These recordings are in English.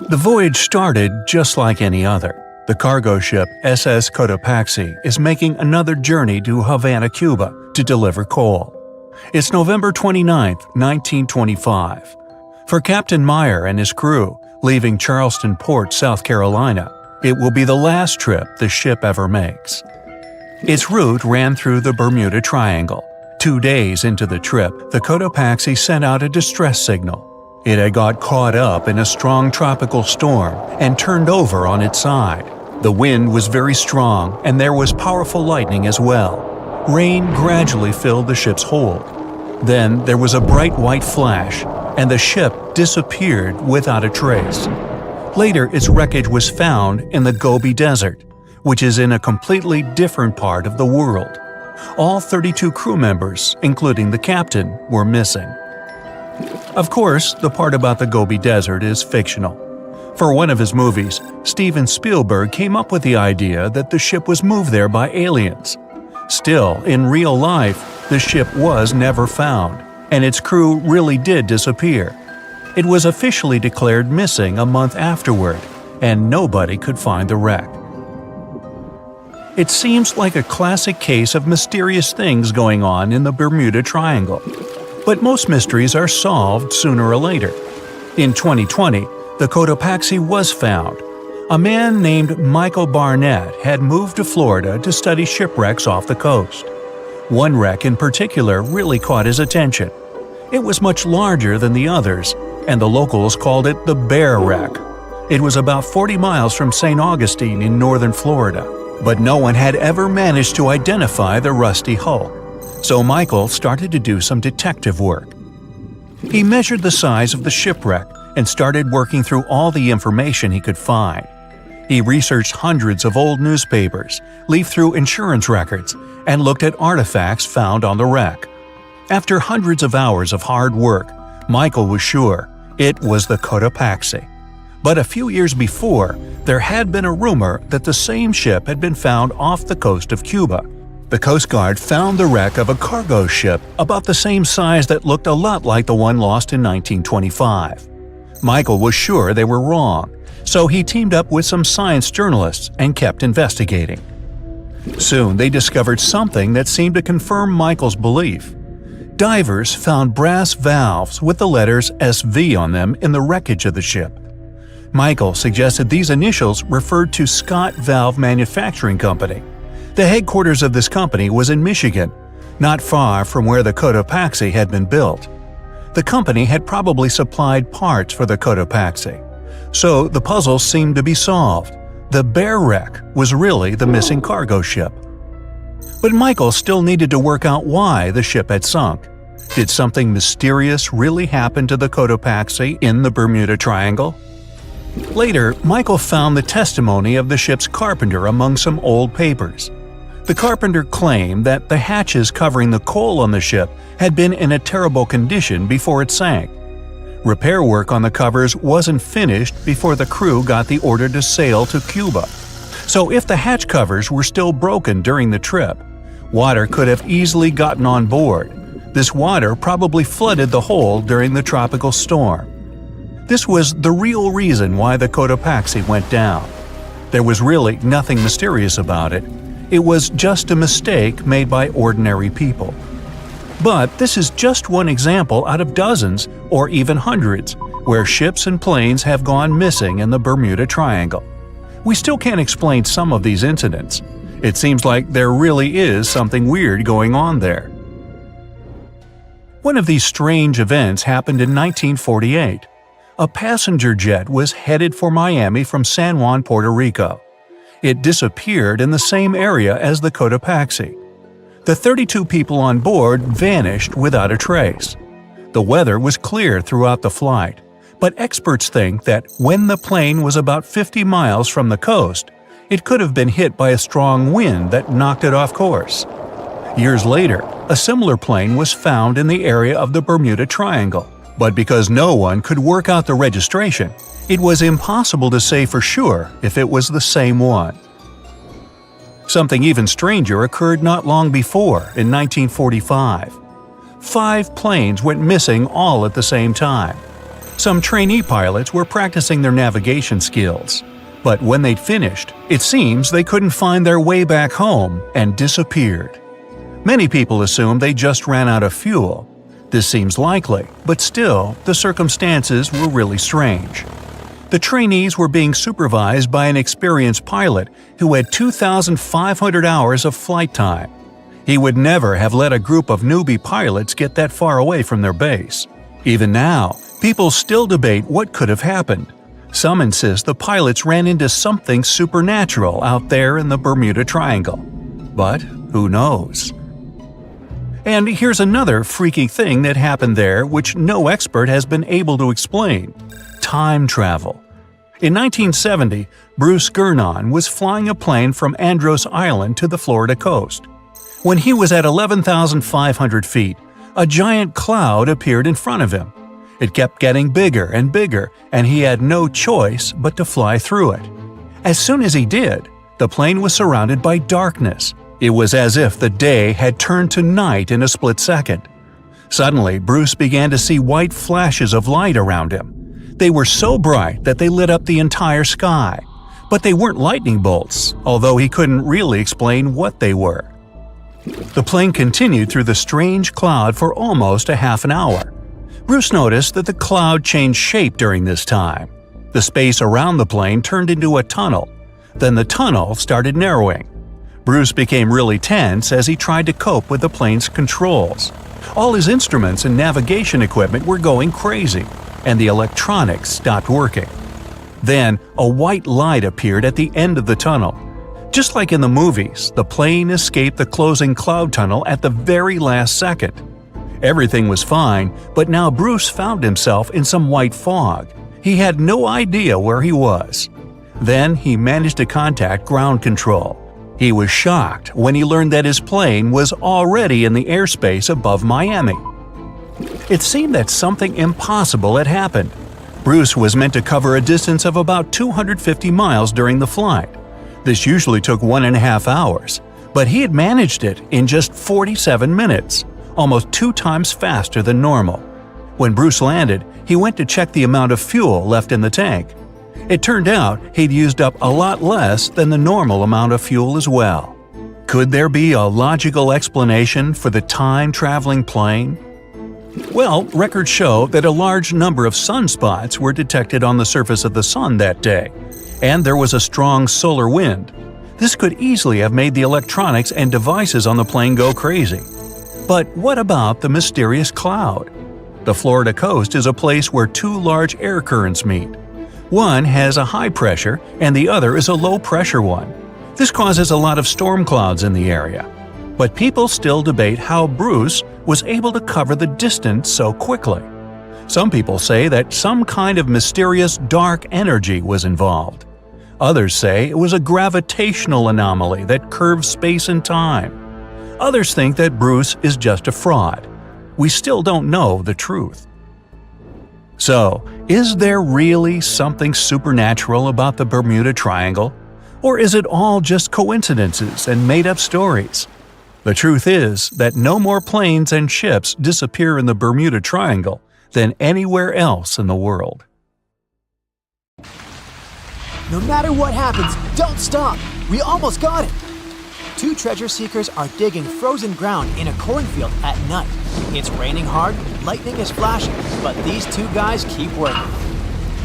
The voyage started just like any other. The cargo ship SS Cotopaxi is making another journey to Havana, Cuba, to deliver coal. It's November 29, 1925. For Captain Meyer and his crew, leaving Charleston Port, South Carolina, it will be the last trip the ship ever makes. Its route ran through the Bermuda Triangle. 2 days into the trip, the Cotopaxi sent out a distress signal. It had got caught up in a strong tropical storm and turned over on its side. The wind was very strong and there was powerful lightning as well. Rain gradually filled the ship's hold. Then there was a bright white flash, and the ship disappeared without a trace. Later, its wreckage was found in the Gobi Desert, which is in a completely different part of the world. All 32 crew members, including the captain, were missing. Of course, the part about the Gobi Desert is fictional. For one of his movies, Steven Spielberg came up with the idea that the ship was moved there by aliens. Still, in real life, the ship was never found, and its crew really did disappear. It was officially declared missing a month afterward, and nobody could find the wreck. It seems like a classic case of mysterious things going on in the Bermuda Triangle. But most mysteries are solved sooner or later. In 2020, the Cotopaxi was found. A man named Michael Barnett had moved to Florida to study shipwrecks off the coast. One wreck in particular really caught his attention. It was much larger than the others, and the locals called it the Bear Wreck. It was about 40 miles from St. Augustine in northern Florida, but no one had ever managed to identify the rusty hull. So Michael started to do some detective work. He measured the size of the shipwreck and started working through all the information he could find. He researched hundreds of old newspapers, leafed through insurance records, and looked at artifacts found on the wreck. After hundreds of hours of hard work, Michael was sure it was the Cotopaxi. But a few years before, there had been a rumor that the same ship had been found off the coast of Cuba. The Coast Guard found the wreck of a cargo ship about the same size that looked a lot like the one lost in 1925. Michael was sure they were wrong, so he teamed up with some science journalists and kept investigating. Soon they discovered something that seemed to confirm Michael's belief. Divers found brass valves with the letters SV on them in the wreckage of the ship. Michael suggested these initials referred to Scott Valve Manufacturing Company. The headquarters of this company was in Michigan, not far from where the Cotopaxi had been built. The company had probably supplied parts for the Cotopaxi. So the puzzle seemed to be solved. The Bear Wreck was really the missing cargo ship. But Michael still needed to work out why the ship had sunk. Did something mysterious really happen to the Cotopaxi in the Bermuda Triangle? Later, Michael found the testimony of the ship's carpenter among some old papers. The carpenter claimed that the hatches covering the coal on the ship had been in a terrible condition before it sank. Repair work on the covers wasn't finished before the crew got the order to sail to Cuba. So if the hatch covers were still broken during the trip, water could have easily gotten on board. This water probably flooded the hole during the tropical storm. This was the real reason why the Cotopaxi went down. There was really nothing mysterious about it. It was just a mistake made by ordinary people. But this is just one example out of dozens or even hundreds where ships and planes have gone missing in the Bermuda Triangle. We still can't explain some of these incidents. It seems like there really is something weird going on there. One of these strange events happened in 1948. A passenger jet was headed for Miami from San Juan, Puerto Rico. It disappeared in the same area as the Cotopaxi. The 32 people on board vanished without a trace. The weather was clear throughout the flight, but experts think that when the plane was about 50 miles from the coast, it could have been hit by a strong wind that knocked it off course. Years later, a similar plane was found in the area of the Bermuda Triangle, but because no one could work out the registration, it was impossible to say for sure if it was the same one. Something even stranger occurred not long before, in 1945. 5 planes went missing all at the same time. Some trainee pilots were practicing their navigation skills. But when they'd finished, it seems they couldn't find their way back home and disappeared. Many people assume they just ran out of fuel. This seems likely, but still, the circumstances were really strange. The trainees were being supervised by an experienced pilot who had 2,500 hours of flight time. He would never have let a group of newbie pilots get that far away from their base. Even now, people still debate what could have happened. Some insist the pilots ran into something supernatural out there in the Bermuda Triangle. But who knows? And here's another freaky thing that happened there which no expert has been able to explain: time travel. In 1970, Bruce Gernon was flying a plane from Andros Island to the Florida coast. When he was at 11,500 feet, a giant cloud appeared in front of him. It kept getting bigger and bigger, and he had no choice but to fly through it. As soon as he did, the plane was surrounded by darkness. It was as if the day had turned to night in a split second. Suddenly, Bruce began to see white flashes of light around him. They were so bright that they lit up the entire sky. But they weren't lightning bolts, although he couldn't really explain what they were. The plane continued through the strange cloud for almost a half an hour. Bruce noticed that the cloud changed shape during this time. The space around the plane turned into a tunnel. Then the tunnel started narrowing. Bruce became really tense as he tried to cope with the plane's controls. All his instruments and navigation equipment were going crazy, and the electronics stopped working. Then, a white light appeared at the end of the tunnel. Just like in the movies, the plane escaped the closing cloud tunnel at the very last second. Everything was fine, but now Bruce found himself in some white fog. He had no idea where he was. Then he managed to contact ground control. He was shocked when he learned that his plane was already in the airspace above Miami. It seemed that something impossible had happened. Bruce was meant to cover a distance of about 250 miles during the flight. This usually took 1.5 hours, but he had managed it in just 47 minutes, almost 2 times faster than normal. When Bruce landed, he went to check the amount of fuel left in the tank. It turned out he'd used up a lot less than the normal amount of fuel as well. Could there be a logical explanation for the time-traveling plane? Well, records show that a large number of sunspots were detected on the surface of the sun that day, and there was a strong solar wind. This could easily have made the electronics and devices on the plane go crazy. But what about the mysterious cloud? The Florida coast is a place where 2 large air currents meet. One has a high pressure and the other is a low pressure one. This causes a lot of storm clouds in the area. But people still debate how Bruce was able to cover the distance so quickly. Some people say that some kind of mysterious dark energy was involved. Others say it was a gravitational anomaly that curves space and time. Others think that Bruce is just a fraud. We still don't know the truth. So, is there really something supernatural about the Bermuda Triangle? Or is it all just coincidences and made-up stories? The truth is that no more planes and ships disappear in the Bermuda Triangle than anywhere else in the world. No matter what happens, don't stop! We almost got it! 2 treasure seekers are digging frozen ground in a cornfield at night. It's raining hard, lightning is flashing, but these 2 guys keep working.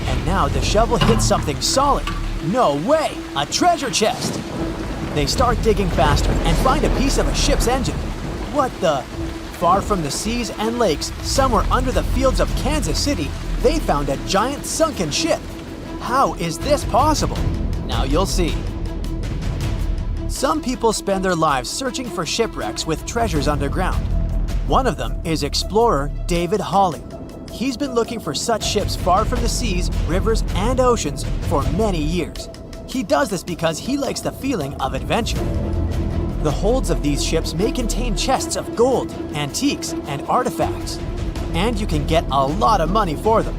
And now the shovel hits something solid. No way! A treasure chest! They start digging faster and find a piece of a ship's engine. What the? Far from the seas and lakes, somewhere under the fields of Kansas City, they found a giant sunken ship. How is this possible? Now you'll see. Some people spend their lives searching for shipwrecks with treasures underground. One of them is explorer David Hawley. He's been looking for such ships far from the seas, rivers, and oceans for many years. He does this because he likes the feeling of adventure. The holds of these ships may contain chests of gold, antiques, and artifacts. And you can get a lot of money for them.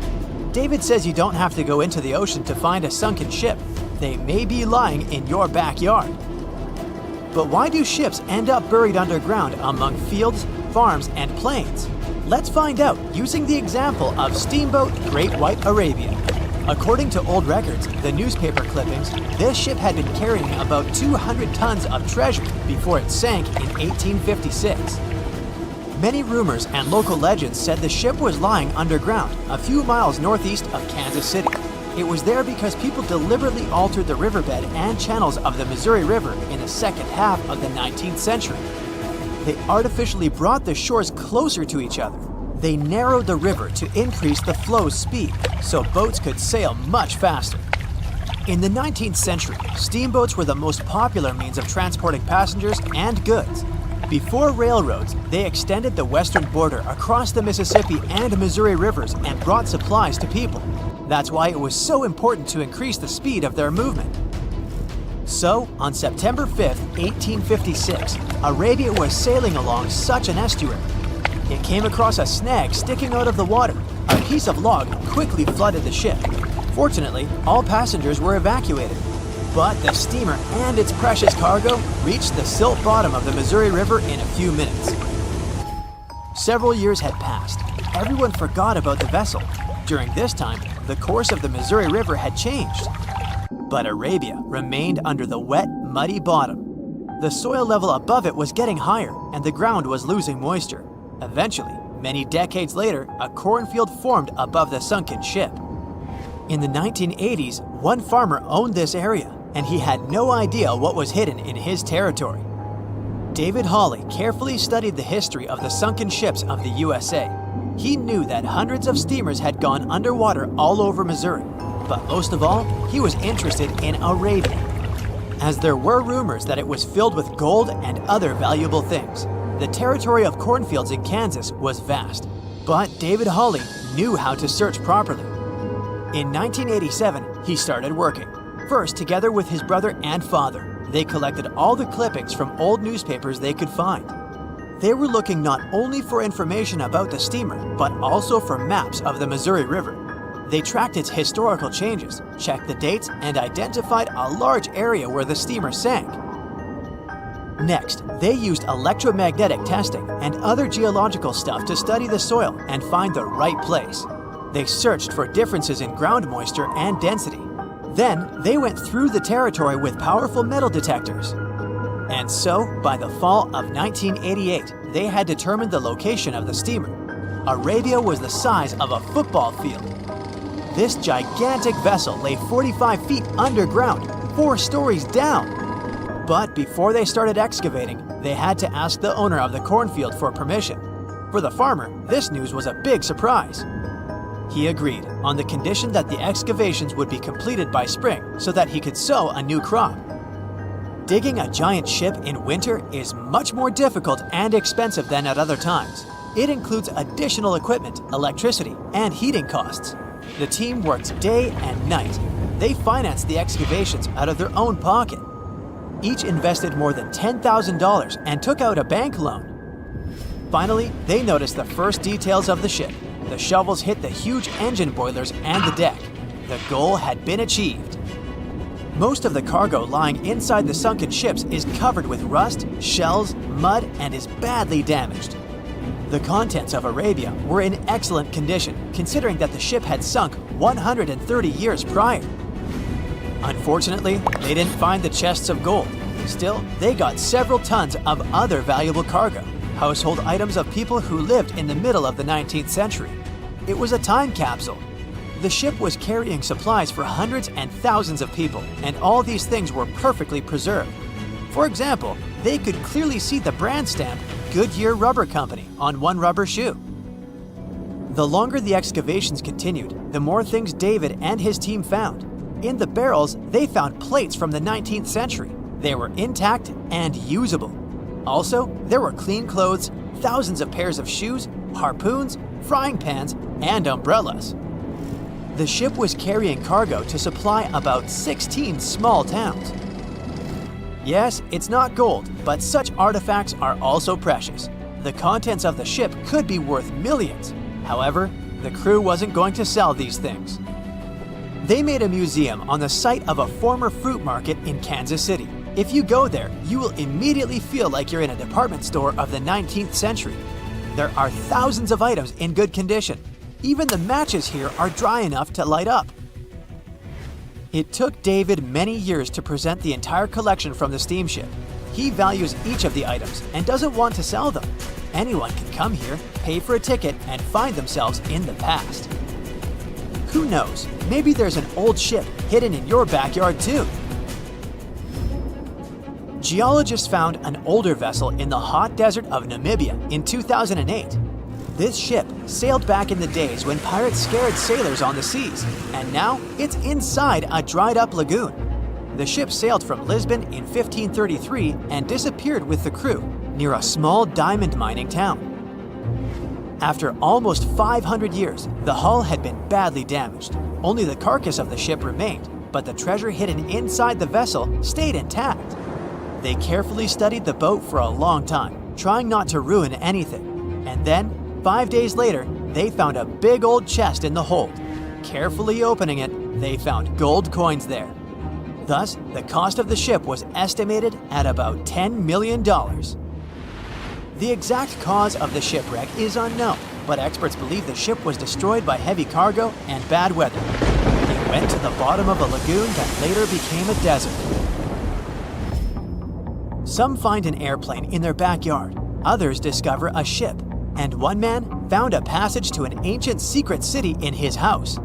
David says you don't have to go into the ocean to find a sunken ship. They may be lying in your backyard. But why do ships end up buried underground among fields, farms, and plains? Let's find out using the example of steamboat Great White Arabia. According to old records, the newspaper clippings, this ship had been carrying about 200 tons of treasure before it sank in 1856. Many rumors and local legends said the ship was lying underground a few miles northeast of Kansas City. It was there because people deliberately altered the riverbed and channels of the Missouri River in the second half of the 19th century. They artificially brought the shores closer to each other. They narrowed the river to increase the flow's speed so boats could sail much faster. In the 19th century, steamboats were the most popular means of transporting passengers and goods. Before railroads, they extended the western border across the Mississippi and Missouri rivers and brought supplies to people. That's why it was so important to increase the speed of their movement. So, on September 5, 1856, Arabia was sailing along such an estuary. It came across a snag sticking out of the water. A piece of log quickly flooded the ship. Fortunately, all passengers were evacuated. But the steamer and its precious cargo reached the silt bottom of the Missouri River in a few minutes. Several years had passed. Everyone forgot about the vessel. During this time, the course of the Missouri River had changed. But Arabia remained under the wet, muddy bottom. The soil level above it was getting higher, and the ground was losing moisture. Eventually, many decades later, a cornfield formed above the sunken ship. In the 1980s, one farmer owned this area, and he had no idea what was hidden in his territory. David Hawley carefully studied the history of the sunken ships of the USA. He knew that hundreds of steamers had gone underwater all over Missouri, but most of all, he was interested in Arabia, as there were rumors that it was filled with gold and other valuable things. The territory of cornfields in Kansas was vast, but David Hawley knew how to search properly. In 1987, he started working. First, together with his brother and father, they collected all the clippings from old newspapers they could find. They were looking not only for information about the steamer, but also for maps of the Missouri River. They tracked its historical changes, checked the dates, and identified a large area where the steamer sank. Next, they used electromagnetic testing and other geological stuff to study the soil and find the right place. They searched for differences in ground moisture and density. Then, they went through the territory with powerful metal detectors. And so, by the fall of 1988, they had determined the location of the steamer. Arabia was the size of a football field. This gigantic vessel lay 45 feet underground, 4 stories down. But before they started excavating, they had to ask the owner of the cornfield for permission. For the farmer, this news was a big surprise. He agreed, on the condition that the excavations would be completed by spring so that he could sow a new crop. Digging a giant ship in winter is much more difficult and expensive than at other times. It includes additional equipment, electricity, and heating costs. The team worked day and night. They financed the excavations out of their own pocket. Each invested more than $10,000 and took out a bank loan. Finally, they noticed the first details of the ship. The shovels hit the huge engine boilers and the deck. The goal had been achieved. Most of the cargo lying inside the sunken ships is covered with rust, shells, mud, and is badly damaged. The contents of Arabia were in excellent condition, considering that the ship had sunk 130 years prior. Unfortunately, they didn't find the chests of gold. Still, they got several tons of other valuable cargo, household items of people who lived in the middle of the 19th century. It was a time capsule. The ship was carrying supplies for hundreds and thousands of people, and all these things were perfectly preserved. For example, they could clearly see the brand stamp Goodyear Rubber Company on one rubber shoe. The longer the excavations continued, the more things David and his team found. In the barrels, they found plates from the 19th century. They were intact and usable. Also, there were clean clothes, thousands of pairs of shoes, harpoons, frying pans, and umbrellas. The ship was carrying cargo to supply about 16 small towns. Yes, it's not gold, but such artifacts are also precious. The contents of the ship could be worth millions. However, the crew wasn't going to sell these things. They made a museum on the site of a former fruit market in Kansas City. If you go there, you will immediately feel like you're in a department store of the 19th century. There are thousands of items in good condition. Even the matches here are dry enough to light up. It took David many years to present the entire collection from the steamship. He values each of the items and doesn't want to sell them. Anyone can come here, pay for a ticket, and find themselves in the past. Who knows, maybe there's an old ship hidden in your backyard too. Geologists found an older vessel in the hot desert of Namibia in 2008. This ship sailed back in the days when pirates scared sailors on the seas, and now it's inside a dried-up lagoon. The ship sailed from Lisbon in 1533 and disappeared with the crew near a small diamond mining town. After almost 500 years, the hull had been badly damaged. Only the carcass of the ship remained, but the treasure hidden inside the vessel stayed intact. They carefully studied the boat for a long time, trying not to ruin anything. And then, 5 days later, they found a big old chest in the hold. Carefully opening it, they found gold coins there. Thus, the cost of the ship was estimated at about $10 million. The exact cause of the shipwreck is unknown, but experts believe the ship was destroyed by heavy cargo and bad weather. It went to the bottom of a lagoon that later became a desert. Some find an airplane in their backyard, others discover a ship, and one man found a passage to an ancient secret city in his house.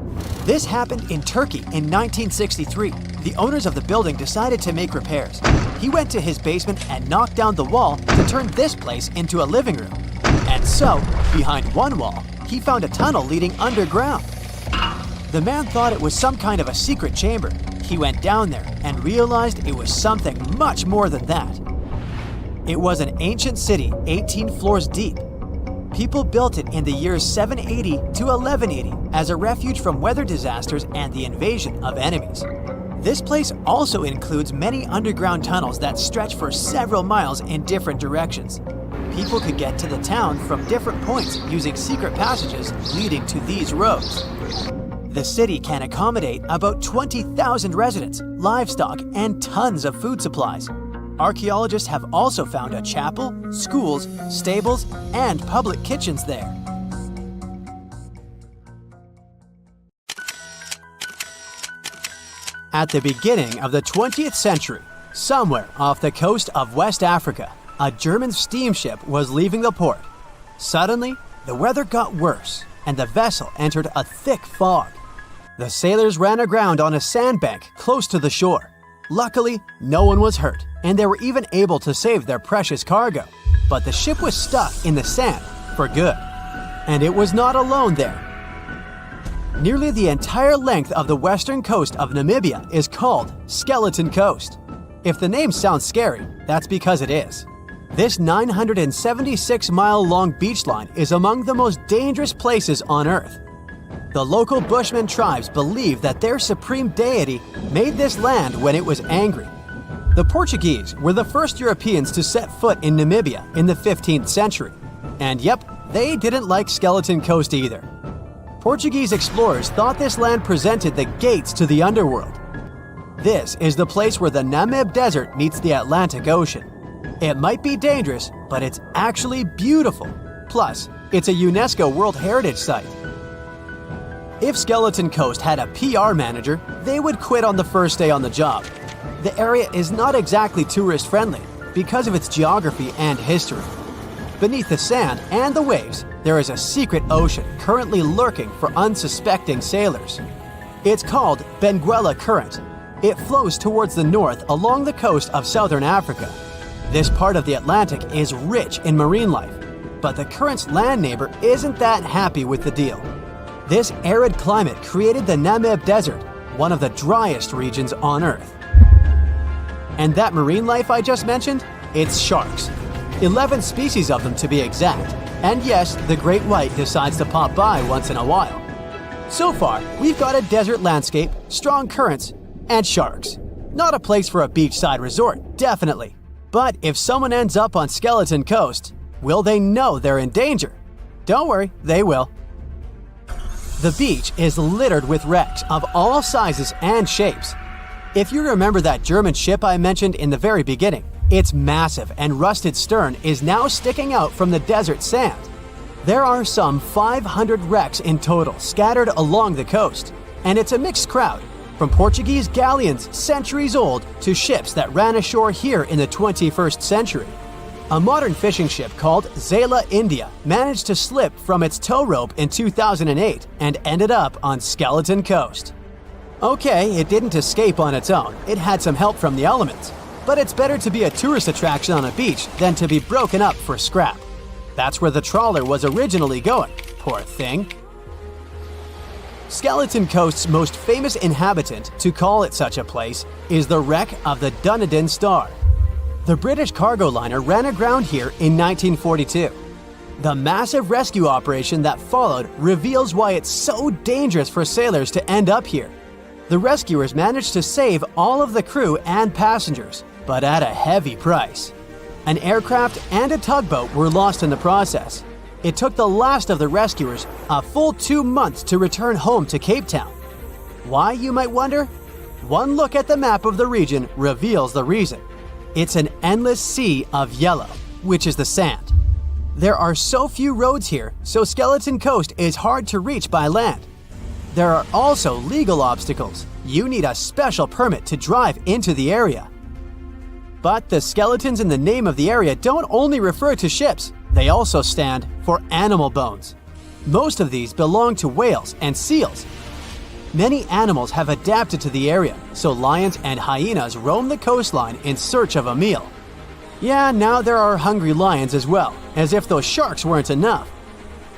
This happened in Turkey in 1963. The owners of the building decided to make repairs. He went to his basement and knocked down the wall to turn this place into a living room. And so, behind one wall, he found a tunnel leading underground. The man thought it was some kind of a secret chamber. He went down there and realized it was something much more than that. It was an ancient city 18 floors deep. People built it in the years 780 to 1180 as a refuge from weather disasters and the invasion of enemies. This place also includes many underground tunnels that stretch for several miles in different directions. People could get to the town from different points using secret passages leading to these roads. The city can accommodate about 20,000 residents, livestock, and tons of food supplies. Archaeologists have also found a chapel, schools, stables, and public kitchens there. At the beginning of the 20th century, somewhere off the coast of West Africa, a German steamship was leaving the port. Suddenly, the weather got worse, and the vessel entered a thick fog. The sailors ran aground on a sandbank close to the shore. Luckily, no one was hurt, and they were even able to save their precious cargo. But the ship was stuck in the sand for good. And it was not alone there. Nearly the entire length of the western coast of Namibia is called Skeleton Coast. If the name sounds scary, that's because it is. This 976-mile-long beach line is among the most dangerous places on Earth. The local Bushman tribes believe that their supreme deity made this land when it was angry. The Portuguese were the first Europeans to set foot in Namibia in the 15th century. And yep, they didn't like Skeleton Coast either. Portuguese explorers thought this land presented the gates to the underworld. This is the place where the Namib Desert meets the Atlantic Ocean. It might be dangerous, but it's actually beautiful. Plus, it's a UNESCO World Heritage Site. If Skeleton Coast had a PR manager, they would quit on the first day on the job. The area is not exactly tourist-friendly because of its geography and history. Beneath the sand and the waves, there is a secret ocean currently lurking for unsuspecting sailors. It's called Benguela Current. It flows towards the north along the coast of southern Africa. This part of the Atlantic is rich in marine life, but the current's land neighbor isn't that happy with the deal. This arid climate created the Namib Desert, one of the driest regions on Earth. And that marine life I just mentioned? It's sharks. 11 species of them to be exact. And yes, the great white decides to pop by once in a while. So far, we've got a desert landscape, strong currents, and sharks. Not a place for a beachside resort, definitely. But if someone ends up on Skeleton Coast, will they know they're in danger? Don't worry, they will. The beach is littered with wrecks of all sizes and shapes. If you remember that German ship I mentioned in the very beginning, its massive and rusted stern is now sticking out from the desert sand. There are some 500 wrecks in total scattered along the coast, and it's a mixed crowd, from Portuguese galleons centuries old to ships that ran ashore here in the 21st century. A modern fishing ship called Zela India managed to slip from its tow rope in 2008 and ended up on Skeleton Coast. Okay, it didn't escape on its own, it had some help from the elements, but it's better to be a tourist attraction on a beach than to be broken up for scrap. That's where the trawler was originally going, poor thing. Skeleton Coast's most famous inhabitant, to call it such a place, is the wreck of the Dunedin Star. The British cargo liner ran aground here in 1942. The massive rescue operation that followed reveals why it's so dangerous for sailors to end up here. The rescuers managed to save all of the crew and passengers, but at a heavy price. An aircraft and a tugboat were lost in the process. It took the last of the rescuers a full 2 months to return home to Cape Town. Why, you might wonder? One look at the map of the region reveals the reason. It's an endless sea of yellow, which is the sand. There are so few roads here, so Skeleton Coast is hard to reach by land. There are also legal obstacles. You need a special permit to drive into the area. But the skeletons in the name of the area don't only refer to ships, they also stand for animal bones. Most of these belong to whales and seals. Many animals have adapted to the area, so lions and hyenas roam the coastline in search of a meal. Yeah, now there are hungry lions as well, as if those sharks weren't enough.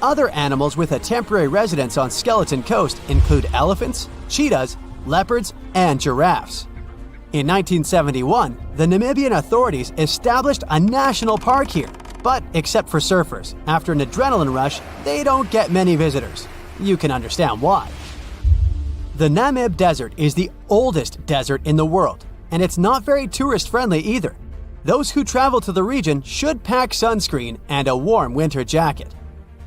Other animals with a temporary residence on Skeleton Coast include elephants, cheetahs, leopards, and giraffes. In 1971, the Namibian authorities established a national park here, but except for surfers, after an adrenaline rush, they don't get many visitors. You can understand why. The Namib Desert is the oldest desert in the world, and it's not very tourist-friendly either. Those who travel to the region should pack sunscreen and a warm winter jacket.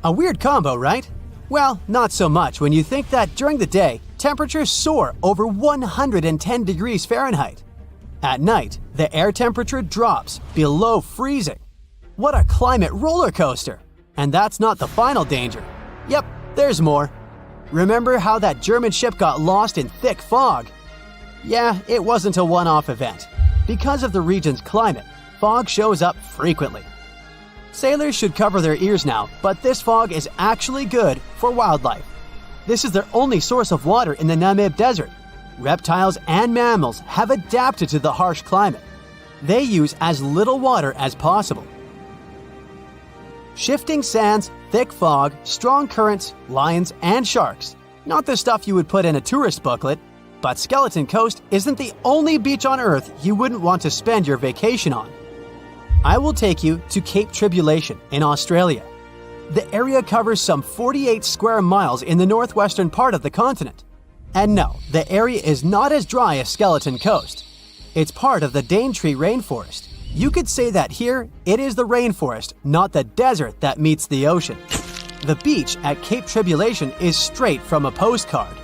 A weird combo, right? Well, not so much when you think that during the day, temperatures soar over 110 degrees Fahrenheit. At night, the air temperature drops below freezing. What a climate roller coaster! And that's not the final danger. Yep, there's more. Remember how that German ship got lost in thick fog? Yeah, it wasn't a one-off event. Because of the region's climate, fog shows up frequently. Sailors should cover their ears now, but this fog is actually good for wildlife. This is their only source of water in the Namib Desert. Reptiles and mammals have adapted to the harsh climate. They use as little water as possible. Shifting sands, thick fog, strong currents, lions, and sharks. Not the stuff you would put in a tourist booklet, but Skeleton Coast isn't the only beach on Earth you wouldn't want to spend your vacation on. I will take you to Cape Tribulation in Australia. The area covers some 48 square miles in the northwestern part of the continent. And no, the area is not as dry as Skeleton Coast. It's part of the Daintree rainforest. You could say that here, it is the rainforest, not the desert that meets the ocean. The beach at Cape Tribulation is straight from a postcard.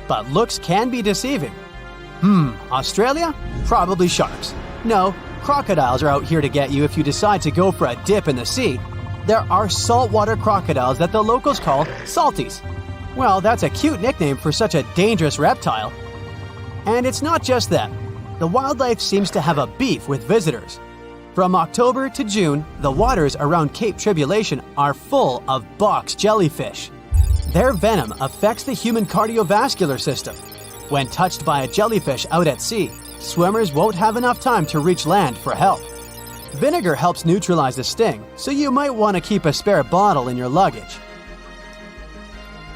But looks can be deceiving. Australia? Probably sharks. No, crocodiles are out here to get you if you decide to go for a dip in the sea. There are saltwater crocodiles that the locals call salties. Well, that's a cute nickname for such a dangerous reptile. And it's not just that. The wildlife seems to have a beef with visitors. From October to June, the waters around Cape Tribulation are full of box jellyfish. Their venom affects the human cardiovascular system. When touched by a jellyfish out at sea, swimmers won't have enough time to reach land for help. Vinegar helps neutralize the sting, so you might want to keep a spare bottle in your luggage.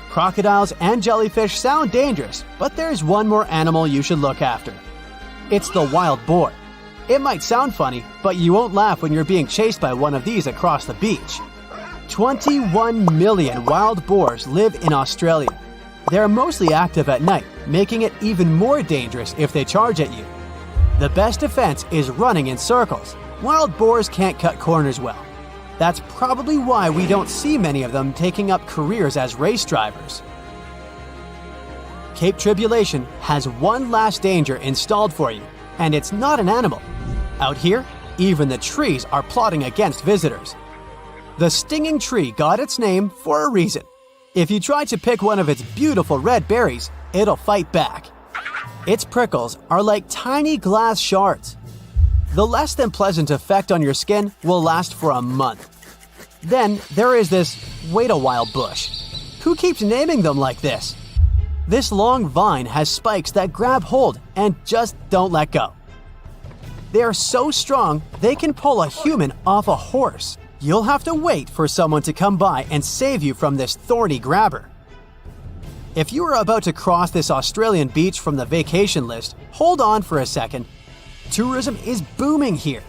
Crocodiles and jellyfish sound dangerous, but there's one more animal you should look after. It's the wild boar. It might sound funny, but you won't laugh when you're being chased by one of these across the beach. 21 million wild boars live in Australia. They're mostly active at night, making it even more dangerous if they charge at you. The best defense is running in circles. Wild boars can't cut corners well. That's probably why we don't see many of them taking up careers as race drivers. Cape Tribulation has one last danger installed for you, and it's not an animal. Out here, even the trees are plotting against visitors. The stinging tree got its name for a reason. If you try to pick one of its beautiful red berries, it'll fight back. Its prickles are like tiny glass shards. The less than pleasant effect on your skin will last for a month. Then there is this wait a while bush. Who keeps naming them like this? This long vine has spikes that grab hold and just don't let go. They are so strong they can pull a human off a horse. You'll have to wait for someone to come by and save you from this thorny grabber. If you are about to cross this Australian beach from the vacation list, hold on for a second. Tourism is booming here.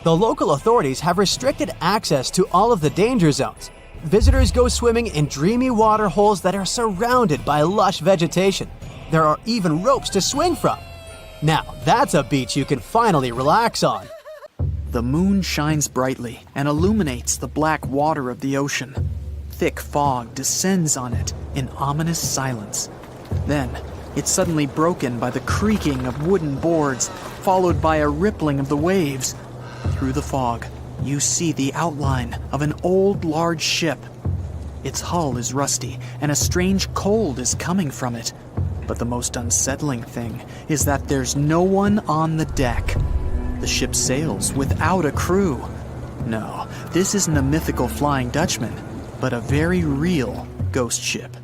The local authorities have restricted access to all of the danger zones. Visitors go swimming in dreamy water holes that are surrounded by lush vegetation. There are even ropes to swing from. Now, that's a beach you can finally relax on. The moon shines brightly and illuminates the black water of the ocean. Thick fog descends on it in ominous silence. Then, it's suddenly broken by the creaking of wooden boards, followed by a rippling of the waves. Through the fog, you see the outline of an old, large ship. Its hull is rusty, and a strange cold is coming from it. But the most unsettling thing is that there's no one on the deck. The ship sails without a crew. No, this isn't a mythical Flying Dutchman, but a very real ghost ship.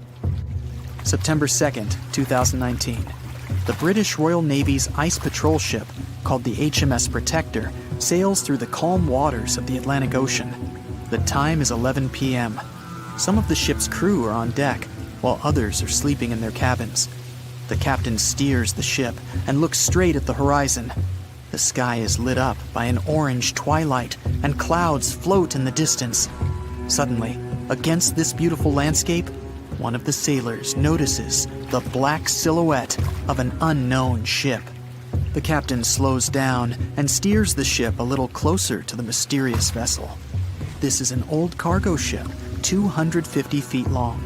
September 2nd, 2019. The British Royal Navy's ice patrol ship, called the HMS Protector, sails through the calm waters of the Atlantic Ocean. The time is 11 p.m. Some of the ship's crew are on deck, while others are sleeping in their cabins. The captain steers the ship and looks straight at the horizon. The sky is lit up by an orange twilight, and clouds float in the distance. Suddenly, against this beautiful landscape, one of the sailors notices the black silhouette of an unknown ship. The captain slows down and steers the ship a little closer to the mysterious vessel. This is an old cargo ship, 250 feet long.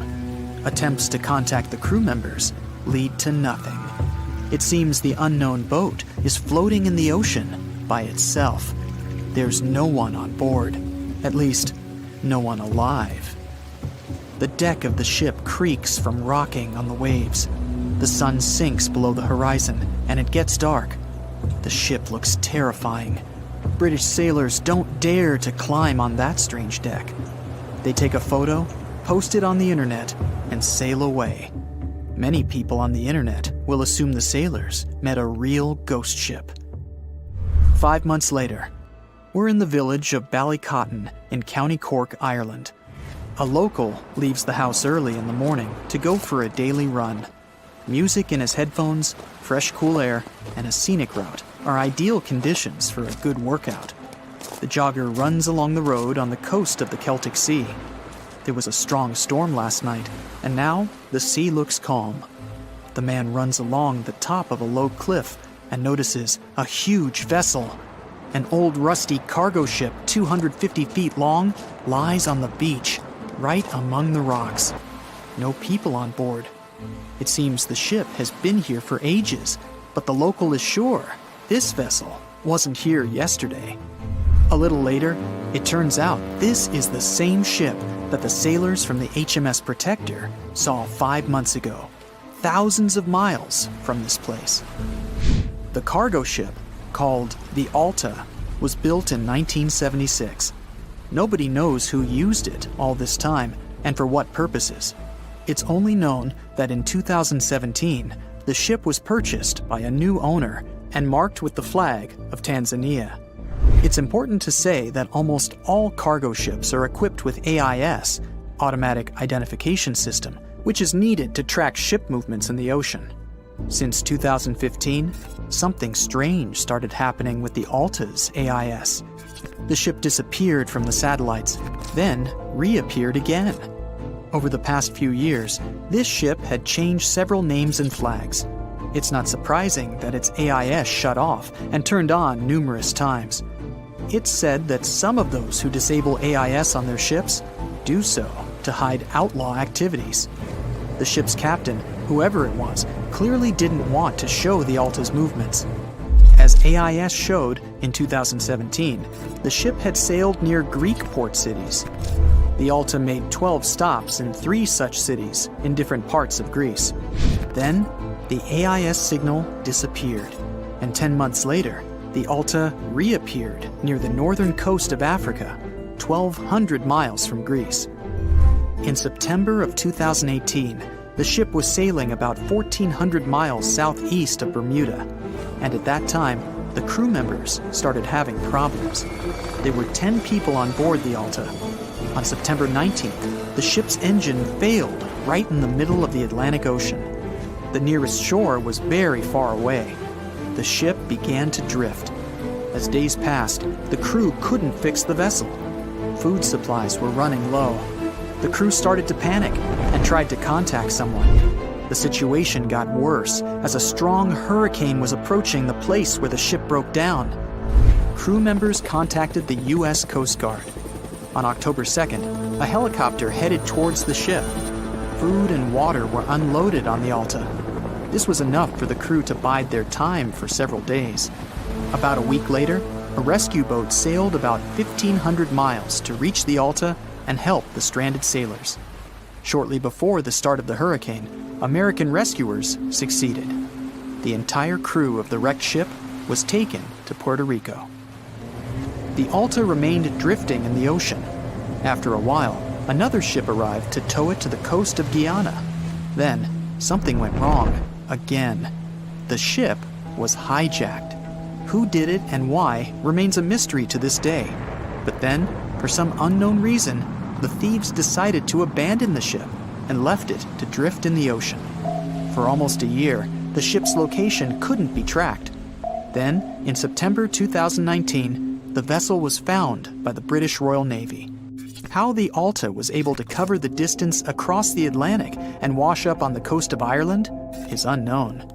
Attempts to contact the crew members lead to nothing. It seems the unknown boat is floating in the ocean by itself. There's no one on board, at least, no one alive. The deck of the ship creaks from rocking on the waves. The sun sinks below the horizon, and it gets dark. The ship looks terrifying. British sailors don't dare to climb on that strange deck. They take a photo, post it on the internet, and sail away. Many people on the internet will assume the sailors met a real ghost ship. 5 months later, we're in the village of Ballycotton in County Cork, Ireland. A local leaves the house early in the morning to go for a daily run. Music in his headphones, fresh cool air, and a scenic route are ideal conditions for a good workout. The jogger runs along the road on the coast of the Celtic Sea. There was a strong storm last night, and now the sea looks calm. The man runs along the top of a low cliff and notices a huge vessel. An old rusty cargo ship 250 feet long lies on the beach, right among the rocks. No people on board. It seems the ship has been here for ages, but the local is sure this vessel wasn't here yesterday. A little later, it turns out this is the same ship that the sailors from the HMS Protector saw 5 months ago, thousands of miles from this place. The cargo ship, called the Alta, was built in 1976. Nobody knows who used it all this time and for what purposes. It's only known that in 2017, the ship was purchased by a new owner and marked with the flag of Tanzania. It's important to say that almost all cargo ships are equipped with AIS, Automatic Identification System, which is needed to track ship movements in the ocean. Since 2015, something strange started happening with the Alta's AIS. The ship disappeared from the satellites, then reappeared again. Over the past few years, this ship had changed several names and flags. It's not surprising that its AIS shut off and turned on numerous times. It's said that some of those who disable AIS on their ships do so to hide outlaw activities. The ship's captain, whoever it was, clearly didn't want to show the Alta's movements. As AIS showed in 2017, the ship had sailed near Greek port cities. The Alta made 12 stops in 3 such cities in different parts of Greece. Then, the AIS signal disappeared, and 10 months later, the Alta reappeared near the northern coast of Africa, 1,200 miles from Greece. In September of 2018, the ship was sailing about 1,400 miles southeast of Bermuda, and at that time, the crew members started having problems. There were 10 people on board the Alta. On September 19th, the ship's engine failed right in the middle of the Atlantic Ocean. The nearest shore was very far away. The ship began to drift. As days passed, the crew couldn't fix the vessel. Food supplies were running low. The crew started to panic and tried to contact someone. The situation got worse as a strong hurricane was approaching the place where the ship broke down. Crew members contacted the U.S. Coast Guard. On October 2nd, a helicopter headed towards the ship. Food and water were unloaded on the Alta. This was enough for the crew to bide their time for several days. About a week later, a rescue boat sailed about 1,500 miles to reach the Alta and help the stranded sailors. Shortly before the start of the hurricane, American rescuers succeeded. The entire crew of the wrecked ship was taken to Puerto Rico. The Alta remained drifting in the ocean. After a while, another ship arrived to tow it to the coast of Guyana. Then, something went wrong again. The ship was hijacked. Who did it and why remains a mystery to this day. But then, for some unknown reason, the thieves decided to abandon the ship and left it to drift in the ocean. For almost a year, the ship's location couldn't be tracked. Then, in September 2019, the vessel was found by the British Royal Navy. How the Alta was able to cover the distance across the Atlantic and wash up on the coast of Ireland is unknown.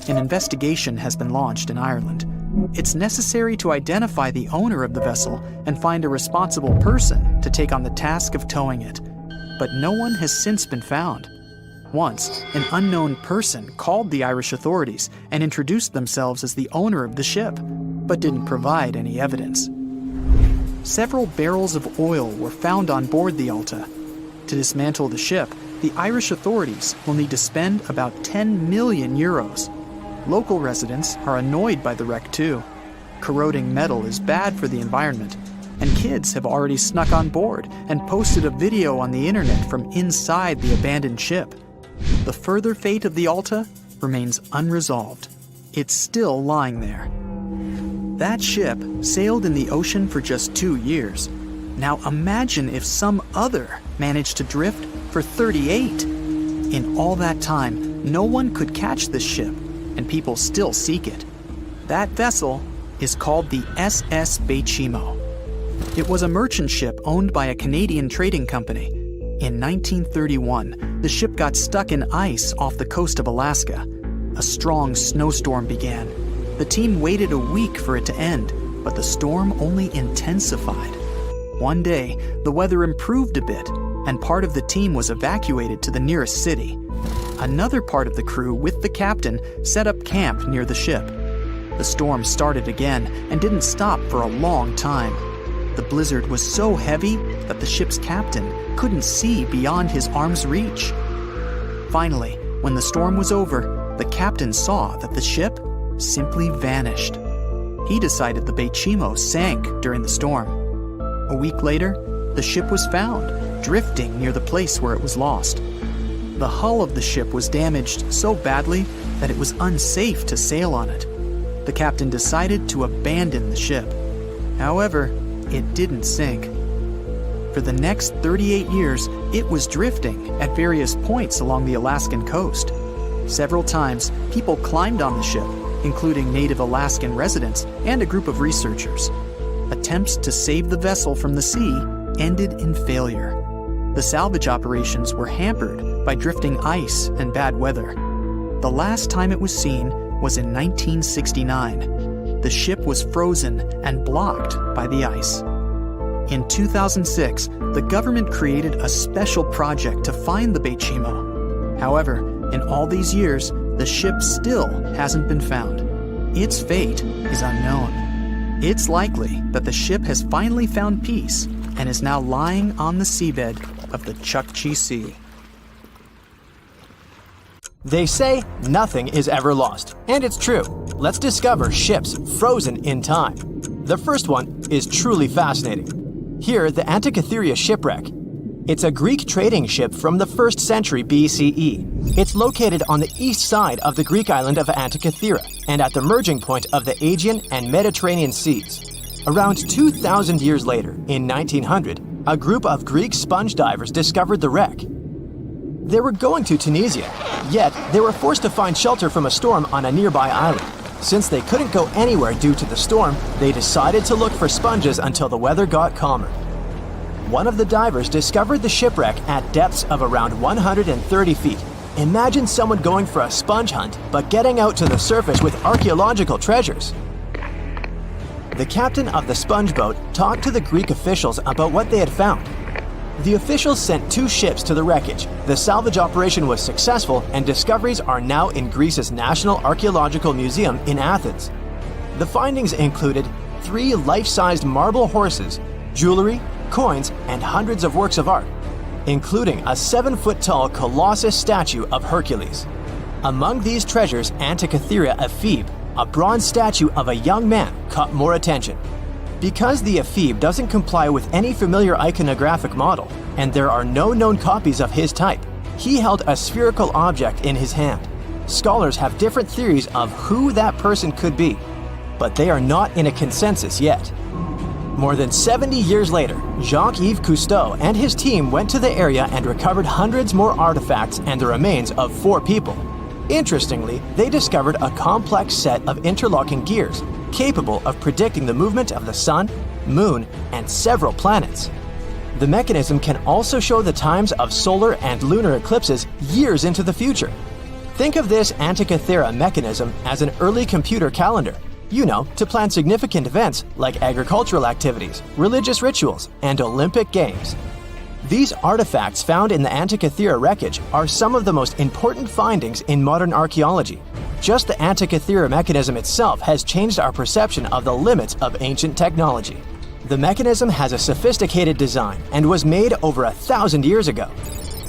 An investigation has been launched in Ireland. It's necessary to identify the owner of the vessel and find a responsible person to take on the task of towing it. But no one has since been found. Once, an unknown person called the Irish authorities and introduced themselves as the owner of the ship, but didn't provide any evidence. Several barrels of oil were found on board the Alta. To dismantle the ship, the Irish authorities will need to spend about 10 million euros. Local residents are annoyed by the wreck too. Corroding metal is bad for the environment, and kids have already snuck on board and posted a video on the internet from inside the abandoned ship. The further fate of the Alta remains unresolved. It's still lying there. That ship sailed in the ocean for just 2 years. Now imagine if some other managed to drift for 38. In all that time, no one could catch this ship, and people still seek it. That vessel is called the SS Bechimo. It was a merchant ship owned by a Canadian trading company. In 1931, the ship got stuck in ice off the coast of Alaska. A strong snowstorm began. The team waited a week for it to end, but the storm only intensified. One day, the weather improved a bit, and part of the team was evacuated to the nearest city. Another part of the crew, with the captain, set up camp near the ship. The storm started again and didn't stop for a long time. The blizzard was so heavy that the ship's captain couldn't see beyond his arm's reach. Finally, when the storm was over, the captain saw that the ship simply vanished. He decided the Bechimo sank during the storm. A week later, the ship was found, drifting near the place where it was lost. The hull of the ship was damaged so badly that it was unsafe to sail on it. The captain decided to abandon the ship. However, it didn't sink. For the next 38 years, it was drifting at various points along the Alaskan coast. Several times, people climbed on the ship, including native Alaskan residents and a group of researchers. Attempts to save the vessel from the sea ended in failure. The salvage operations were hampered by drifting ice and bad weather. The last time it was seen was in 1969. The ship was frozen and blocked by the ice. In 2006, the government created a special project to find the Bechimo. However, in all these years, the ship still hasn't been found. its fate is unknown. It's likely that the ship has finally found peace and is now lying on the seabed of the Chukchi Sea. They say nothing is ever lost, and it's true. Let's discover ships frozen in time. The first one is truly fascinating. Here, the Antikythera shipwreck. It's a Greek trading ship from the 1st century BCE. It's located on the east side of the Greek island of Antikythera and at the merging point of the Aegean and Mediterranean seas. Around 2,000 years later, in 1900, a group of Greek sponge divers discovered the wreck. They were going to Tunisia, yet they were forced to find shelter from a storm on a nearby island. Since they couldn't go anywhere due to the storm, they decided to look for sponges until the weather got calmer. One of the divers discovered the shipwreck at depths of around 130 feet. Imagine someone going for a sponge hunt, but getting out to the surface with archaeological treasures. The captain of the sponge boat talked to the Greek officials about what they had found. The officials sent 2 ships to the wreckage. The salvage operation was successful, and discoveries are now in Greece's National Archaeological Museum in Athens. The findings included 3 life-sized marble horses, jewelry, coins, and hundreds of works of art, including a 7-foot-tall Colossus statue of Hercules. Among these treasures, Antikythera ephebe, a bronze statue of a young man, caught more attention. Because the ephebe doesn't comply with any familiar iconographic model, and there are no known copies of his type, he held a spherical object in his hand. Scholars have different theories of who that person could be, but they are not in a consensus yet. More than 70 years later, Jacques-Yves Cousteau and his team went to the area and recovered hundreds more artifacts and the remains of 4 people. Interestingly, they discovered a complex set of interlocking gears, capable of predicting the movement of the sun, moon, and several planets. The mechanism can also show the times of solar and lunar eclipses years into the future. Think of this Antikythera mechanism as an early computer calendar, to plan significant events like agricultural activities, religious rituals, and Olympic Games. These artifacts found in the Antikythera wreckage are some of the most important findings in modern archaeology. Just the Antikythera mechanism itself has changed our perception of the limits of ancient technology. The mechanism has a sophisticated design and was made over 1,000 years ago.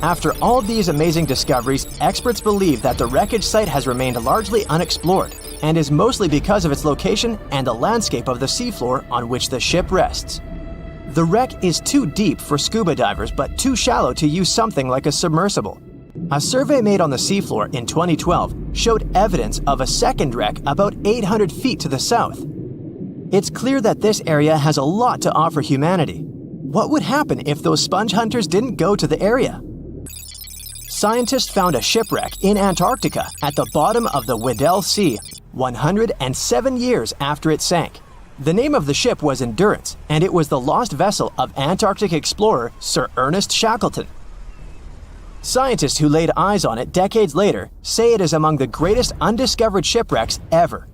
After all these amazing discoveries, experts believe that the wreckage site has remained largely unexplored and is mostly because of its location and the landscape of the seafloor on which the ship rests. The wreck is too deep for scuba divers but too shallow to use something like a submersible. A survey made on the seafloor in 2012 showed evidence of a second wreck about 800 feet to the south. It's clear that this area has a lot to offer humanity. What would happen if those sponge hunters didn't go to the area? Scientists found a shipwreck in Antarctica at the bottom of the Weddell Sea 107 years after it sank. The name of the ship was Endurance, and it was the lost vessel of Antarctic explorer Sir Ernest Shackleton. Scientists who laid eyes on it decades later say it is among the greatest undiscovered shipwrecks ever.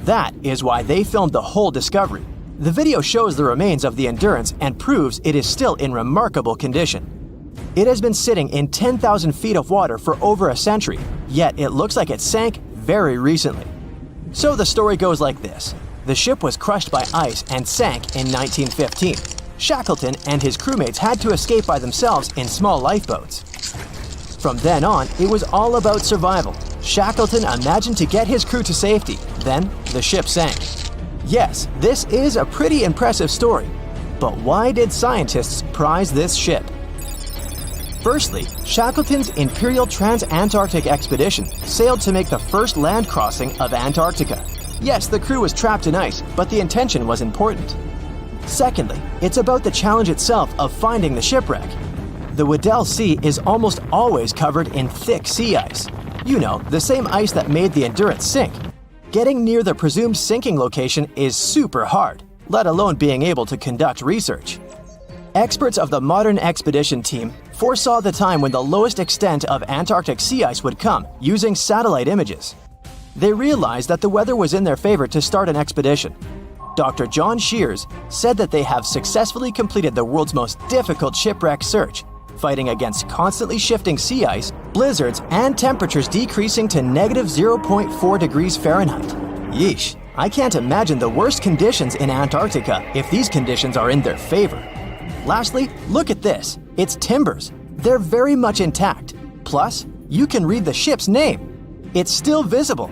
That is why they filmed the whole discovery. The video shows the remains of the Endurance and proves it is still in remarkable condition. It has been sitting in 10,000 feet of water for over a century, yet it looks like it sank very recently. So the story goes like this. The ship was crushed by ice and sank in 1915. Shackleton and his crewmates had to escape by themselves in small lifeboats. From then on, it was all about survival. Shackleton imagined to get his crew to safety. Then, the ship sank. Yes, this is a pretty impressive story. But why did scientists prize this ship? Firstly, Shackleton's Imperial Trans-Antarctic Expedition sailed to make the first land crossing of Antarctica. Yes, the crew was trapped in ice, but the intention was important. Secondly, it's about the challenge itself of finding the shipwreck. The Weddell Sea is almost always covered in thick sea ice. The same ice that made the Endurance sink. Getting near the presumed sinking location is super hard, let alone being able to conduct research. Experts of the modern expedition team foresaw the time when the lowest extent of Antarctic sea ice would come using satellite images. They realized that the weather was in their favor to start an expedition. Dr. John Shears said that they have successfully completed the world's most difficult shipwreck search, fighting against constantly shifting sea ice, blizzards, and temperatures decreasing to -0.4 degrees Fahrenheit. Yeesh, I can't imagine the worst conditions in Antarctica if these conditions are in their favor. Lastly, look at this. It's timbers. They're very much intact. Plus, you can read the ship's name. It's still visible.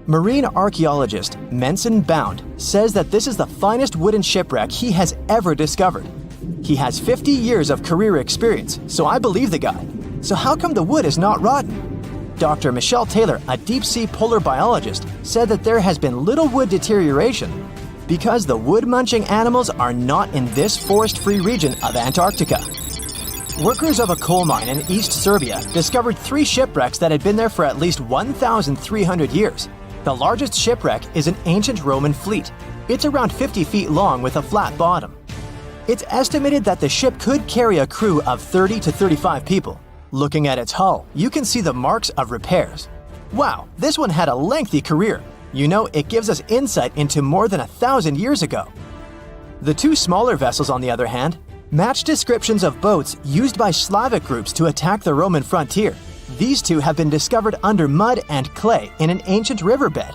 Marine archaeologist Menson Bound says that this is the finest wooden shipwreck he has ever discovered. He has 50 years of career experience, so I believe the guy. So how come the wood is not rotten? Dr. Michelle Taylor, a deep-sea polar biologist, said that there has been little wood deterioration because the wood-munching animals are not in this forest-free region of Antarctica. Workers of a coal mine in East Serbia discovered 3 shipwrecks that had been there for at least 1,300 years. The largest shipwreck is an ancient Roman fleet. It's around 50 feet long with a flat bottom. It's estimated that the ship could carry a crew of 30 to 35 people. Looking at its hull, you can see the marks of repairs. Wow, this one had a lengthy career. You know, it gives us insight into more than 1,000 years ago. The 2 smaller vessels, on the other hand, match descriptions of boats used by Slavic groups to attack the Roman frontier. These 2 have been discovered under mud and clay in an ancient riverbed.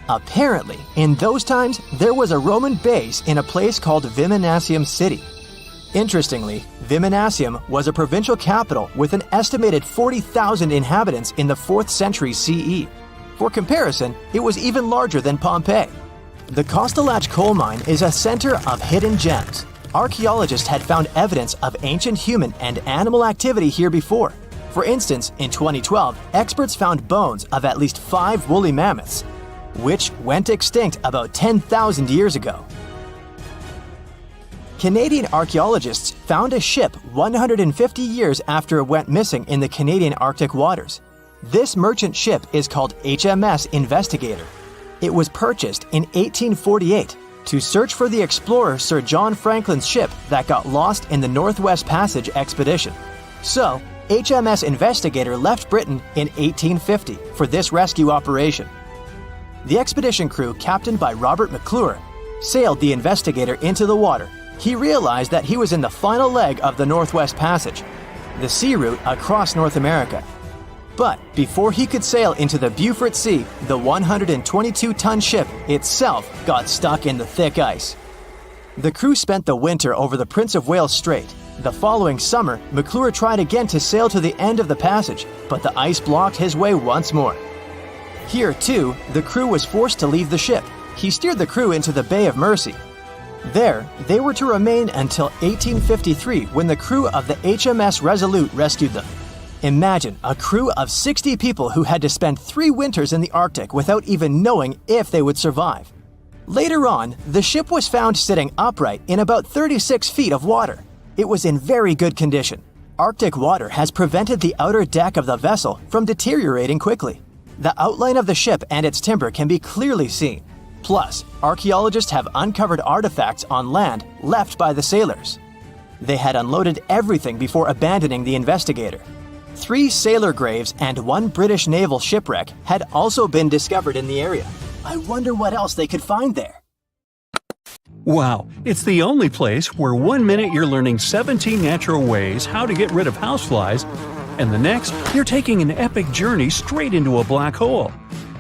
Apparently, in those times, there was a Roman base in a place called Viminacium City. Interestingly, Viminacium was a provincial capital with an estimated 40,000 inhabitants in the 4th century CE. For comparison, it was even larger than Pompeii. The Kostelach coal mine is a center of hidden gems. Archaeologists had found evidence of ancient human and animal activity here before. For instance, in 2012, experts found bones of at least 5 woolly mammoths, which went extinct about 10,000 years ago. Canadian archaeologists found a ship 150 years after it went missing in the Canadian Arctic waters. This merchant ship is called HMS Investigator. It was purchased in 1848 to search for the explorer Sir John Franklin's ship that got lost in the Northwest Passage expedition. So, HMS Investigator left Britain in 1850 for this rescue operation. The expedition crew, captained by Robert McClure, sailed the Investigator into the water. He realized that he was in the final leg of the Northwest Passage, the sea route across North America. But before he could sail into the Beaufort Sea, the 122-ton ship itself got stuck in the thick ice. The crew spent the winter over the Prince of Wales Strait. The following summer, McClure tried again to sail to the end of the passage, but the ice blocked his way once more. Here, too, the crew was forced to leave the ship. He steered the crew into the Bay of Mercy. There, they were to remain until 1853 when the crew of the HMS Resolute rescued them. Imagine a crew of 60 people who had to spend 3 winters in the Arctic without even knowing if they would survive. Later on, the ship was found sitting upright in about 36 feet of water. It was in very good condition. Arctic water has prevented the outer deck of the vessel from deteriorating quickly. The outline of the ship and its timber can be clearly seen. Plus, archaeologists have uncovered artifacts on land left by the sailors. They had unloaded everything before abandoning the Investigator. 3 sailor graves and 1 British naval shipwreck had also been discovered in the area. I wonder what else they could find there. Wow, it's the only place where 1 minute you're learning 17 natural ways how to get rid of houseflies, and the next, you're taking an epic journey straight into a black hole.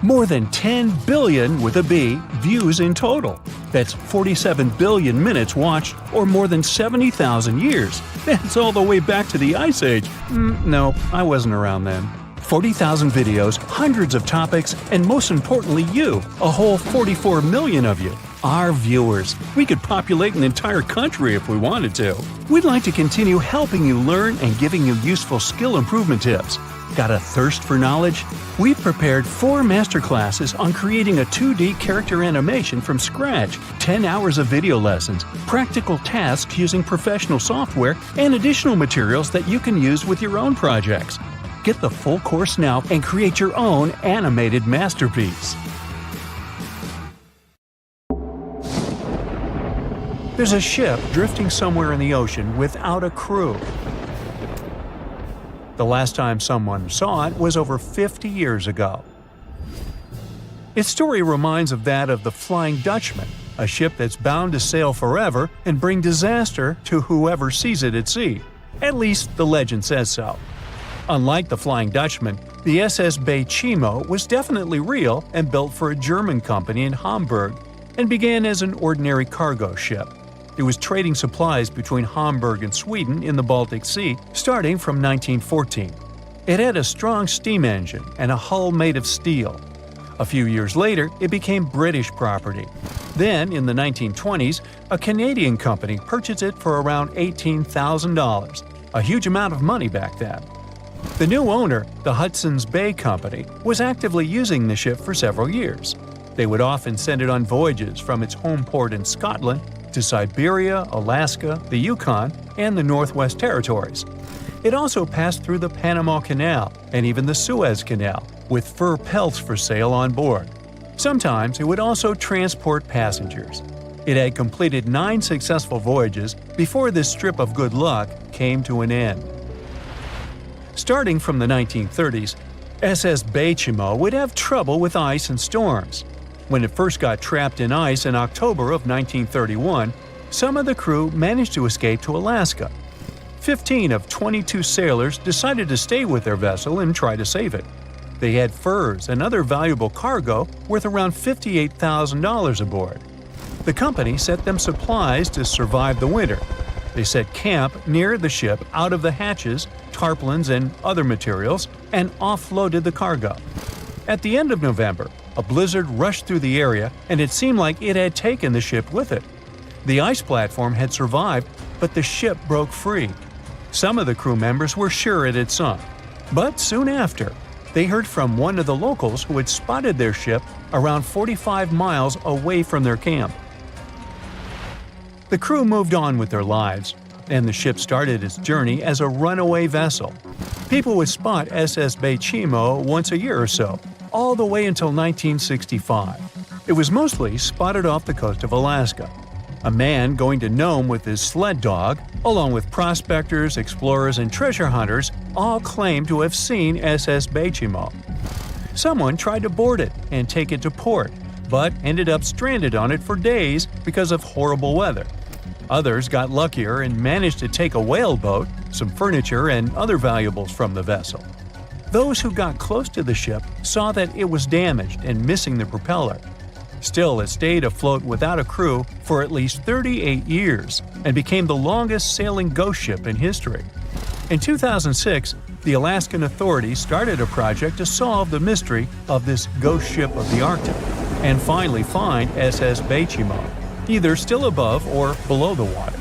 More than 10 billion, with a B, views in total. That's 47 billion minutes watched, or more than 70,000 years. That's all the way back to the Ice Age. No, I wasn't around then. 40,000 videos, hundreds of topics, and most importantly you, a whole 44 million of you. Our viewers. We could populate an entire country if we wanted to. We'd like to continue helping you learn and giving you useful skill improvement tips. Got a thirst for knowledge? We've prepared 4 masterclasses on creating a 2D character animation from scratch, 10 hours of video lessons, practical tasks using professional software, and additional materials that you can use with your own projects. Get the full course now and create your own animated masterpiece. There's a ship drifting somewhere in the ocean without a crew. The last time someone saw it was over 50 years ago. Its story reminds of that of the Flying Dutchman, a ship that's bound to sail forever and bring disaster to whoever sees it at sea. At least the legend says so. Unlike the Flying Dutchman, the SS Bay Chimo was definitely real and built for a German company in Hamburg and began as an ordinary cargo ship. It was trading supplies between Hamburg and Sweden in the Baltic Sea starting from 1914. It had a strong steam engine and a hull made of steel. A few years later, it became British property. Then, in the 1920s, a Canadian company purchased it for around $18,000, a huge amount of money back then. The new owner, the Hudson's Bay Company, was actively using the ship for several years. They would often send it on voyages from its home port in Scotland to Siberia, Alaska, the Yukon, and the Northwest Territories. It also passed through the Panama Canal and even the Suez Canal, with fur pelts for sale on board. Sometimes it would also transport passengers. It had completed 9 successful voyages before this strip of good luck came to an end. Starting from the 1930s, SS Bay Chimo would have trouble with ice and storms. When it first got trapped in ice in October of 1931, some of the crew managed to escape to Alaska. 15 of 22 sailors decided to stay with their vessel and try to save it. They had furs and other valuable cargo worth around $58,000 aboard. The company sent them supplies to survive the winter. They set camp near the ship out of the hatches, tarpaulins, and other materials, and offloaded the cargo. At the end of November, a blizzard rushed through the area, and it seemed like it had taken the ship with it. The ice platform had survived, but the ship broke free. Some of the crew members were sure it had sunk. But soon after, they heard from one of the locals who had spotted their ship around 45 miles away from their camp. The crew moved on with their lives, and the ship started its journey as a runaway vessel. People would spot SS Bay Chimo once a year or so, all the way until 1965. It was mostly spotted off the coast of Alaska. A man going to Nome with his sled dog, along with prospectors, explorers, and treasure hunters, all claimed to have seen SS Bay Chimo. Someone tried to board it and take it to port, but ended up stranded on it for days because of horrible weather. Others got luckier and managed to take a whaleboat, some furniture, and other valuables from the vessel. Those who got close to the ship saw that it was damaged and missing the propeller. Still, it stayed afloat without a crew for at least 38 years and became the longest sailing ghost ship in history. In 2006, the Alaskan authorities started a project to solve the mystery of this ghost ship of the Arctic and finally find SS Bay Chimo, either still above or below the water.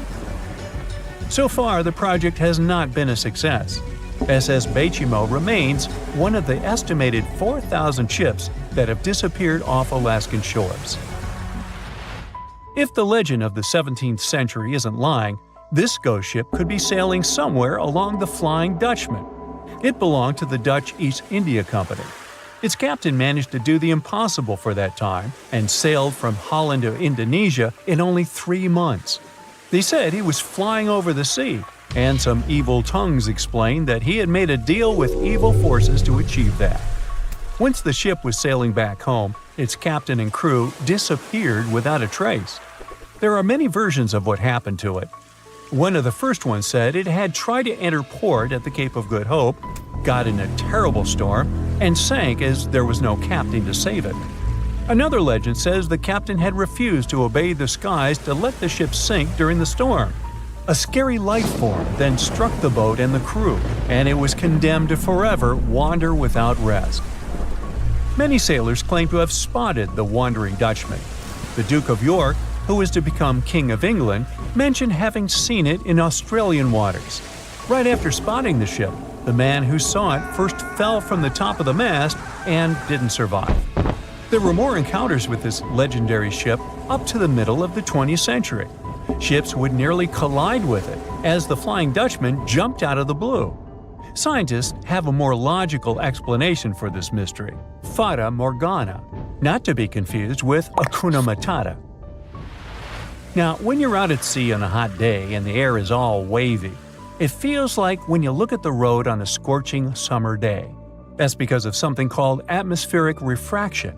So far, the project has not been a success. SS Bay Chimo remains one of the estimated 4,000 ships that have disappeared off Alaskan shores. If the legend of the 17th century isn't lying, this ghost ship could be sailing somewhere along the Flying Dutchman. It belonged to the Dutch East India Company. Its captain managed to do the impossible for that time and sailed from Holland to Indonesia in only 3 months. They said he was flying over the sea, and some evil tongues explained that he had made a deal with evil forces to achieve that. Once the ship was sailing back home, its captain and crew disappeared without a trace. There are many versions of what happened to it. One of the first ones said it had tried to enter port at the Cape of Good Hope, got in a terrible storm, and sank as there was no captain to save it. Another legend says the captain had refused to obey the skies to let the ship sink during the storm. A scary life form then struck the boat and the crew, and it was condemned to forever wander without rest. Many sailors claim to have spotted the Wandering Dutchman. The Duke of York, who was to become King of England, mentioned having seen it in Australian waters. Right after spotting the ship, the man who saw it first fell from the top of the mast and didn't survive. There were more encounters with this legendary ship up to the middle of the 20th century. Ships would nearly collide with it as the Flying Dutchman jumped out of the blue. Scientists have a more logical explanation for this mystery: Fata Morgana, not to be confused with Hakuna Matata. Now, when you're out at sea on a hot day and the air is all wavy, it feels like when you look at the road on a scorching summer day. That's because of something called atmospheric refraction.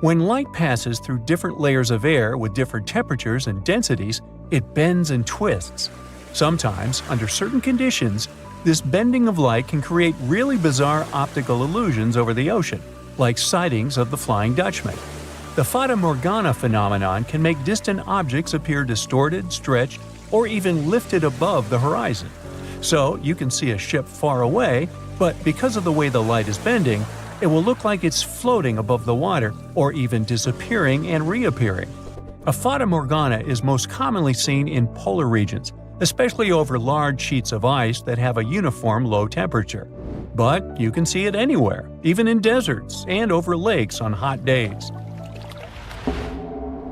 When light passes through different layers of air with different temperatures and densities, it bends and twists. Sometimes, under certain conditions, This bending of light can create really bizarre optical illusions over the ocean, like sightings of the Flying Dutchman. The Fata Morgana phenomenon can make distant objects appear distorted, stretched, or even lifted above the horizon. So you can see a ship far away, but because of the way the light is bending, it will look like it's floating above the water or even disappearing and reappearing. A Fata Morgana is most commonly seen in polar regions, especially over large sheets of ice that have a uniform low temperature. But you can see it anywhere, even in deserts and over lakes on hot days.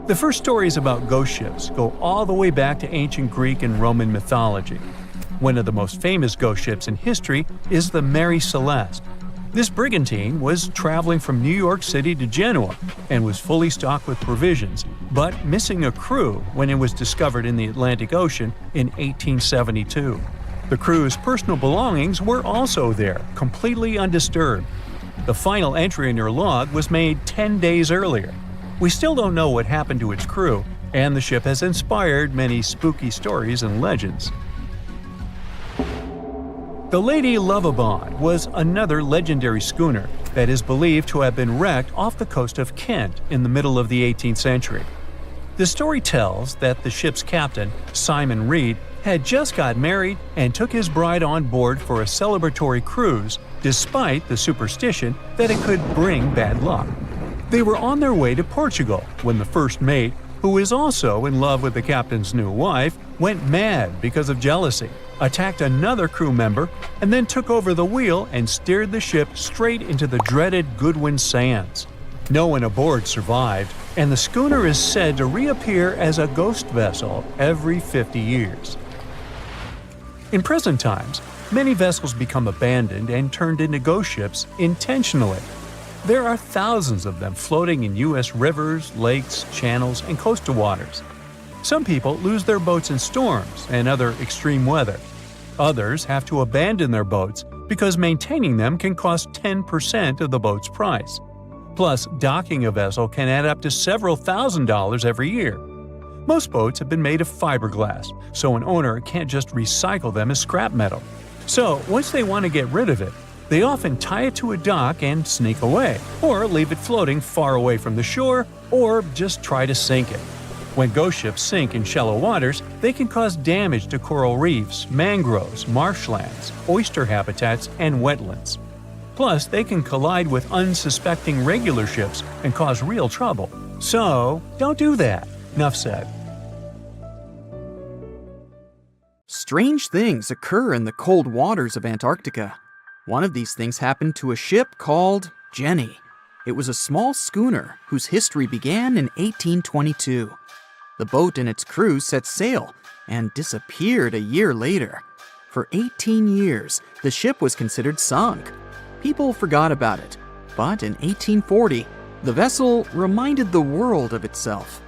The first stories about ghost ships go all the way back to ancient Greek and Roman mythology. One of the most famous ghost ships in history is the Mary Celeste. This brigantine was traveling from New York City to Genoa and was fully stocked with provisions, but missing a crew when it was discovered in the Atlantic Ocean in 1872. The crew's personal belongings were also there, completely undisturbed. The final entry in her log was made 10 days earlier. We still don't know what happened to its crew, and the ship has inspired many spooky stories and legends. The Lady Lovibond was another legendary schooner that is believed to have been wrecked off the coast of Kent in the middle of the 18th century. The story tells that the ship's captain, Simon Reed, had just got married and took his bride on board for a celebratory cruise, despite the superstition that it could bring bad luck. They were on their way to Portugal when the first mate, who is also in love with the captain's new wife, went mad because of jealousy, attacked another crew member, and then took over the wheel and steered the ship straight into the dreaded Goodwin Sands. No one aboard survived, and the schooner is said to reappear as a ghost vessel every 50 years. In present times, many vessels become abandoned and turned into ghost ships intentionally. There are thousands of them floating in U.S. rivers, lakes, channels, and coastal waters. Some people lose their boats in storms and other extreme weather. Others have to abandon their boats because maintaining them can cost 10% of the boat's price. Plus, docking a vessel can add up to several $1,000s every year. Most boats have been made of fiberglass, so an owner can't just recycle them as scrap metal. So, once they want to get rid of it, they often tie it to a dock and sneak away, or leave it floating far away from the shore, or just try to sink it. When ghost ships sink in shallow waters, they can cause damage to coral reefs, mangroves, marshlands, oyster habitats, and wetlands. Plus, they can collide with unsuspecting regular ships and cause real trouble. So, don't do that. Enough said. Strange things occur in the cold waters of Antarctica. One of these things happened to a ship called Jenny. It was a small schooner whose history began in 1822. The boat and its crew set sail and disappeared a year later. For 18 years, the ship was considered sunk. People forgot about it, but in 1840, the vessel reminded the world of itself.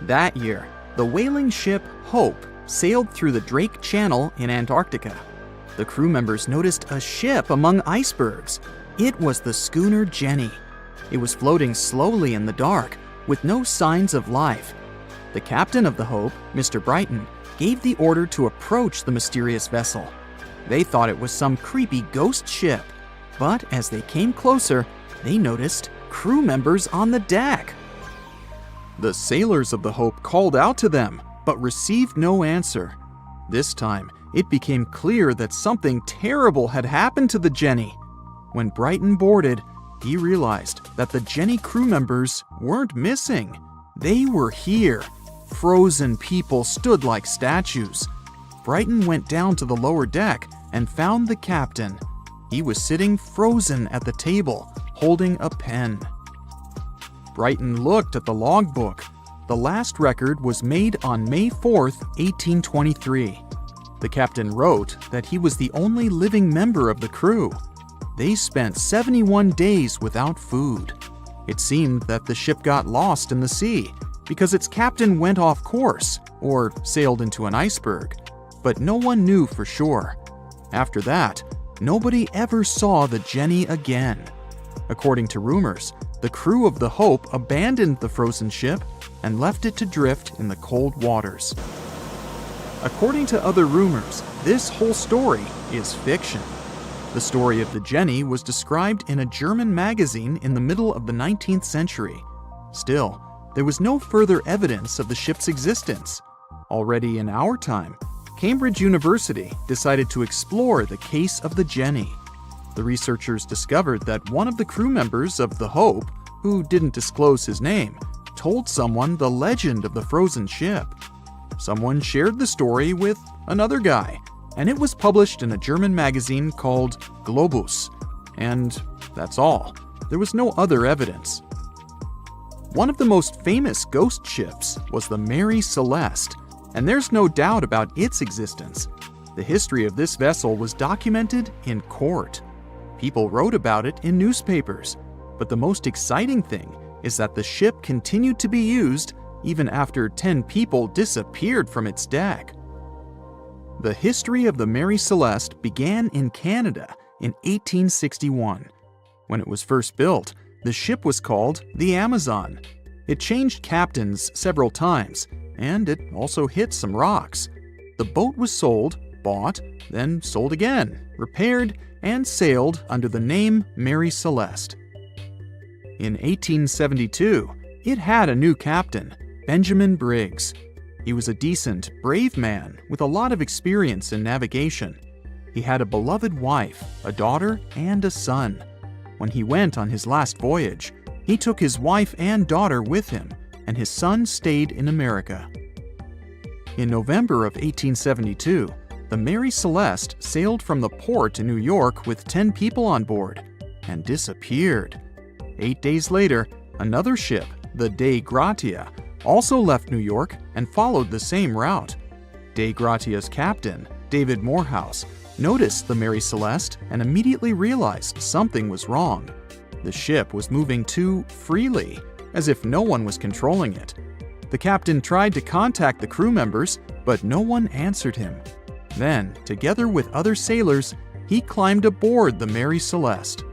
That year, the whaling ship Hope sailed through the Drake Channel in Antarctica. The crew members noticed a ship among icebergs. It was the schooner Jenny. It was floating slowly in the dark, with no signs of life. The captain of the Hope, Mr. Brighton, gave the order to approach the mysterious vessel. They thought it was some creepy ghost ship, but as they came closer, they noticed crew members on the deck. The sailors of the Hope called out to them, but received no answer. This time, it became clear that something terrible had happened to the Jenny. When Brighton boarded, he realized that the Jenny crew members weren't missing. They were here. Frozen people stood like statues. Brighton went down to the lower deck and found the captain. He was sitting frozen at the table, holding a pen. Brighton looked at the logbook. The last record was made on May 4th, 1823. The captain wrote that he was the only living member of the crew. They spent 71 days without food. It seemed that the ship got lost in the sea because its captain went off course or sailed into an iceberg, but no one knew for sure. After that, nobody ever saw the Jenny again. According to rumors, the crew of the Hope abandoned the frozen ship and left it to drift in the cold waters. According to other rumors, this whole story is fiction. The story of the Jenny was described in a German magazine in the middle of the 19th century. Still, there was no further evidence of the ship's existence. Already in our time, Cambridge University decided to explore the case of the Jenny. The researchers discovered that one of the crew members of the Hope, who didn't disclose his name, told someone the legend of the frozen ship. Someone shared the story with another guy, and it was published in a German magazine called Globus. And that's all. There was no other evidence. One of the most famous ghost ships was the Mary Celeste, and there's no doubt about its existence. The history of this vessel was documented in court. People wrote about it in newspapers, but the most exciting thing is that the ship continued to be used even after 10 people disappeared from its deck. The history of the Mary Celeste began in Canada in 1861. When it was first built, the ship was called the Amazon. It changed captains several times, and it also hit some rocks. The boat was sold, bought, then sold again, repaired, and sailed under the name Mary Celeste. In 1872, it had a new captain, Benjamin Briggs. He was a decent, brave man with a lot of experience in navigation. He had a beloved wife, a daughter, and a son. When he went on his last voyage, he took his wife and daughter with him, and his son stayed in America. In November of 1872, the Mary Celeste sailed from the port in New York with 10 people on board and disappeared. 8 days later, another ship, the Dei Gratia, also left New York and followed the same route. Dei Gratia's captain, David Morehouse, noticed the Mary Celeste and immediately realized something was wrong. The ship was moving too freely, as if no one was controlling it. The captain tried to contact the crew members, but no one answered him. Then, together with other sailors, he climbed aboard the Mary Celeste.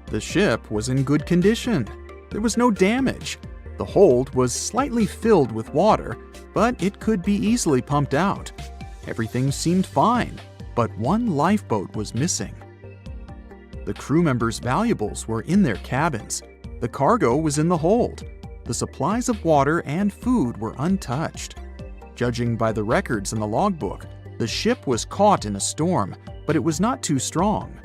The ship was in good condition. There was no damage. The hold was slightly filled with water, but it could be easily pumped out. Everything seemed fine, but one lifeboat was missing. The crew members' valuables were in their cabins. The cargo was in the hold. The supplies of water and food were untouched. Judging by the records in the logbook, the ship was caught in a storm, but it was not too strong.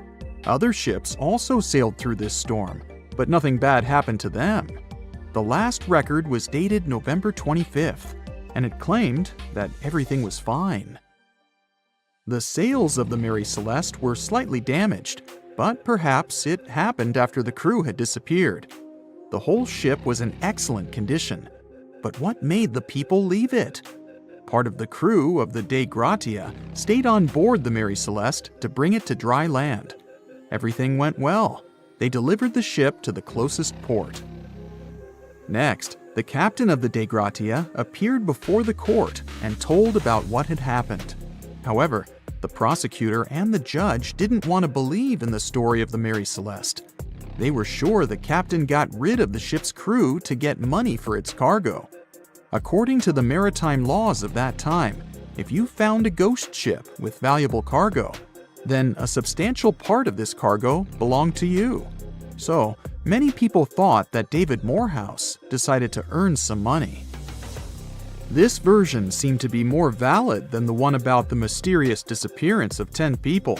Other ships also sailed through this storm, but nothing bad happened to them. The last record was dated November 25th, and it claimed that everything was fine. The sails of the Mary Celeste were slightly damaged, but perhaps it happened after the crew had disappeared. The whole ship was in excellent condition, but what made the people leave it? Part of the crew of the Dei Gratia stayed on board the Mary Celeste to bring it to dry land. Everything went well. They delivered the ship to the closest port. Next, the captain of the Dei Gratia appeared before the court and told about what had happened. However, the prosecutor and the judge didn't want to believe in the story of the Mary Celeste. They were sure the captain got rid of the ship's crew to get money for its cargo. According to the maritime laws of that time, if you found a ghost ship with valuable cargo, then a substantial part of this cargo belonged to you. So, many people thought that David Morehouse decided to earn some money. This version seemed to be more valid than the one about the mysterious disappearance of 10 people.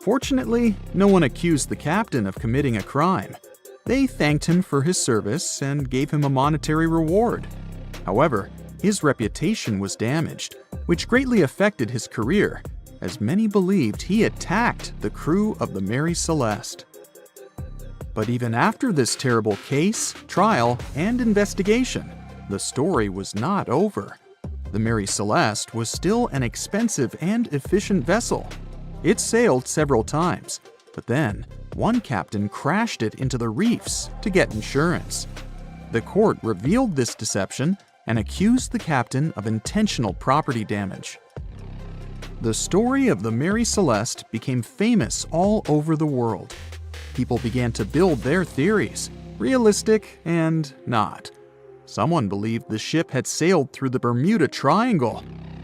Fortunately, no one accused the captain of committing a crime. They thanked him for his service and gave him a monetary reward. However, his reputation was damaged, which greatly affected his career, as many believed he attacked the crew of the Mary Celeste. But even after this terrible case, trial, and investigation, the story was not over. The Mary Celeste was still an expensive and efficient vessel. It sailed several times, but then one captain crashed it into the reefs to get insurance. The court revealed this deception and accused the captain of intentional property damage. The story of the Mary Celeste became famous all over the world. People began to build their theories, realistic and not. Someone believed the ship had sailed through the Bermuda Triangle.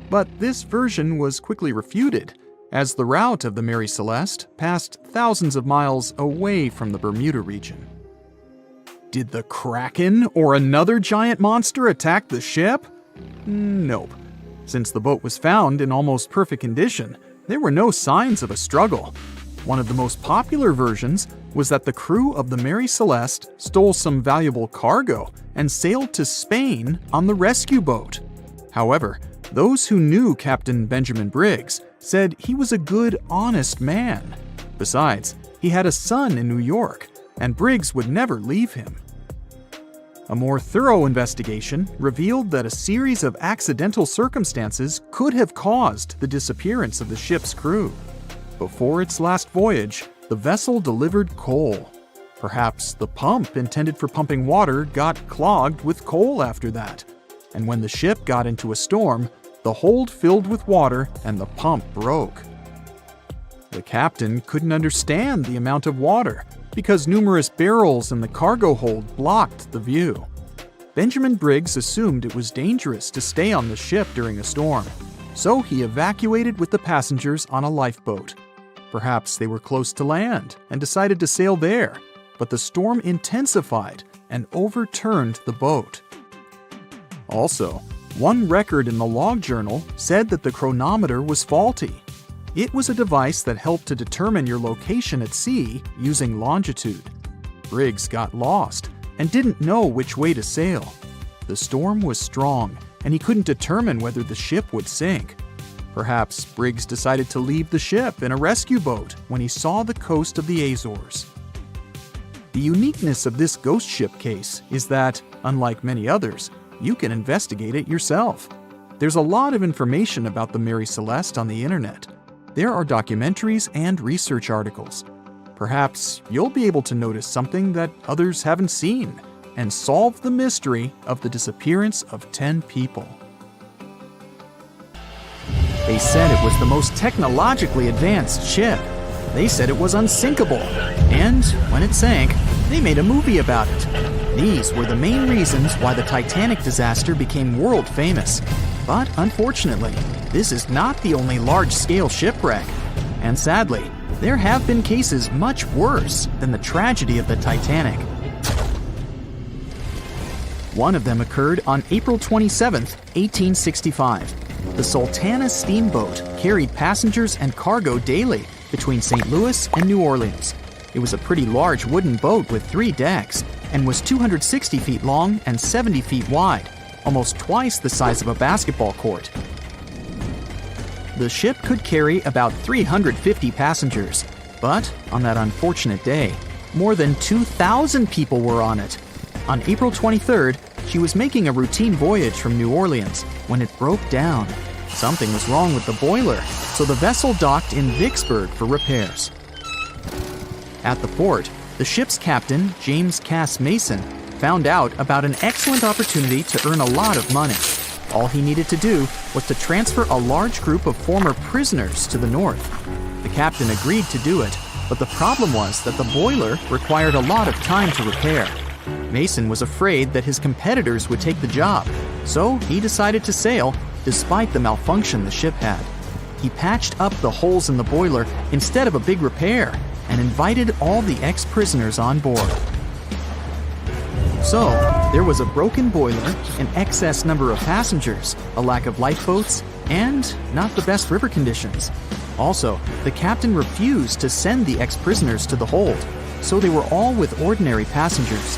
But this version was quickly refuted, as the route of the Mary Celeste passed thousands of miles away from the Bermuda region. Did the Kraken or another giant monster attack the ship? Nope. Since the boat was found in almost perfect condition, there were no signs of a struggle. One of the most popular versions was that the crew of the Mary Celeste stole some valuable cargo and sailed to Spain on the rescue boat. However, those who knew Captain Benjamin Briggs said he was a good, honest man. Besides, he had a son in New York, and Briggs would never leave him. A more thorough investigation revealed that a series of accidental circumstances could have caused the disappearance of the ship's crew. Before its last voyage, the vessel delivered coal. Perhaps the pump intended for pumping water got clogged with coal after that. And when the ship got into a storm, the hold filled with water and the pump broke. The captain couldn't understand the amount of water because numerous barrels in the cargo hold blocked the view. Benjamin Briggs assumed it was dangerous to stay on the ship during a storm, so he evacuated with the passengers on a lifeboat. Perhaps they were close to land and decided to sail there, but the storm intensified and overturned the boat. Also, one record in the log journal said that the chronometer was faulty. It was a device that helped to determine your location at sea using longitude. Briggs got lost and didn't know which way to sail. The storm was strong, and he couldn't determine whether the ship would sink. Perhaps Briggs decided to leave the ship in a rescue boat when he saw the coast of the Azores. The uniqueness of this ghost ship case is that, unlike many others, you can investigate it yourself. There's a lot of information about the Mary Celeste on the internet. There are documentaries and research articles. Perhaps you'll be able to notice something that others haven't seen and solve the mystery of the disappearance of 10 people. They said it was the most technologically advanced ship. They said it was unsinkable. And when it sank, they made a movie about it. These were the main reasons why the Titanic disaster became world famous. But unfortunately, this is not the only large-scale shipwreck. And sadly, there have been cases much worse than the tragedy of the Titanic. One of them occurred on April 27, 1865. The Sultana steamboat carried passengers and cargo daily between St. Louis and New Orleans. It was a pretty large wooden boat with 3 decks and was 260 feet long and 70 feet wide, almost twice the size of a basketball court. The ship could carry about 350 passengers, but on that unfortunate day, more than 2,000 people were on it. On April 23rd, she was making a routine voyage from New Orleans when it broke down. Something was wrong with the boiler, so the vessel docked in Vicksburg for repairs. At the port, the ship's captain, James Cass Mason, found out about an excellent opportunity to earn a lot of money. All he needed to do was to transfer a large group of former prisoners to the north. The captain agreed to do it, but the problem was that the boiler required a lot of time to repair. Mason was afraid that his competitors would take the job, so he decided to sail despite the malfunction the ship had. He patched up the holes in the boiler instead of a big repair and invited all the ex-prisoners on board. So, there was a broken boiler, an excess number of passengers, a lack of lifeboats, and not the best river conditions. Also, the captain refused to send the ex-prisoners to the hold, so they were all with ordinary passengers.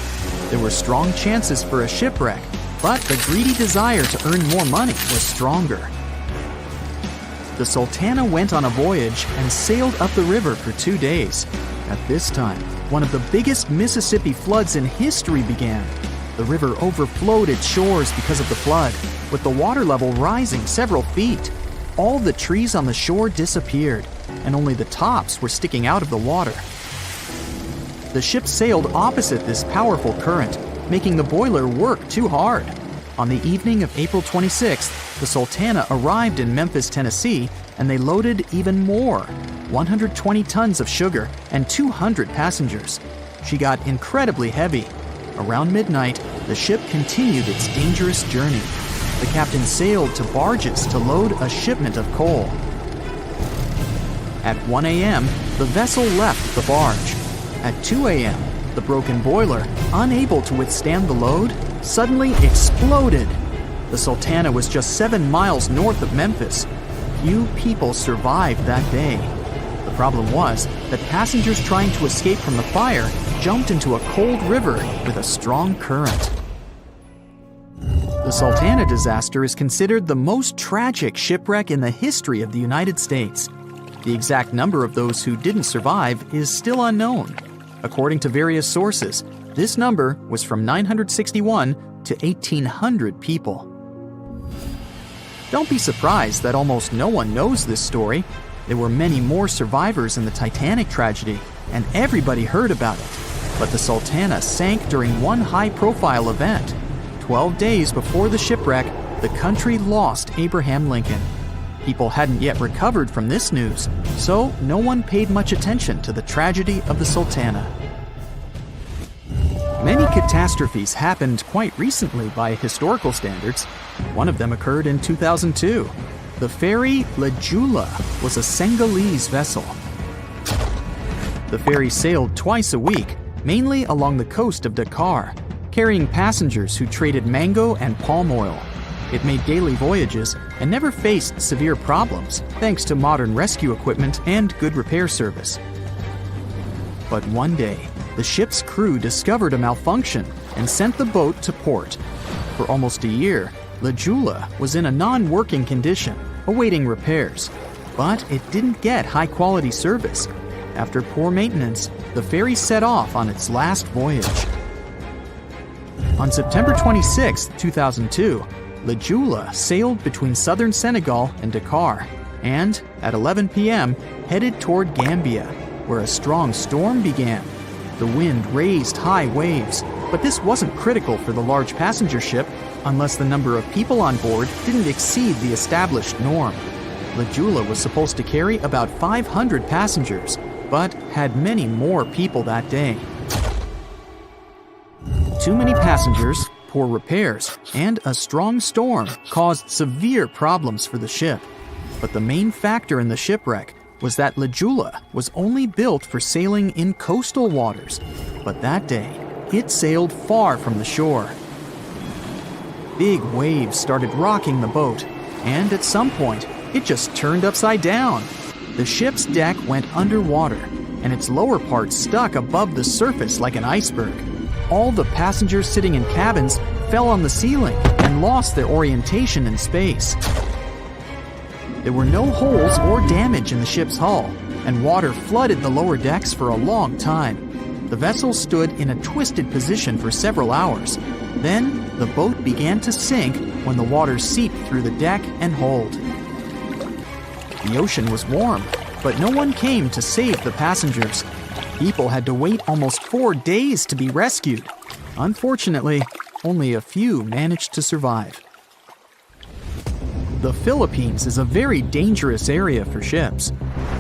There were strong chances for a shipwreck, but the greedy desire to earn more money was stronger. The Sultana went on a voyage and sailed up the river for 2 days. At this time, one of the biggest Mississippi floods in history began. The river overflowed its shores because of the flood, with the water level rising several feet. All the trees on the shore disappeared, and only the tops were sticking out of the water. The ship sailed opposite this powerful current, making the boiler work too hard. On the evening of April 26th, the Sultana arrived in Memphis, Tennessee, and they loaded even more, 120 tons of sugar and 200 passengers. She got incredibly heavy. Around midnight, the ship continued its dangerous journey. the captain sailed to barges to load a shipment of coal. At 1 a.m., the vessel left the barge. At 2 a.m., the broken boiler, unable to withstand the load, suddenly exploded. The Sultana was just 7 miles north of Memphis. Few people survived that day. The problem was that passengers trying to escape from the fire jumped into a cold river with a strong current. The Sultana disaster is considered the most tragic shipwreck in the history of the United States. The exact number of those who didn't survive is still unknown. According to various sources, this number was from 961 to 1,800 people. Don't be surprised that almost no one knows this story. There were many more survivors in the Titanic tragedy, and everybody heard about it. But the Sultana sank during one high-profile event. 12 days before the shipwreck, the country lost Abraham Lincoln. People hadn't yet recovered from this news, so no one paid much attention to the tragedy of the Sultana. Many catastrophes happened quite recently by historical standards. One of them occurred in 2002. The ferry La Jula was a Senegalese vessel. The ferry sailed twice a week, mainly along the coast of Dakar, carrying passengers who traded mango and palm oil. It made daily voyages and never faced severe problems thanks to modern rescue equipment and good repair service. But one day, the ship's crew discovered a malfunction and sent the boat to port. For almost a year, La Jula was in a non-working condition, awaiting repairs. But it didn't get high-quality service. After poor maintenance, the ferry set off on its last voyage. On September 26, 2002, La Jula sailed between southern Senegal and Dakar, and at 11 p.m. headed toward Gambia, where a strong storm began. The wind raised high waves, but this wasn't critical for the large passenger ship unless the number of people on board didn't exceed the established norm. La Jula was supposed to carry about 500 passengers, but had many more people that day. Too many passengers, poor repairs, and a strong storm caused severe problems for the ship. But the main factor in the shipwreck was that La Jula was only built for sailing in coastal waters, but that day, it sailed far from the shore. Big waves started rocking the boat, and at some point, it just turned upside down. The ship's deck went underwater, and its lower part stuck above the surface like an iceberg. All the passengers sitting in cabins fell on the ceiling and lost their orientation in space. There were no holes or damage in the ship's hull, and water flooded the lower decks for a long time. The vessel stood in a twisted position for several hours. Then, the boat began to sink when the water seeped through the deck and hold. The ocean was warm, but no one came to save the passengers. People had to wait almost 4 days to be rescued. Unfortunately, only a few managed to survive. The Philippines is a very dangerous area for ships.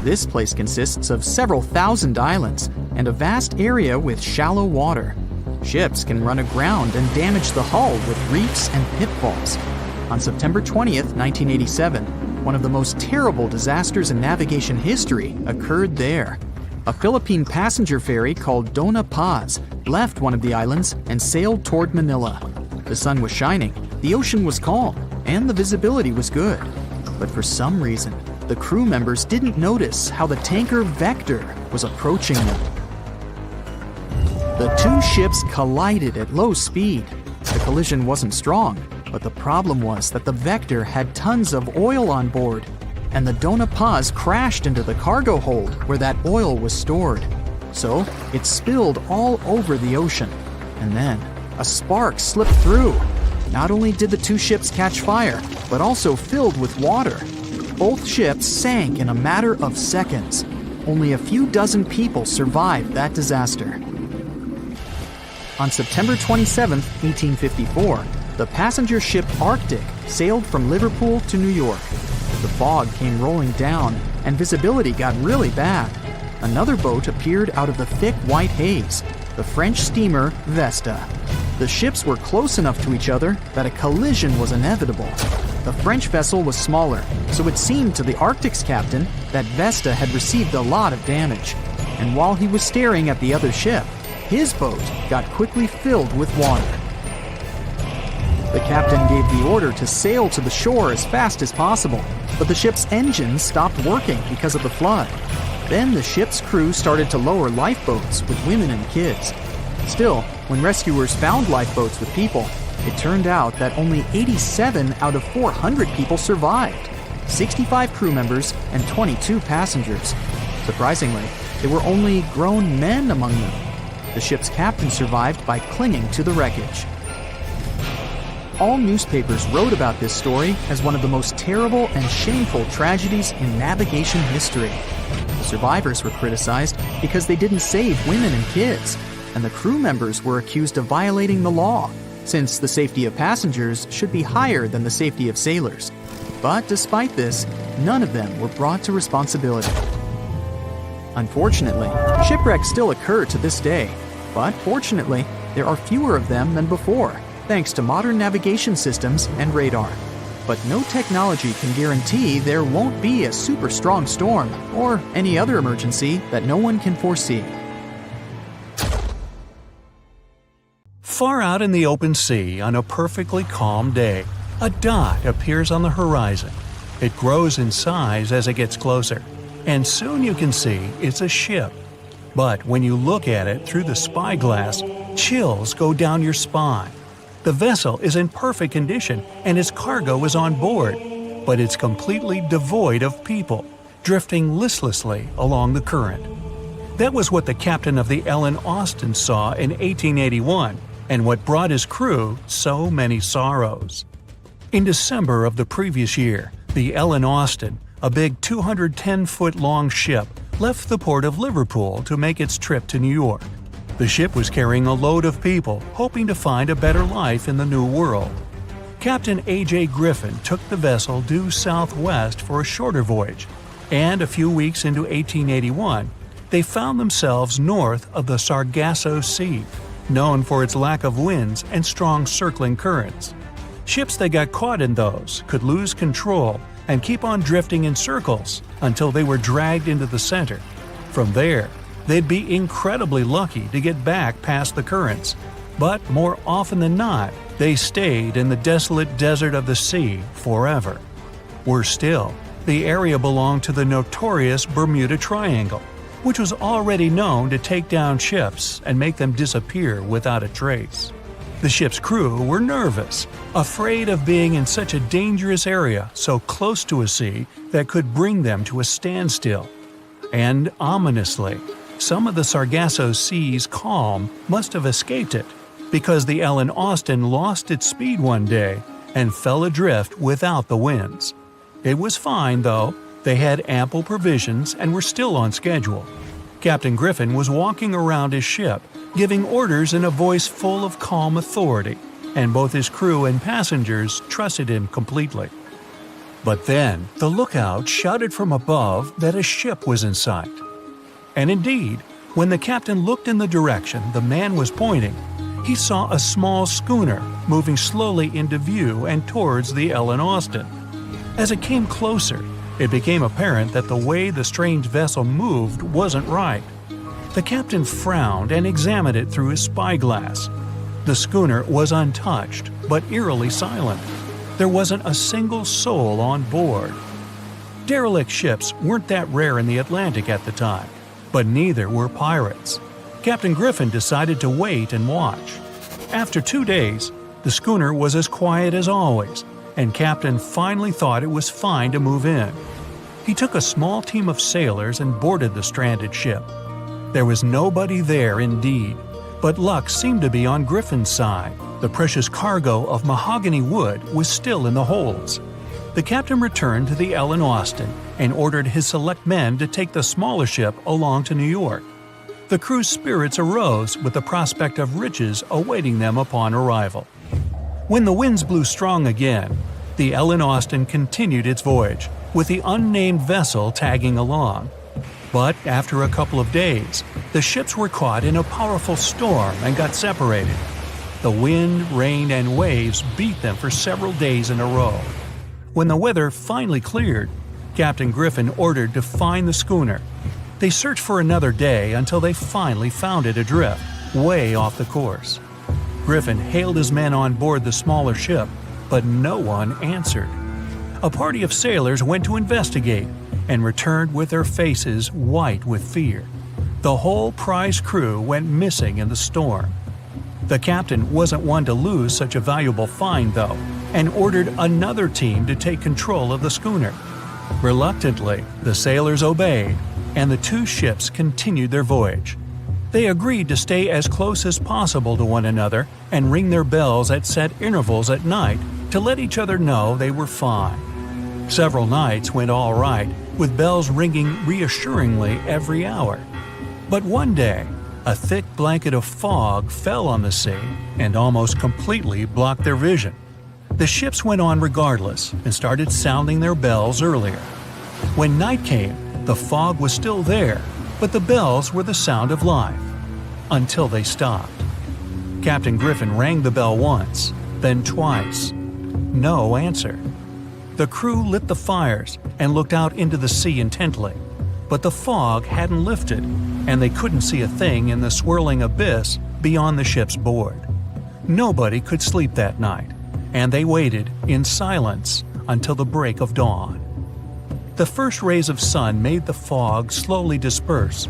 This place consists of several thousand islands and a vast area with shallow water. Ships can run aground and damage the hull with reefs and pitfalls. On September 20th, 1987, one of the most terrible disasters in navigation history occurred there. A Philippine passenger ferry called Dona Paz left one of the islands and sailed toward Manila. The sun was shining, the ocean was calm, and the visibility was good. But for some reason, the crew members didn't notice how the tanker Vector was approaching them. The two ships collided at low speed. The collision wasn't strong, but the problem was that the Vector had tons of oil on board, and the Dona Paz crashed into the cargo hold where that oil was stored. So it spilled all over the ocean, and then a spark slipped through. Not only did the two ships catch fire, but also filled with water. Both ships sank in a matter of seconds. Only a few dozen people survived that disaster. On September 27, 1854, the passenger ship Arctic sailed from Liverpool to New York. The fog came rolling down, and visibility got really bad. Another boat appeared out of the thick white haze, the French steamer Vesta. The ships were close enough to each other that a collision was inevitable. The French vessel was smaller, so it seemed to the Arctic's captain that Vesta had received a lot of damage. And while he was staring at the other ship, his boat got quickly filled with water. The captain gave the order to sail to the shore as fast as possible, but the ship's engines stopped working because of the flood. Then the ship's crew started to lower lifeboats with women and kids. Still, when rescuers found lifeboats with people, it turned out that only 87 out of 400 people survived, 65 crew members and 22 passengers. Surprisingly, there were only grown men among them. The ship's captain survived by clinging to the wreckage. All newspapers wrote about this story as one of the most terrible and shameful tragedies in navigation history. The survivors were criticized because they didn't save women and kids, and the crew members were accused of violating the law, since the safety of passengers should be higher than the safety of sailors. But despite this, none of them were brought to responsibility. Unfortunately, shipwrecks still occur to this day, but fortunately, there are fewer of them than before, thanks to modern navigation systems and radar. But no technology can guarantee there won't be a super strong storm or any other emergency that no one can foresee. Far out in the open sea on a perfectly calm day, a dot appears on the horizon. It grows in size as it gets closer, and soon you can see it's a ship. But when you look at it through the spyglass, chills go down your spine. The vessel is in perfect condition and its cargo is on board, but it's completely devoid of people, drifting listlessly along the current. That was what the captain of the Ellen Austin saw in 1881, and what brought his crew so many sorrows. In December of the previous year, the Ellen Austin, a big 210-foot-long ship, left the port of Liverpool to make its trip to New York. The ship was carrying a load of people hoping to find a better life in the New World. Captain A.J. Griffin took the vessel due southwest for a shorter voyage, and a few weeks into 1881, they found themselves north of the Sargasso Sea, known for its lack of winds and strong circling currents. Ships that got caught in those could lose control and keep on drifting in circles until they were dragged into the center. From there, they'd be incredibly lucky to get back past the currents, but more often than not, they stayed in the desolate desert of the sea forever. Worse still, the area belonged to the notorious Bermuda Triangle, which was already known to take down ships and make them disappear without a trace. The ship's crew were nervous, afraid of being in such a dangerous area so close to a sea that could bring them to a standstill. And ominously, some of the Sargasso Sea's calm must have escaped it, because the Ellen Austin lost its speed one day and fell adrift without the winds. It was fine, though. They had ample provisions and were still on schedule. Captain Griffin was walking around his ship, giving orders in a voice full of calm authority, and both his crew and passengers trusted him completely. But then, the lookout shouted from above that a ship was in sight. And indeed, when the captain looked in the direction the man was pointing, he saw a small schooner moving slowly into view and towards the Ellen Austin. As it came closer, it became apparent that the way the strange vessel moved wasn't right. The captain frowned and examined it through his spyglass. The schooner was untouched, but eerily silent. There wasn't a single soul on board. Derelict ships weren't that rare in the Atlantic at the time, but neither were pirates. Captain Griffin decided to wait and watch. After 2 days, the schooner was as quiet as always, and Captain finally thought it was fine to move in. He took a small team of sailors and boarded the stranded ship. There was nobody there indeed, but luck seemed to be on Griffin's side. The precious cargo of mahogany wood was still in the holds. The captain returned to the Ellen Austin and ordered his select men to take the smaller ship along to New York. The crew's spirits arose with the prospect of riches awaiting them upon arrival. When the winds blew strong again, the Ellen Austin continued its voyage, with the unnamed vessel tagging along. But after a couple of days, the ships were caught in a powerful storm and got separated. The wind, rain, and waves beat them for several days in a row. When the weather finally cleared, Captain Griffin ordered to find the schooner. They searched for another day until they finally found it adrift, way off the course. Griffin hailed his men on board the smaller ship, but no one answered. A party of sailors went to investigate and returned with their faces white with fear. The whole prize crew went missing in the storm. The captain wasn't one to lose such a valuable find, though, and ordered another team to take control of the schooner. Reluctantly, the sailors obeyed, and the two ships continued their voyage. They agreed to stay as close as possible to one another and ring their bells at set intervals at night to let each other know they were fine. Several nights went all right, with bells ringing reassuringly every hour. But one day, a thick blanket of fog fell on the sea and almost completely blocked their vision. The ships went on regardless and started sounding their bells earlier. When night came, the fog was still there, but the bells were the sound of life. Until they stopped. Captain Griffin rang the bell once, then twice. No answer. The crew lit the fires and looked out into the sea intently, but the fog hadn't lifted, and they couldn't see a thing in the swirling abyss beyond the ship's board. Nobody could sleep that night, and they waited in silence until the break of dawn. The first rays of sun made the fog slowly disperse,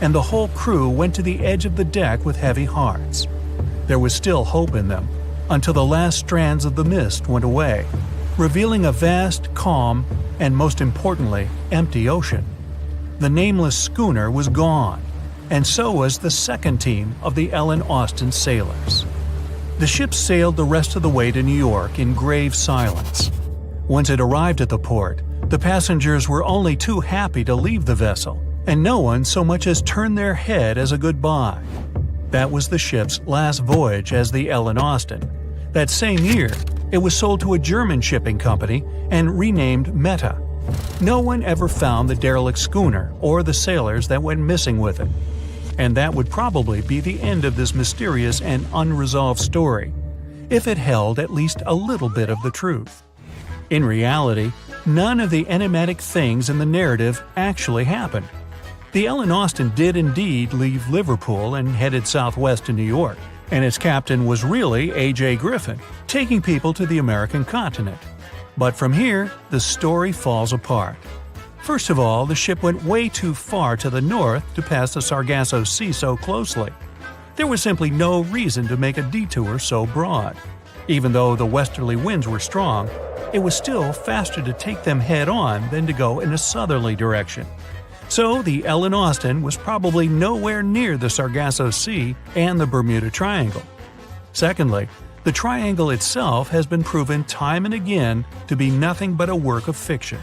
and the whole crew went to the edge of the deck with heavy hearts. There was still hope in them, until the last strands of the mist went away, revealing a vast, calm, and most importantly, empty ocean. The nameless schooner was gone, and so was the second team of the Ellen Austin sailors. The ship sailed the rest of the way to New York in grave silence. Once it arrived at the port, the passengers were only too happy to leave the vessel, and no one so much as turned their head as a goodbye. That was the ship's last voyage as the Ellen Austin. That same year, it was sold to a German shipping company and renamed Meta. No one ever found the derelict schooner or the sailors that went missing with it. And that would probably be the end of this mysterious and unresolved story, if it held at least a little bit of the truth. In reality, none of the enigmatic things in the narrative actually happened. The Ellen Austin did indeed leave Liverpool and headed southwest to New York, and its captain was really A.J. Griffin, taking people to the American continent. But from here, the story falls apart. First of all, the ship went way too far to the north to pass the Sargasso Sea so closely. There was simply no reason to make a detour so broad. Even though the westerly winds were strong, it was still faster to take them head-on than to go in a southerly direction. So the Ellen Austin was probably nowhere near the Sargasso Sea and the Bermuda Triangle. Secondly, the triangle itself has been proven time and again to be nothing but a work of fiction.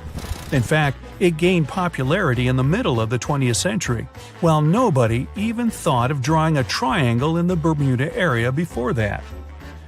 In fact, it gained popularity in the middle of the 20th century, while nobody even thought of drawing a triangle in the Bermuda area before that.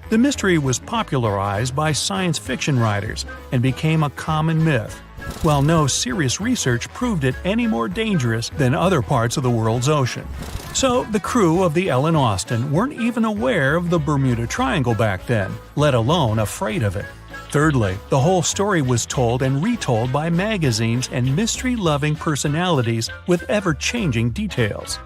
The mystery was popularized by science fiction writers and became a common myth, while no serious research proved it any more dangerous than other parts of the world's ocean. So the crew of the Ellen Austin weren't even aware of the Bermuda Triangle back then, let alone afraid of it. Thirdly, the whole story was told and retold by magazines and mystery-loving personalities with ever-changing details.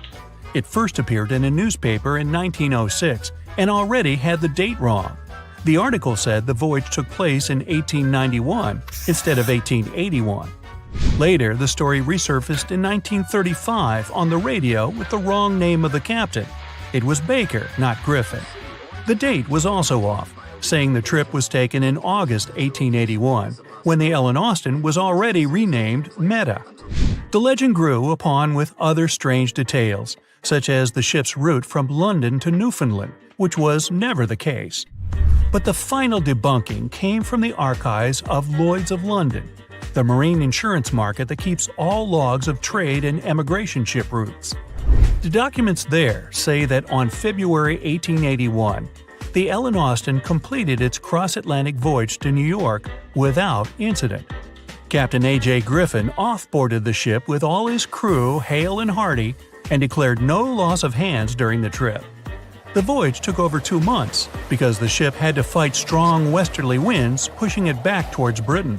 It first appeared in a newspaper in 1906 and already had the date wrong. The article said the voyage took place in 1891 instead of 1881. Later, the story resurfaced in 1935 on the radio with the wrong name of the captain. It was Baker, not Griffin. The date was also off, saying the trip was taken in August 1881, when the Ellen Austin was already renamed Meta. The legend grew upon with other strange details, such as the ship's route from London to Newfoundland, which was never the case. But the final debunking came from the archives of Lloyd's of London, the marine insurance market that keeps all logs of trade and emigration ship routes. The documents there say that on February 1881, the Ellen Austin completed its cross-Atlantic voyage to New York without incident. Captain A.J. Griffin off-boarded the ship with all his crew hale and hearty and declared no loss of hands during the trip. The voyage took over 2 months because the ship had to fight strong westerly winds pushing it back towards Britain.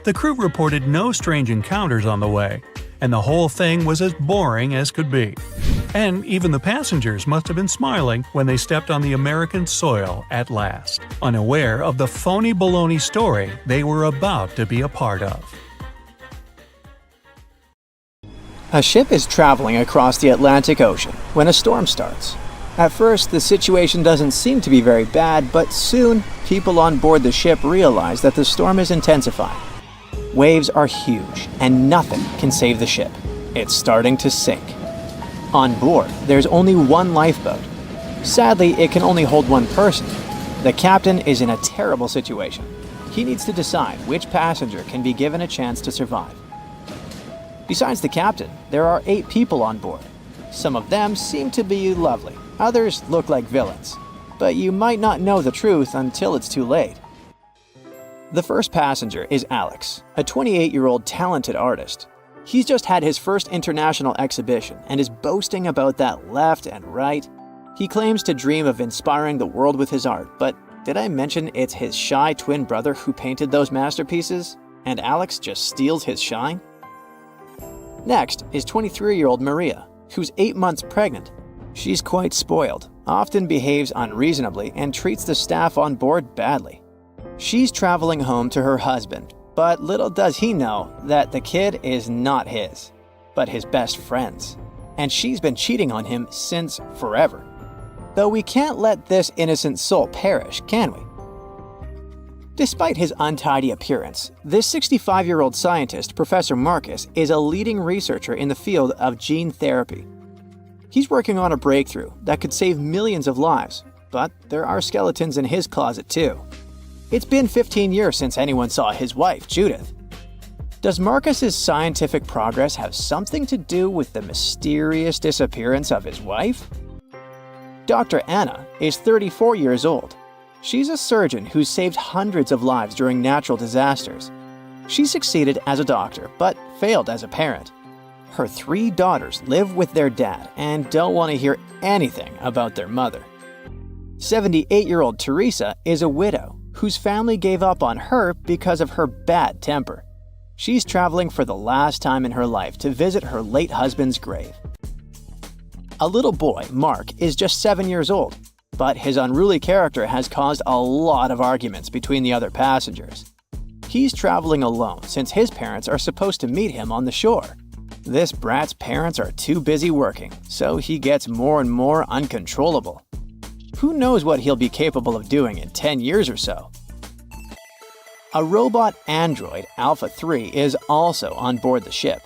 The crew reported no strange encounters on the way, and the whole thing was as boring as could be. And even the passengers must have been smiling when they stepped on the American soil at last, unaware of the phony baloney story they were about to be a part of. A ship is traveling across the Atlantic Ocean when a storm starts. At first, the situation doesn't seem to be very bad, but soon, people on board the ship realize that the storm is intensifying. Waves are huge, and nothing can save the ship. It's starting to sink. On board, there's only one lifeboat. Sadly, it can only hold one person. The captain is in a terrible situation. He needs to decide which passenger can be given a chance to survive. Besides the captain, there are 8 people on board. Some of them seem to be lovely. Others look like villains. But you might not know the truth until it's too late. The first passenger is Alex, a 28-year-old talented artist. He's just had his first international exhibition and is boasting about that left and right. He claims to dream of inspiring the world with his art, but did I mention it's his shy twin brother who painted those masterpieces? And Alex just steals his shine? Next is 23-year-old Maria, who's 8 months pregnant. She's quite spoiled, often behaves unreasonably, and treats the staff on board badly. She's traveling home to her husband, but little does he know that the kid is not his, but his best friend's. And she's been cheating on him since forever. Though we can't let this innocent soul perish, can we? Despite his untidy appearance, this 65-year-old scientist, Professor Marcus, is a leading researcher in the field of gene therapy. He's working on a breakthrough that could save millions of lives, but there are skeletons in his closet too. It's been 15 years since anyone saw his wife, Judith. Does Marcus's scientific progress have something to do with the mysterious disappearance of his wife? Dr. Anna is 34 years old. She's a surgeon who's saved hundreds of lives during natural disasters. She succeeded as a doctor, but failed as a parent. Her 3 daughters live with their dad and don't want to hear anything about their mother. 78-year-old Teresa is a widow whose family gave up on her because of her bad temper. She's traveling for the last time in her life to visit her late husband's grave. A little boy, Mark, is just 7 years old, but his unruly character has caused a lot of arguments between the other passengers. He's traveling alone since his parents are supposed to meet him on the shore. This brat's parents are too busy working, so he gets more and more uncontrollable. Who knows what he'll be capable of doing in 10 years or so? A robot android, Alpha 3, is also on board the ship.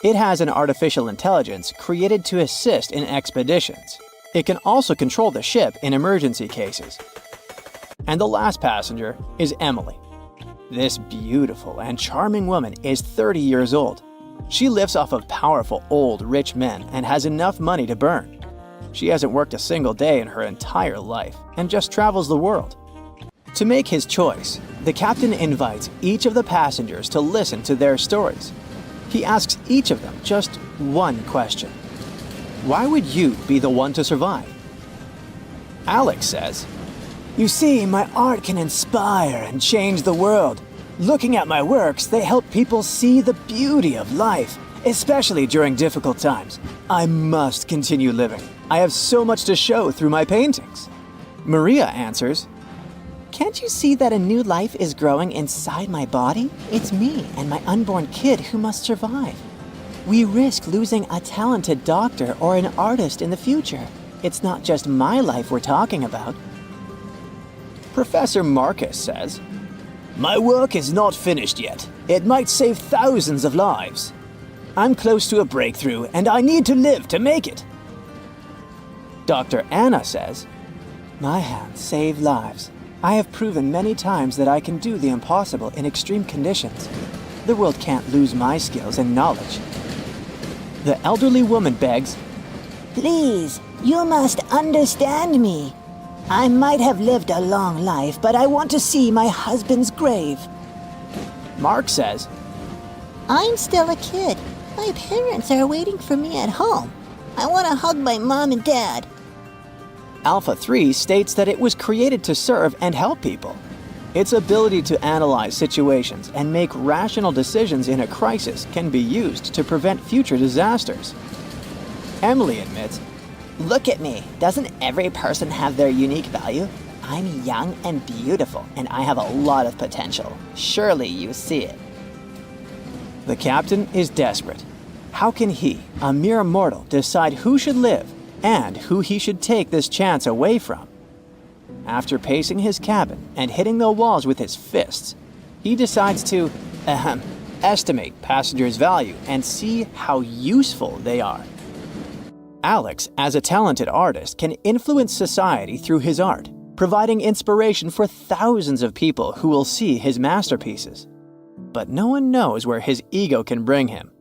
It has an artificial intelligence created to assist in expeditions. It can also control the ship in emergency cases. And the last passenger is Emily. This beautiful and charming woman is 30 years old. She lives off of powerful, old, rich men and has enough money to burn. She hasn't worked a single day in her entire life and just travels the world. To make his choice, the captain invites each of the passengers to listen to their stories. He asks each of them just one question. Why would you be the one to survive? Alex says, "You see, my art can inspire and change the world. Looking at my works, they help people see the beauty of life, especially during difficult times. I must continue living. I have so much to show through my paintings." Maria answers, "Can't you see that a new life is growing inside my body? It's me and my unborn kid who must survive. We risk losing a talented doctor or an artist in the future. It's not just my life we're talking about." Professor Marcus says, "My work is not finished yet. It might save thousands of lives. I'm close to a breakthrough and I need to live to make it." Dr. Anna says, "My hands save lives. I have proven many times that I can do the impossible in extreme conditions. The world can't lose my skills and knowledge." The elderly woman begs, "Please, you must understand me. I might have lived a long life, but I want to see my husband's grave." Mark says, "I'm still a kid. My parents are waiting for me at home. I want to hug my mom and dad." Alpha 3 states that it was created to serve and help people. Its ability to analyze situations and make rational decisions in a crisis can be used to prevent future disasters. Emily admits, Look at me. Doesn't every person have their unique value? I'm young and beautiful, and I have a lot of potential. Surely you see it. the captain is desperate. How can he, a mere mortal, decide who should live and who he should take this chance away from? After pacing his cabin and hitting the walls with his fists, he decides to, estimate passengers' value and see how useful they are. Alex, as a talented artist, can influence society through his art, providing inspiration for thousands of people who will see his masterpieces. But no one knows where his ego can bring him.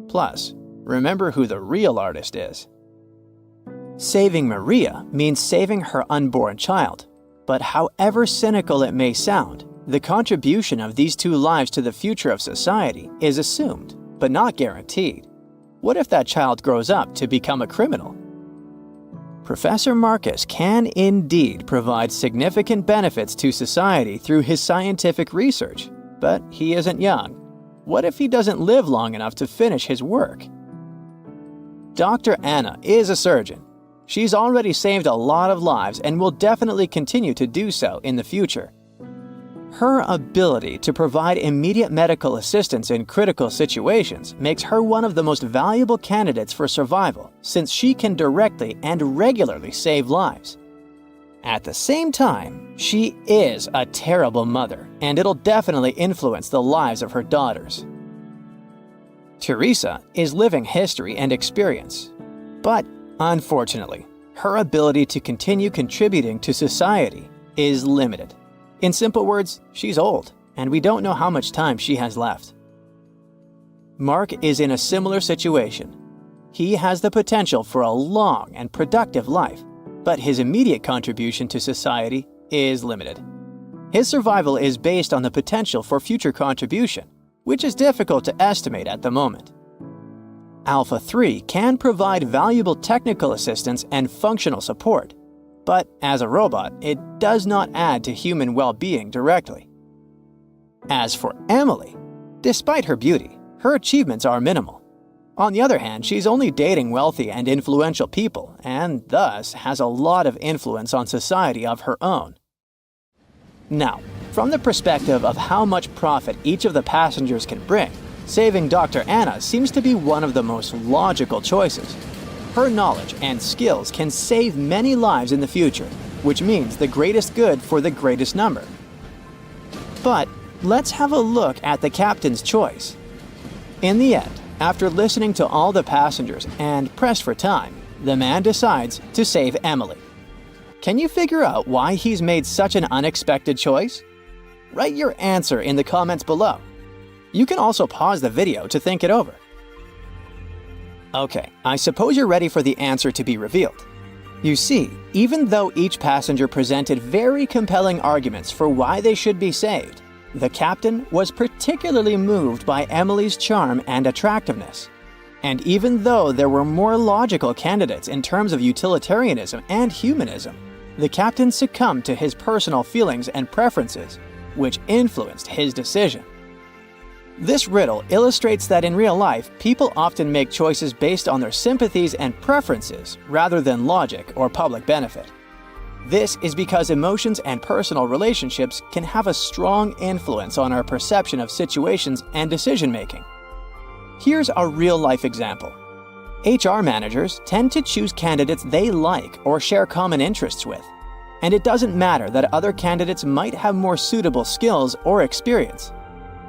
Plus, remember who the real artist is. Saving Maria means saving her unborn child. But however cynical it may sound, the contribution of these two lives to the future of society is assumed, but not guaranteed. What if that child grows up to become a criminal? Professor Marcus can indeed provide significant benefits to society through his scientific research, but he isn't young. What if he doesn't live long enough to finish his work? Dr. Anna is a surgeon. She's already saved a lot of lives and will definitely continue to do so in the future. Her ability to provide immediate medical assistance in critical situations makes her one of the most valuable candidates for survival, since she can directly and regularly save lives. At the same time, she is a terrible mother, and it'll definitely influence the lives of her daughters. Teresa is living history and experience, but unfortunately, her ability to continue contributing to society is limited. In simple words, she's old, and we don't know how much time she has left. Mark is in a similar situation. He has the potential for a long and productive life, but his immediate contribution to society is limited. His survival is based on the potential for future contribution, which is difficult to estimate at the moment. Alpha 3 can provide valuable technical assistance and functional support, but as a robot, it does not add to human well-being directly. As for Emily, despite her beauty, her achievements are minimal. On the other hand, she's only dating wealthy and influential people, and thus has a lot of influence on society of her own. Now, from the perspective of how much profit each of the passengers can bring, saving Dr. Anna seems to be one of the most logical choices. Her knowledge and skills can save many lives in the future, which means the greatest good for the greatest number. But let's have a look at the captain's choice. In the end, after listening to all the passengers and pressed for time, the man decides to save Emily. Can you figure out why he's made such an unexpected choice? Write your answer in the comments below. You can also pause the video to think it over. Okay, I suppose you're ready for the answer to be revealed. You see, even though each passenger presented very compelling arguments for why they should be saved, the captain was particularly moved by Emily's charm and attractiveness. And even though there were more logical candidates in terms of utilitarianism and humanism, the captain succumbed to his personal feelings and preferences, which influenced his decision. This riddle illustrates that in real life, people often make choices based on their sympathies and preferences rather than logic or public benefit. This is because emotions and personal relationships can have a strong influence on our perception of situations and decision-making. Here's a real-life example. HR managers tend to choose candidates they like or share common interests with, and it doesn't matter that other candidates might have more suitable skills or experience.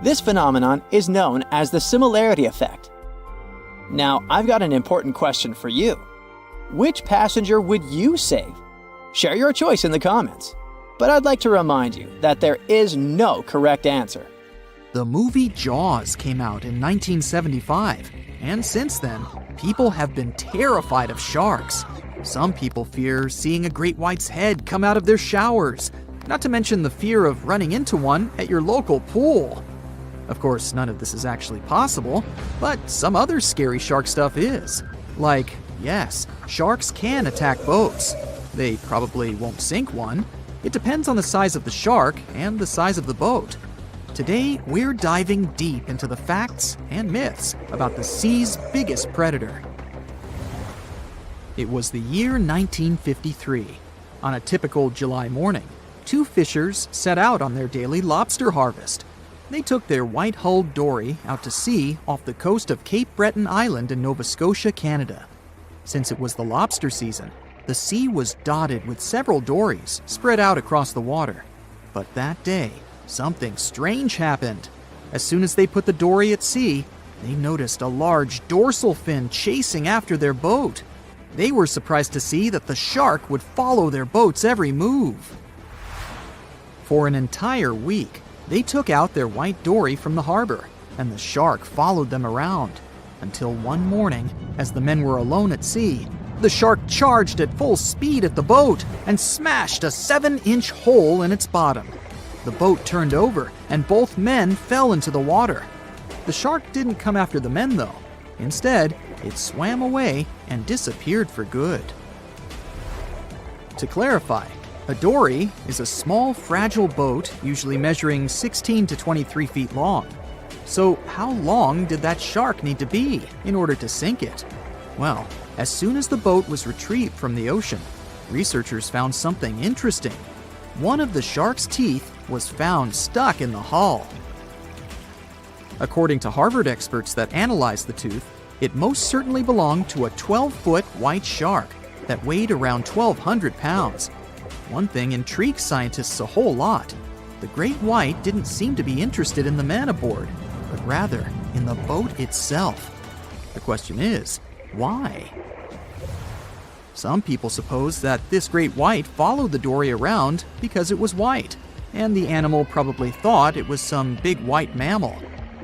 This phenomenon is known as the similarity effect. Now, I've got an important question for you. Which passenger would you save? Share your choice in the comments. But I'd like to remind you that there is no correct answer. The movie Jaws came out in 1975, and since then, people have been terrified of sharks. Some people fear seeing a great white's head come out of their showers, not to mention the fear of running into one at your local pool. Of course, none of this is actually possible, but some other scary shark stuff is. Like, yes, sharks can attack boats. They probably won't sink one. It depends on the size of the shark and the size of the boat. Today, we're diving deep into the facts and myths about the sea's biggest predator. It was the year 1953. On a typical July morning, two fishers set out on their daily lobster harvest. They took their white-hulled dory out to sea off the coast of Cape Breton Island in Nova Scotia, Canada. Since it was the lobster season, the sea was dotted with several dories spread out across the water. But that day, something strange happened. As soon as they put the dory at sea, they noticed a large dorsal fin chasing after their boat. They were surprised to see that the shark would follow their boat's every move. For an entire week, they took out their white dory from the harbor, and the shark followed them around. Until one morning, as the men were alone at sea, the shark charged at full speed at the boat and smashed a 7-inch hole in its bottom. The boat turned over, and both men fell into the water. The shark didn't come after the men, though. Instead, it swam away and disappeared for good. To clarify, a dory is a small, fragile boat usually measuring 16 to 23 feet long. So how long did that shark need to be in order to sink it? Well, as soon as the boat was retrieved from the ocean, researchers found something interesting. One of the shark's teeth was found stuck in the hull. According to Harvard experts that analyzed the tooth, it most certainly belonged to a 12-foot white shark that weighed around 1,200 pounds. One thing intrigued scientists a whole lot. The great white didn't seem to be interested in the men aboard, but rather in the boat itself. The question is, why? Some people suppose that this great white followed the dory around because it was white, and the animal probably thought it was some big white mammal.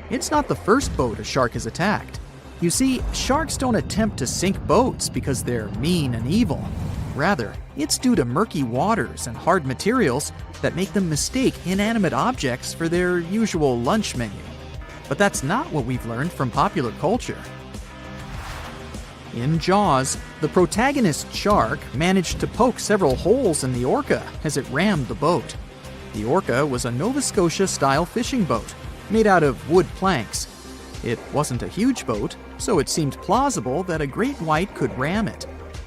It's not the first boat a shark has attacked. You see, sharks don't attempt to sink boats because they're mean and evil. Rather, it's due to murky waters and hard materials that make them mistake inanimate objects for their usual lunch menu. But that's not what we've learned from popular culture. In Jaws, the protagonist shark managed to poke several holes in the orca as it rammed the boat. The orca was a Nova Scotia-style fishing boat made out of wood planks. It wasn't a huge boat, so it seemed plausible that a great white could ram it.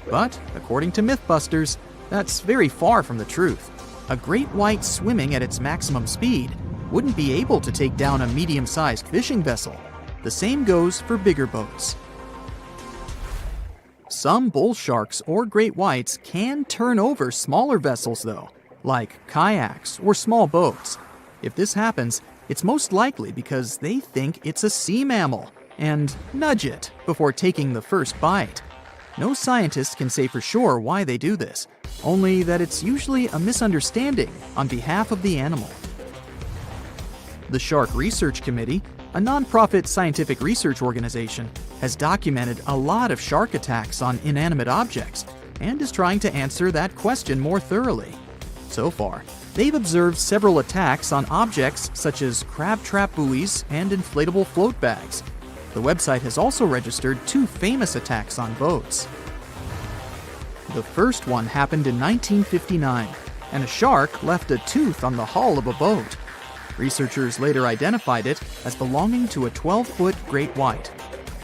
But, according to Mythbusters, that's very far from the truth. A great white swimming at its maximum speed wouldn't be able to take down a medium-sized fishing vessel. The same goes for bigger boats. Some bull sharks or great whites can turn over smaller vessels, though, like kayaks or small boats. If this happens, it's most likely because they think it's a sea mammal and nudge it before taking the first bite. No scientist can say for sure why they do this, only that it's usually a misunderstanding on behalf of the animal. The Shark Research Committee, a nonprofit scientific research organization, has documented a lot of shark attacks on inanimate objects and is trying to answer that question more thoroughly. So far, they've observed several attacks on objects such as crab trap buoys and inflatable float bags. The website has also registered 2 famous attacks on boats. The first one happened in 1959, and a shark left a tooth on the hull of a boat. Researchers later identified it as belonging to a 12-foot great white.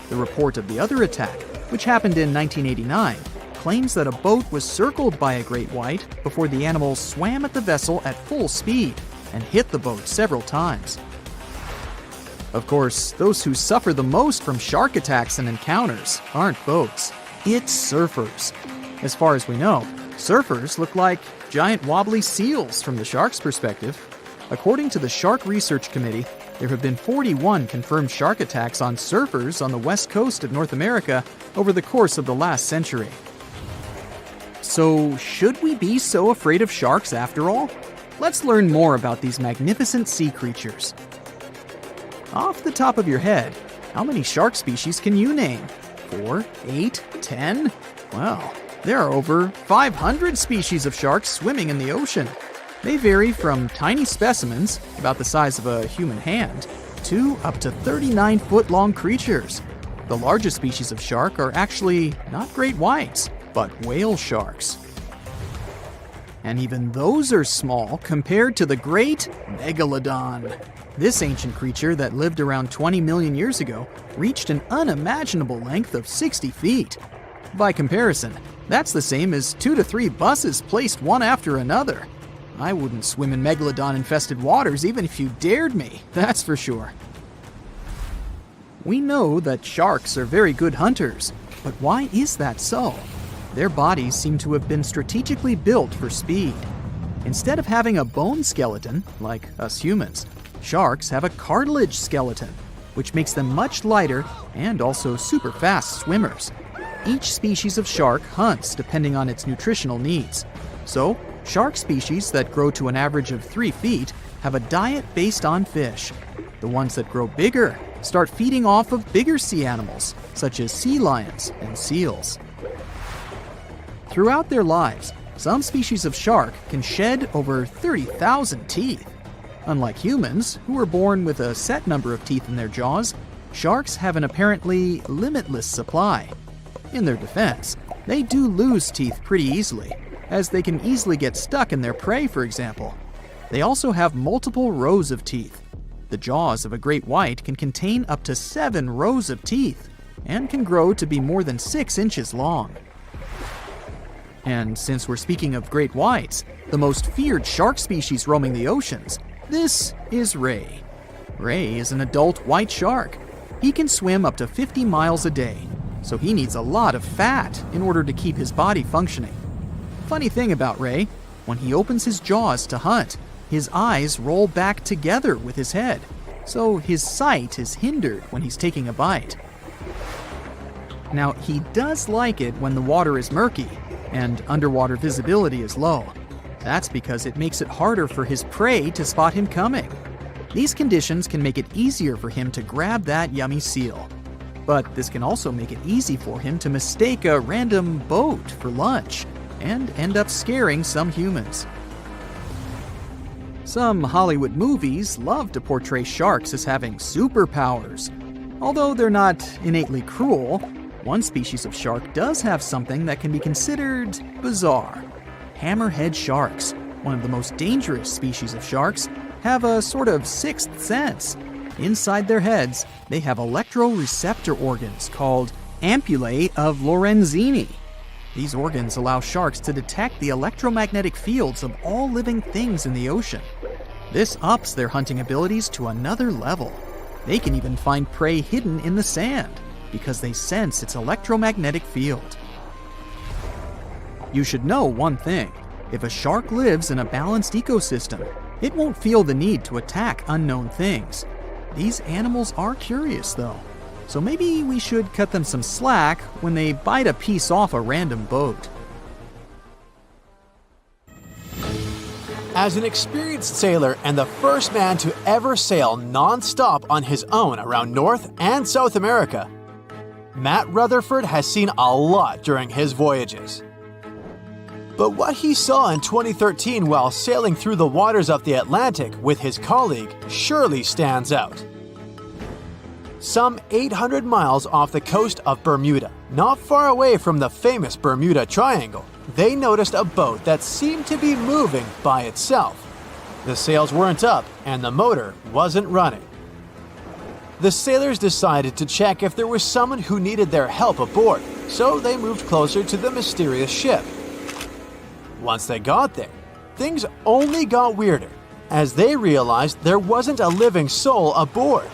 The report of the other attack, which happened in 1989, claims that a boat was circled by a great white before the animal swam at the vessel at full speed and hit the boat several times. Of course, those who suffer the most from shark attacks and encounters aren't boats, it's surfers. As far as we know, surfers look like giant wobbly seals from the shark's perspective. According to the Shark Research Committee, there have been 41 confirmed shark attacks on surfers on the west coast of North America over the course of the last century. So, should we be so afraid of sharks after all? Let's learn more about these magnificent sea creatures. Off the top of your head, how many shark species can you name? 4, 8, 10? Well, there are over 500 species of sharks swimming in the ocean. They vary from tiny specimens, about the size of a human hand, to up to 39-foot-long creatures. The largest species of shark are actually not great whites, but whale sharks. And even those are small compared to the great megalodon. This ancient creature that lived around 20 million years ago reached an unimaginable length of 60 feet. By comparison, that's the same as 2 to 3 buses placed one after another. I wouldn't swim in megalodon-infested waters even if you dared me, that's for sure. We know that sharks are very good hunters, but why is that so? Their bodies seem to have been strategically built for speed. Instead of having a bone skeleton, like us humans, sharks have a cartilage skeleton, which makes them much lighter and also super fast swimmers. Each species of shark hunts depending on its nutritional needs. So, shark species that grow to an average of 3 feet have a diet based on fish. The ones that grow bigger start feeding off of bigger sea animals, such as sea lions and seals. Throughout their lives, some species of shark can shed over 30,000 teeth. Unlike humans, who are born with a set number of teeth in their jaws, sharks have an apparently limitless supply. In their defense, they do lose teeth pretty easily, as they can easily get stuck in their prey, for example. They also have multiple rows of teeth. The jaws of a great white can contain up to 7 rows of teeth, and can grow to be more than 6 inches long. And since we're speaking of great whites, the most feared shark species roaming the oceans, this is ray. Ray is an adult white shark. He can swim up to 50 miles a day, so he needs a lot of fat in order to keep his body functioning. Funny thing about Ray, when he opens his jaws to hunt, his eyes roll back together with his head, so his sight is hindered when he's taking a bite. Now, he does like it when the water is murky and underwater visibility is low. That's because it makes it harder for his prey to spot him coming. These conditions can make it easier for him to grab that yummy seal. But this can also make it easy for him to mistake a random boat for lunch and end up scaring some humans. Some Hollywood movies love to portray sharks as having superpowers. Although they're not innately cruel, one species of shark does have something that can be considered bizarre. Hammerhead sharks, one of the most dangerous species of sharks, have a sort of sixth sense. Inside their heads, they have electroreceptor organs called ampullae of Lorenzini. These organs allow sharks to detect the electromagnetic fields of all living things in the ocean. This ups their hunting abilities to another level. They can even find prey hidden in the sand because they sense its electromagnetic field. You should know one thing. If a shark lives in a balanced ecosystem, it won't feel the need to attack unknown things. These animals are curious, though, so maybe we should cut them some slack when they bite a piece off a random boat. As an experienced sailor and the first man to ever sail non-stop on his own around North and South America, Matt Rutherford has seen a lot during his voyages. But what he saw in 2013 while sailing through the waters of the Atlantic with his colleague surely stands out. Some 800 miles off the coast of Bermuda, not far away from the famous Bermuda Triangle, they noticed a boat that seemed to be moving by itself. The sails weren't up and the motor wasn't running. The sailors decided to check if there was someone who needed their help aboard, so they moved closer to the mysterious ship. Once they got there, things only got weirder, as they realized there wasn't a living soul aboard.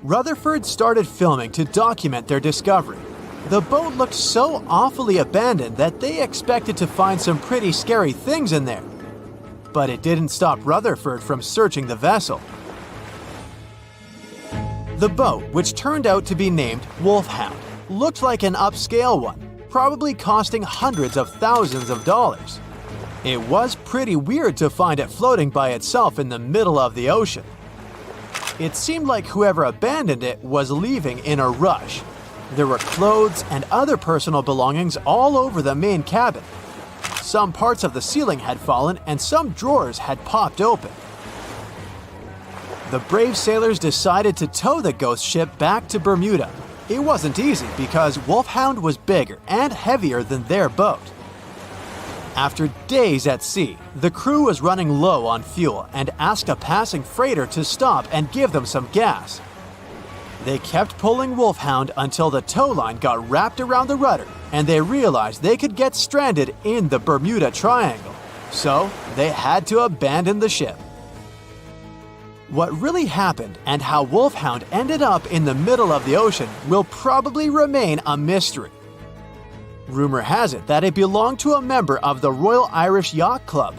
Rutherford started filming to document their discovery. The boat looked so awfully abandoned that they expected to find some pretty scary things in there. But it didn't stop Rutherford from searching the vessel. The boat, which turned out to be named Wolfhound, looked like an upscale one, probably costing hundreds of thousands of dollars. It was pretty weird to find it floating by itself in the middle of the ocean. It seemed like whoever abandoned it was leaving in a rush. There were clothes and other personal belongings all over the main cabin. Some parts of the ceiling had fallen and some drawers had popped open. The brave sailors decided to tow the ghost ship back to Bermuda. It wasn't easy because Wolfhound was bigger and heavier than their boat. After days at sea, the crew was running low on fuel and asked a passing freighter to stop and give them some gas. They kept pulling Wolfhound until the tow line got wrapped around the rudder and they realized they could get stranded in the Bermuda Triangle. So they had to abandon the ship. What really happened and how Wolfhound ended up in the middle of the ocean will probably remain a mystery. Rumor has it that it belonged to a member of the Royal Irish Yacht Club.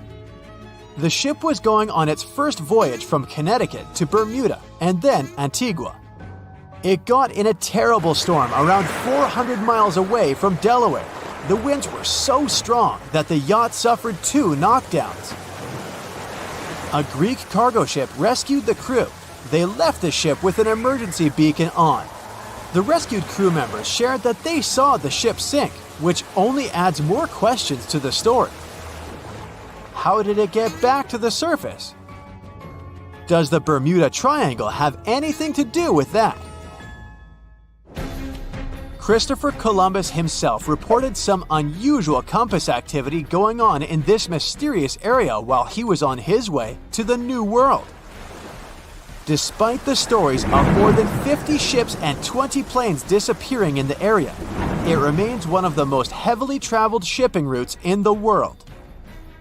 The ship was going on its first voyage from Connecticut to Bermuda and then Antigua. It got in a terrible storm around 400 miles away from Delaware. The winds were so strong that the yacht suffered 2 knockdowns. A Greek cargo ship rescued the crew. They left the ship with an emergency beacon on. The rescued crew members shared that they saw the ship sink, which only adds more questions to the story. How did it get back to the surface? Does the Bermuda Triangle have anything to do with that? Christopher Columbus himself reported some unusual compass activity going on in this mysterious area while he was on his way to the New World. Despite the stories of more than 50 ships and 20 planes disappearing in the area, it remains one of the most heavily traveled shipping routes in the world.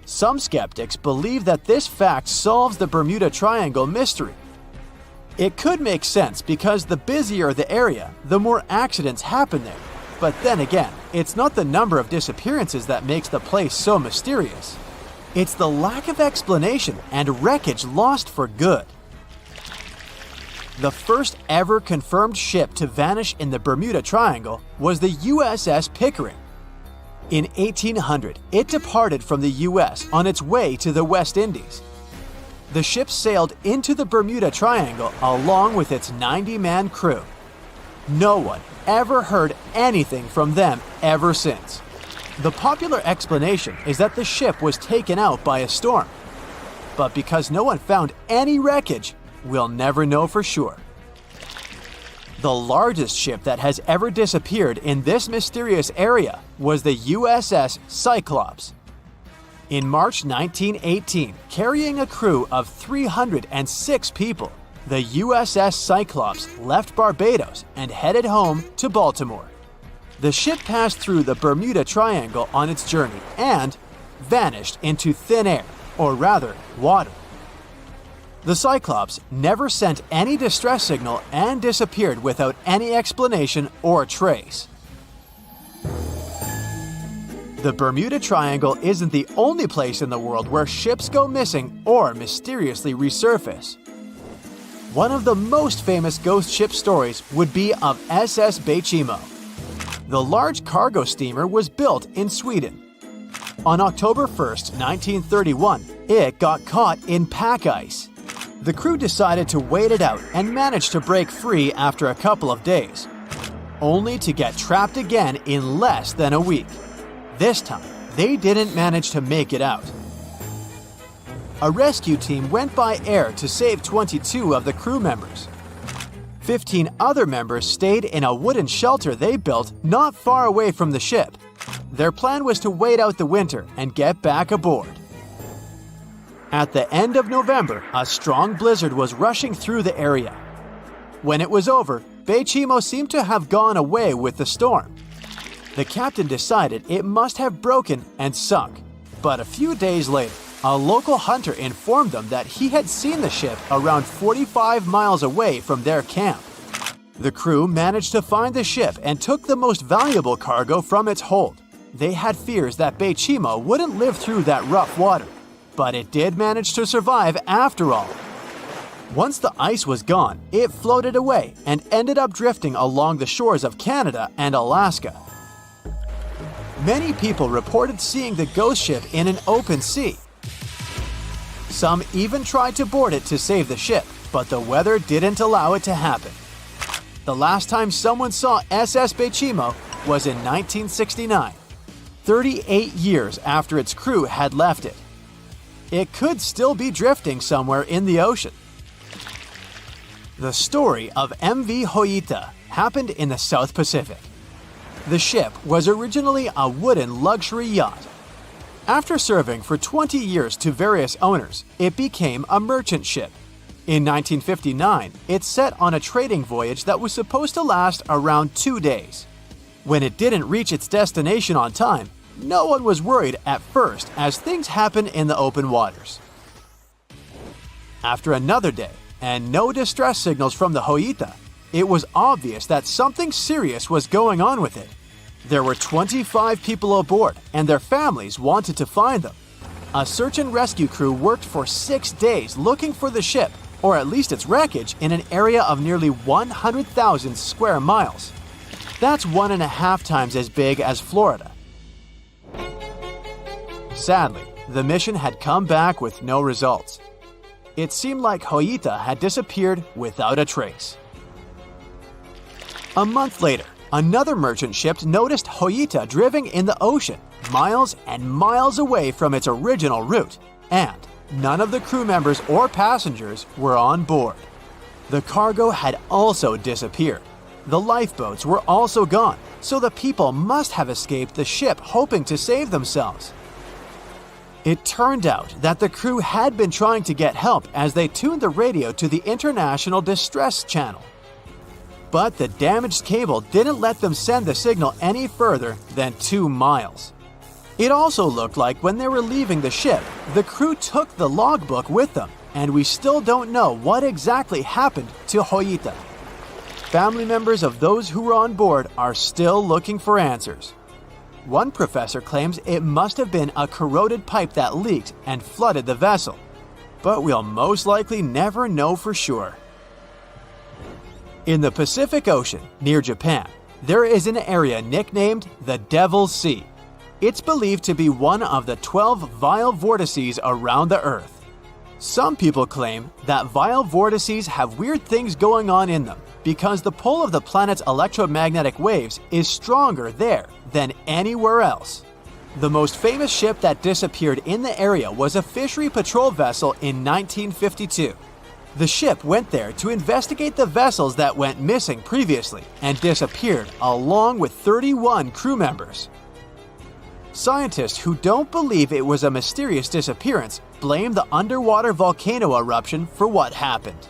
Some skeptics believe that this fact solves the Bermuda Triangle mystery. It could make sense because the busier the area, the more accidents happen there. But then again, it's not the number of disappearances that makes the place so mysterious. It's the lack of explanation and wreckage lost for good. The first ever confirmed ship to vanish in the Bermuda Triangle was the USS Pickering. In 1800, it departed from the US on its way to the West Indies. The ship sailed into the Bermuda Triangle along with its 90-man crew. No one ever heard anything from them ever since. The popular explanation is that the ship was taken out by a storm. But because no one found any wreckage, we'll never know for sure. The largest ship that has ever disappeared in this mysterious area was the USS Cyclops. In March 1918, carrying a crew of 306 people, the USS Cyclops left Barbados and headed home to Baltimore. The ship passed through the Bermuda Triangle on its journey and vanished into thin air, or rather, water. The Cyclops never sent any distress signal and disappeared without any explanation or trace. The Bermuda Triangle isn't the only place in the world where ships go missing or mysteriously resurface. One of the most famous ghost ship stories would be of SS Bechimo. The large cargo steamer was built in Sweden. On October 1st, 1931, it got caught in pack ice. The crew decided to wait it out and managed to break free after a couple of days, only to get trapped again in less than a week. This time, they didn't manage to make it out. A rescue team went by air to save 22 of the crew members. 15 other members stayed in a wooden shelter they built not far away from the ship. Their plan was to wait out the winter and get back aboard. At the end of November, a strong blizzard was rushing through the area. When it was over, Bechimo seemed to have gone away with the storm. The captain decided it must have broken and sunk, but a few days later, a local hunter informed them that he had seen the ship around 45 miles away from their camp. The crew managed to find the ship and took the most valuable cargo from its hold. They had fears that Bechimo wouldn't live through that rough water, but it did manage to survive after all. Once the ice was gone, it floated away and ended up drifting along the shores of Canada and Alaska. Many people reported seeing the ghost ship in an open sea. Some even tried to board it to save the ship, but the weather didn't allow it to happen. The last time someone saw SS Bechimo was in 1969, 38 years after its crew had left it. It could still be drifting somewhere in the ocean. The story of MV Hoita happened in the South Pacific. The ship was originally a wooden luxury yacht. After serving for 20 years to various owners, it became a merchant ship. In 1959, it set on a trading voyage that was supposed to last around 2 days. When it didn't reach its destination on time, no one was worried at first as things happen in the open waters. After another day, and no distress signals from the Hoita, it was obvious that something serious was going on with it. There were 25 people aboard, and their families wanted to find them. A search and rescue crew worked for 6 days looking for the ship, or at least its wreckage, in an area of nearly 100,000 square miles. That's 1.5 times as big as Florida. Sadly, the mission had come back with no results. It seemed like Hoita had disappeared without a trace. A month later, another merchant ship noticed Hoita drifting in the ocean, miles and miles away from its original route, and none of the crew members or passengers were on board. The cargo had also disappeared. The lifeboats were also gone, so the people must have escaped the ship hoping to save themselves. It turned out that the crew had been trying to get help as they tuned the radio to the International Distress Channel. But the damaged cable didn't let them send the signal any further than 2 miles. It also looked like when they were leaving the ship, the crew took the logbook with them, and we still don't know what exactly happened to Hoita. Family members of those who were on board are still looking for answers. One professor claims it must have been a corroded pipe that leaked and flooded the vessel, but we'll most likely never know for sure. In the Pacific Ocean, near Japan, there is an area nicknamed the Devil's Sea. It's believed to be one of the 12 vile vortices around the Earth. Some people claim that vile vortices have weird things going on in them because the pull of the planet's electromagnetic waves is stronger there than anywhere else. The most famous ship that disappeared in the area was a fishery patrol vessel in 1952. The ship went there to investigate the vessels that went missing previously and disappeared along with 31 crew members. Scientists who don't believe it was a mysterious disappearance blame the underwater volcano eruption for what happened.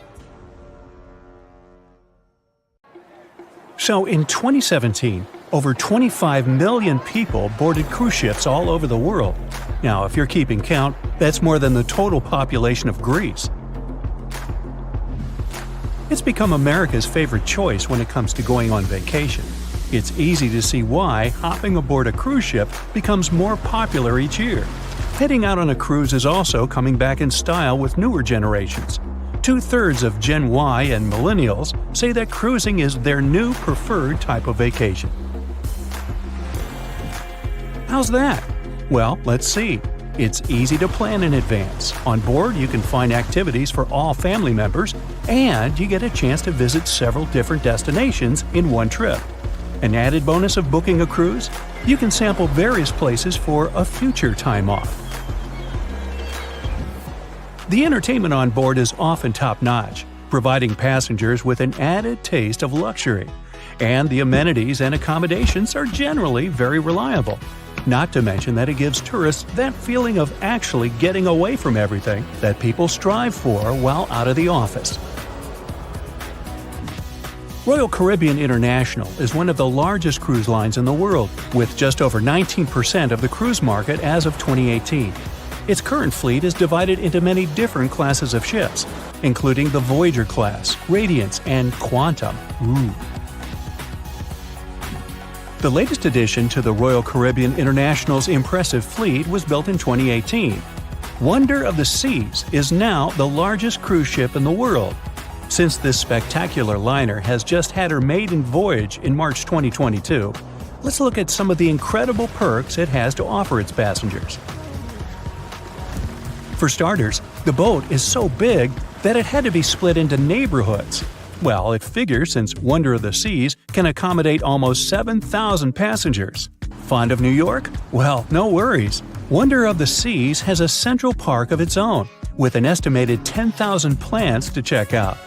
So in 2017, over 25 million people boarded cruise ships all over the world. Now, if you're keeping count, that's more than the total population of Greece. It's become America's favorite choice when it comes to going on vacation. It's easy to see why hopping aboard a cruise ship becomes more popular each year. Heading out on a cruise is also coming back in style with newer generations. 2/3 of Gen Y and millennials say that cruising is their new preferred type of vacation. How's that? Well, let's see. It's easy to plan in advance. On board, you can find activities for all family members, and you get a chance to visit several different destinations in one trip. An added bonus of booking a cruise? You can sample various places for a future time off. The entertainment on board is often top-notch, providing passengers with an added taste of luxury. And the amenities and accommodations are generally very reliable. Not to mention that it gives tourists that feeling of actually getting away from everything that people strive for while out of the office. Royal Caribbean International is one of the largest cruise lines in the world, with just over 19% of the cruise market as of 2018. Its current fleet is divided into many different classes of ships, including the Voyager class, Radiance, and Quantum. The latest addition to the Royal Caribbean International's impressive fleet was built in 2018. Wonder of the Seas is now the largest cruise ship in the world. Since this spectacular liner has just had her maiden voyage in March 2022, let's look at some of the incredible perks it has to offer its passengers. For starters, the boat is so big that it had to be split into neighborhoods. Well, it figures since Wonder of the Seas can accommodate almost 7,000 passengers. Fond of New York? Well, no worries. Wonder of the Seas has a central park of its own, with an estimated 10,000 plants to check out.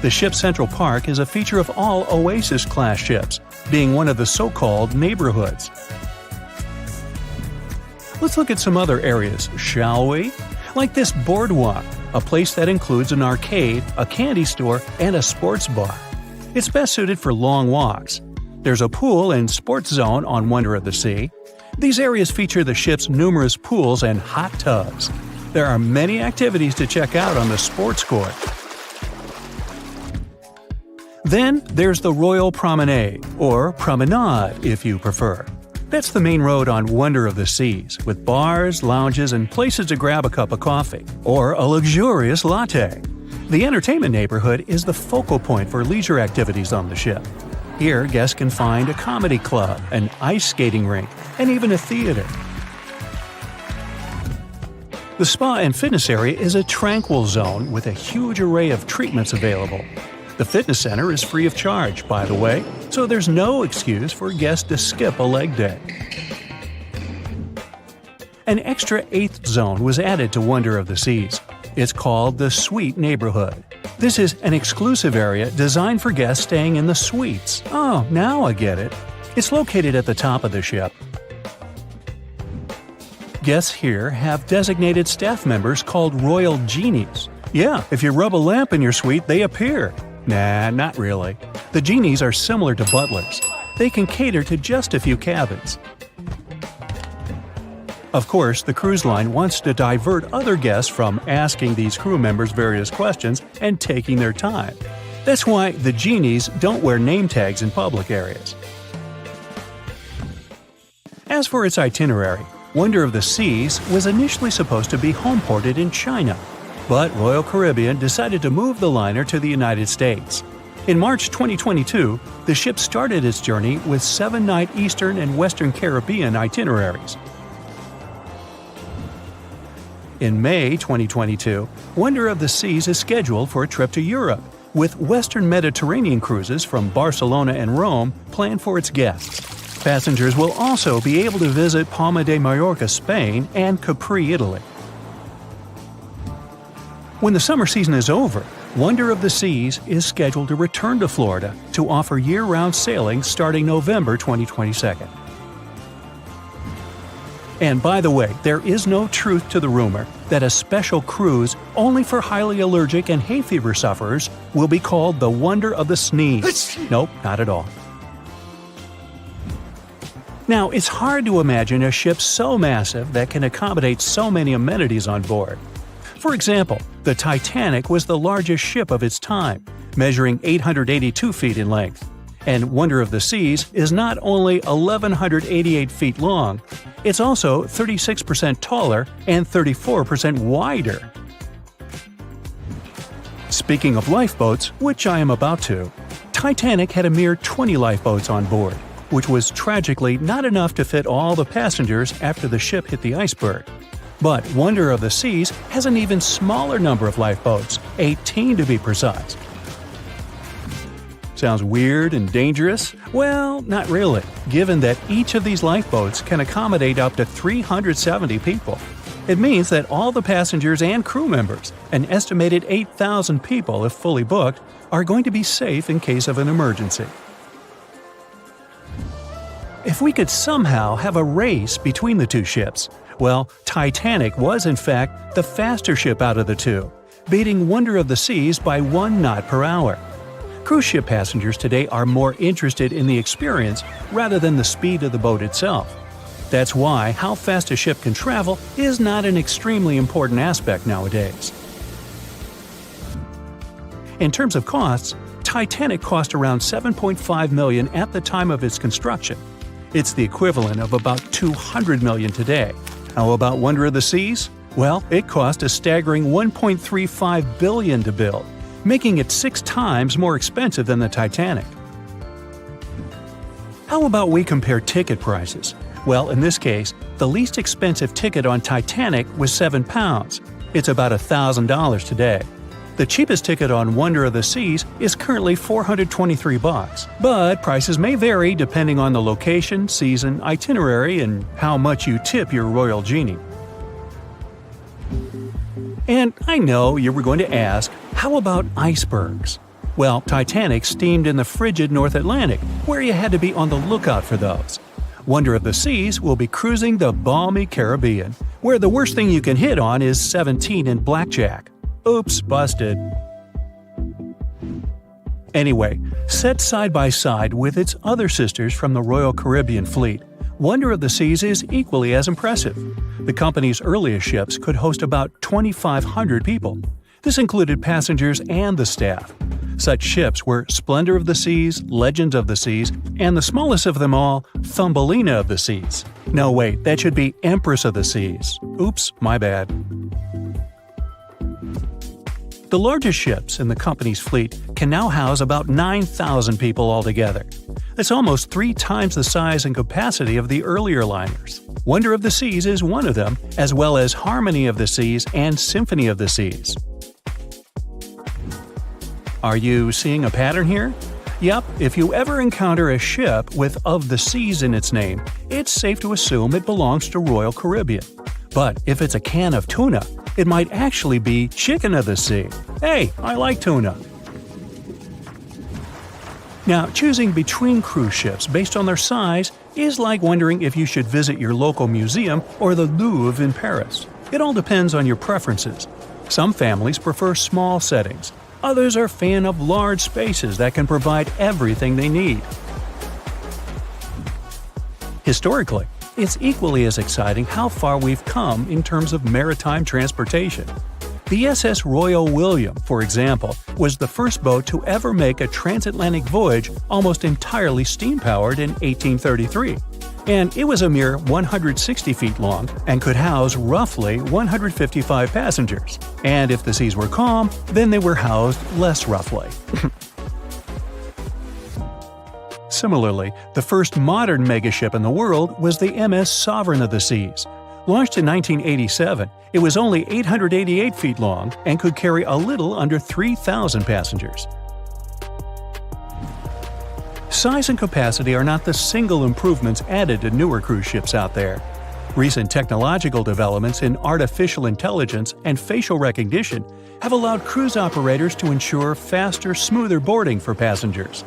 The ship's central park is a feature of all Oasis-class ships, being one of the so-called neighborhoods. Let's look at some other areas, shall we? Like this boardwalk, a place that includes an arcade, a candy store, and a sports bar. It's best suited for long walks. There's a pool and sports zone on Wonder of the Sea. These areas feature the ship's numerous pools and hot tubs. There are many activities to check out on the sports court. Then there's the Royal Promenade, or Promenade if you prefer. That's the main road on Wonder of the Seas, with bars, lounges, and places to grab a cup of coffee, or a luxurious latte. The entertainment neighborhood is the focal point for leisure activities on the ship. Here, guests can find a comedy club, an ice skating rink, and even a theater. The spa and fitness area is a tranquil zone with a huge array of treatments available. The fitness center is free of charge, by the way, so there's no excuse for guests to skip a leg day. An extra 8th zone was added to Wonder of the Seas. It's called the Suite Neighborhood. This is an exclusive area designed for guests staying in the suites. Oh, now I get it. It's located at the top of the ship. Guests here have designated staff members called Royal Genies. Yeah, if you rub a lamp in your suite, they appear. Nah, not really. The genies are similar to butlers. They can cater to just a few cabins. Of course, the cruise line wants to divert other guests from asking these crew members various questions and taking their time. That's why the genies don't wear name tags in public areas. As for its itinerary, Wonder of the Seas was initially supposed to be homeported in China, but Royal Caribbean decided to move the liner to the United States. In March 2022, the ship started its journey with 7-night Eastern and Western Caribbean itineraries. In May 2022, Wonder of the Seas is scheduled for a trip to Europe, with Western Mediterranean cruises from Barcelona and Rome planned for its guests. Passengers will also be able to visit Palma de Mallorca, Spain, and Capri, Italy. When the summer season is over, Wonder of the Seas is scheduled to return to Florida to offer year-round sailing starting November 2022. And by the way, there is no truth to the rumor that a special cruise only for highly allergic and hay fever sufferers will be called the Wonder of the Sneeze. Nope, not at all. Now, it's hard to imagine a ship so massive that can accommodate so many amenities on board. For example, the Titanic was the largest ship of its time, measuring 882 feet in length. And Wonder of the Seas is not only 1,188 feet long, it's also 36% taller and 34% wider. Speaking of lifeboats, which I am about to, Titanic had a mere 20 lifeboats on board, which was tragically not enough to fit all the passengers after the ship hit the iceberg. But Wonder of the Seas has an even smaller number of lifeboats, 18 to be precise. Sounds weird and dangerous? Well, not really, given that each of these lifeboats can accommodate up to 370 people. It means that all the passengers and crew members, an estimated 8,000 people if fully booked, are going to be safe in case of an emergency. If we could somehow have a race between the two ships, well, Titanic was in fact the faster ship out of the two, beating Wonder of the Seas by 1 knot per hour. Cruise ship passengers today are more interested in the experience rather than the speed of the boat itself. That's why how fast a ship can travel is not an extremely important aspect nowadays. In terms of costs, Titanic cost around $7.5 million at the time of its construction. It's the equivalent of about $200 million today. How about Wonder of the Seas? Well, it cost a staggering $1.35 billion to build, making it 6 times more expensive than the Titanic. How about we compare ticket prices? Well, in this case, the least expensive ticket on Titanic was £7. It's about $1,000 today. The cheapest ticket on Wonder of the Seas is currently $423, but prices may vary depending on the location, season, itinerary, and how much you tip your Royal Genie. And I know you were going to ask, how about icebergs? Well, Titanic steamed in the frigid North Atlantic, where you had to be on the lookout for those. Wonder of the Seas will be cruising the balmy Caribbean, where the worst thing you can hit on is 17 in blackjack. Oops, busted. Anyway, set side by side with its other sisters from the Royal Caribbean Fleet, Wonder of the Seas is equally as impressive. The company's earliest ships could host about 2,500 people. This included passengers and the staff. Such ships were Splendor of the Seas, Legend of the Seas, and the smallest of them all, Thumbelina of the Seas. No, wait, that should be Empress of the Seas. Oops, my bad. The largest ships in the company's fleet can now house about 9,000 people altogether. That's almost 3 times the size and capacity of the earlier liners. Wonder of the Seas is one of them, as well as Harmony of the Seas and Symphony of the Seas. Are you seeing a pattern here? Yep, if you ever encounter a ship with Of the Seas in its name, it's safe to assume it belongs to Royal Caribbean. But if it's a can of tuna, it might actually be Chicken of the Sea. Hey, I like tuna. Now, choosing between cruise ships based on their size is like wondering if you should visit your local museum or the Louvre in Paris. It all depends on your preferences. Some families prefer small settings. Others are fan of large spaces that can provide everything they need. Historically, it's equally as exciting how far we've come in terms of maritime transportation. The SS Royal William, for example, was the first boat to ever make a transatlantic voyage almost entirely steam-powered in 1833. And it was a mere 160 feet long and could house roughly 155 passengers. And if the seas were calm, then they were housed less roughly. Similarly, the first modern megaship in the world was the MS Sovereign of the Seas. Launched in 1987, it was only 888 feet long and could carry a little under 3,000 passengers. Size and capacity are not the single improvements added to newer cruise ships out there. Recent technological developments in artificial intelligence and facial recognition have allowed cruise operators to ensure faster, smoother boarding for passengers.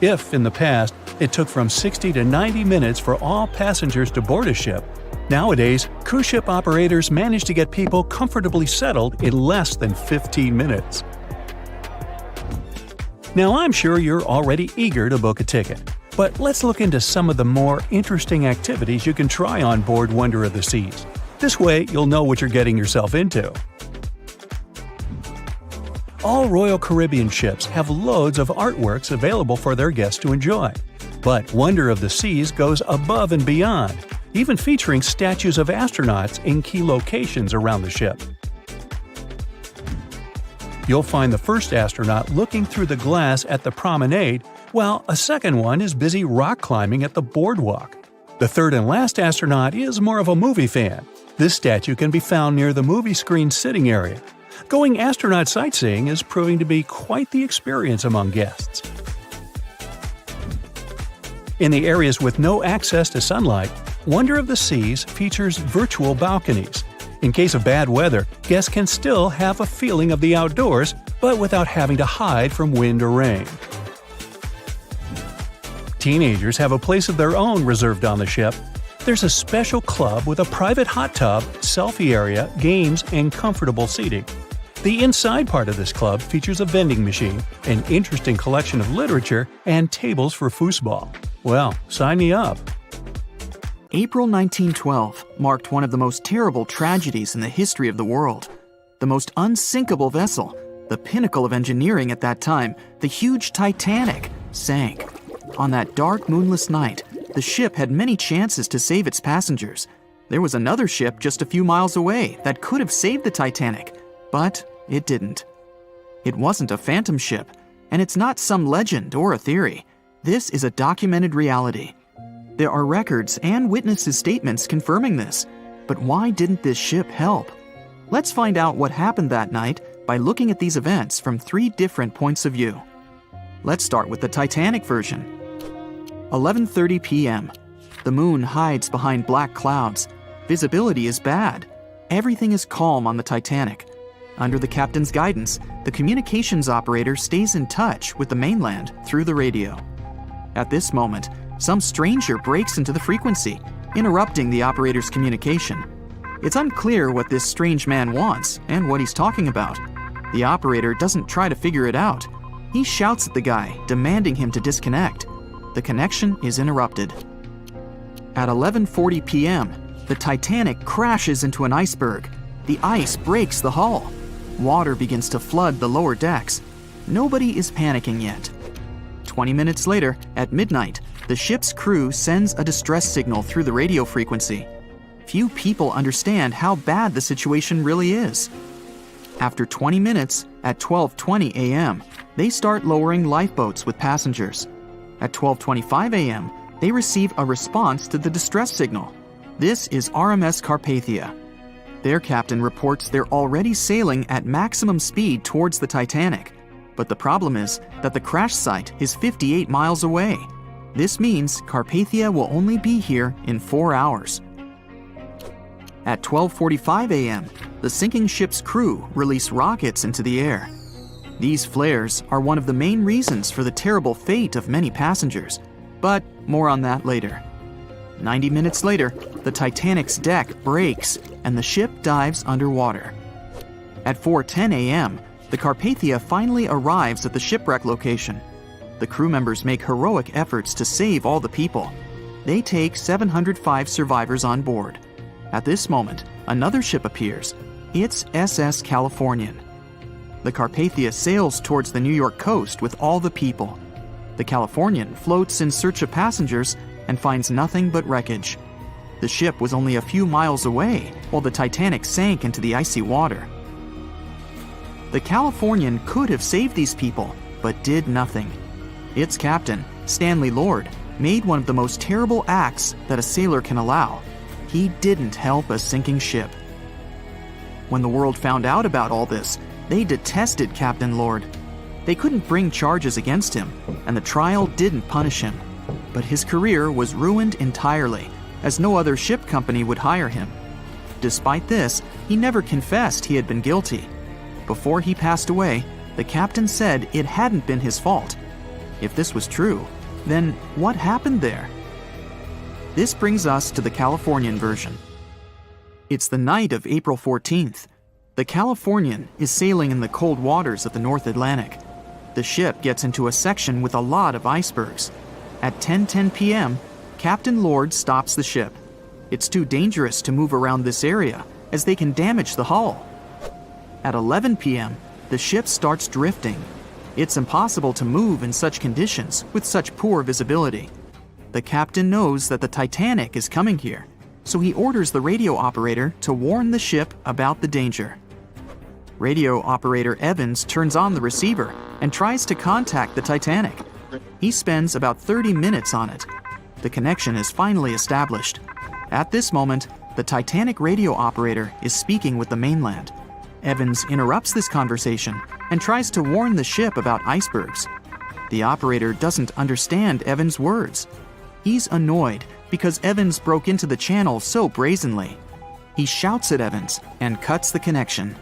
If, in the past, it took from 60 to 90 minutes for all passengers to board a ship, nowadays, cruise ship operators manage to get people comfortably settled in less than 15 minutes. Now, I'm sure you're already eager to book a ticket, but let's look into some of the more interesting activities you can try on board Wonder of the Seas. This way, you'll know what you're getting yourself into. All Royal Caribbean ships have loads of artworks available for their guests to enjoy. But Wonder of the Seas goes above and beyond, even featuring statues of astronauts in key locations around the ship. You'll find the first astronaut looking through the glass at the promenade, while a second one is busy rock climbing at the boardwalk. The third and last astronaut is more of a movie fan. This statue can be found near the movie screen sitting area. Going astronaut sightseeing is proving to be quite the experience among guests. In the areas with no access to sunlight, Wonder of the Seas features virtual balconies. In case of bad weather, guests can still have a feeling of the outdoors, but without having to hide from wind or rain. Teenagers have a place of their own reserved on the ship. There's a special club with a private hot tub, selfie area, games, and comfortable seating. The inside part of this club features a vending machine, an interesting collection of literature, and tables for foosball. Well, sign me up. April 1912 marked one of the most terrible tragedies in the history of the world. The most unsinkable vessel, the pinnacle of engineering at that time, the huge Titanic, sank. On that dark, moonless night, the ship had many chances to save its passengers. There was another ship just a few miles away that could have saved the Titanic, but it didn't. It wasn't a phantom ship, and it's not some legend or a theory. This is a documented reality. There are records and witnesses' statements confirming this. But why didn't this ship help? Let's find out what happened that night by looking at these events from 3 different points of view. Let's start with the Titanic version. 11:30 p.m. The moon hides behind black clouds. Visibility is bad. Everything is calm on the Titanic. Under the captain's guidance, the communications operator stays in touch with the mainland through the radio. At this moment, some stranger breaks into the frequency, interrupting the operator's communication. It's unclear what this strange man wants and what he's talking about. The operator doesn't try to figure it out. He shouts at the guy, demanding him to disconnect. The connection is interrupted. At 11:40 p.m., the Titanic crashes into an iceberg. The ice breaks the hull. Water begins to flood the lower decks. Nobody is panicking yet. 20 minutes later, at midnight, the ship's crew sends a distress signal through the radio frequency. Few people understand how bad the situation really is. After 20 minutes, at 12:20 a.m., they start lowering lifeboats with passengers. At 12:25 a.m., they receive a response to the distress signal. This is RMS Carpathia. Their captain reports they're already sailing at maximum speed towards the Titanic. But the problem is that the crash site is 58 miles away. This means Carpathia will only be here in 4 hours. At 12:45 a.m., the sinking ship's crew release rockets into the air. These flares are one of the main reasons for the terrible fate of many passengers, but more on that later. 90 minutes later, the Titanic's deck breaks and the ship dives underwater. At 4:10 a.m., the Carpathia finally arrives at the shipwreck location. The crew members make heroic efforts to save all the people. They take 705 survivors on board. At this moment, another ship appears. It's SS Californian. The Carpathia sails towards the New York coast with all the people. The Californian floats in search of passengers and finds nothing but wreckage. The ship was only a few miles away while the Titanic sank into the icy water. The Californian could have saved these people, but did nothing. Its captain, Stanley Lord, made one of the most terrible acts that a sailor can allow. He didn't help a sinking ship. When the world found out about all this, they detested Captain Lord. They couldn't bring charges against him, and the trial didn't punish him. But his career was ruined entirely, as no other ship company would hire him. Despite this, he never confessed he had been guilty. Before he passed away, the captain said it hadn't been his fault. If this was true, then what happened there? This brings us to the Californian version. It's the night of April 14th. The Californian is sailing in the cold waters of the North Atlantic. The ship gets into a section with a lot of icebergs. At 10:10 p.m., Captain Lord stops the ship. It's too dangerous to move around this area, as they can damage the hull. At 11 p.m., the ship starts drifting. It's impossible to move in such conditions with such poor visibility. The captain knows that the Titanic is coming here, so he orders the radio operator to warn the ship about the danger. Radio operator Evans turns on the receiver and tries to contact the Titanic. He spends about 30 minutes on it. The connection is finally established. At this moment, the Titanic radio operator is speaking with the mainland. Evans interrupts this conversation and tries to warn the ship about icebergs. The operator doesn't understand Evans' words. He's annoyed because Evans broke into the channel so brazenly. He shouts at Evans and cuts the connection.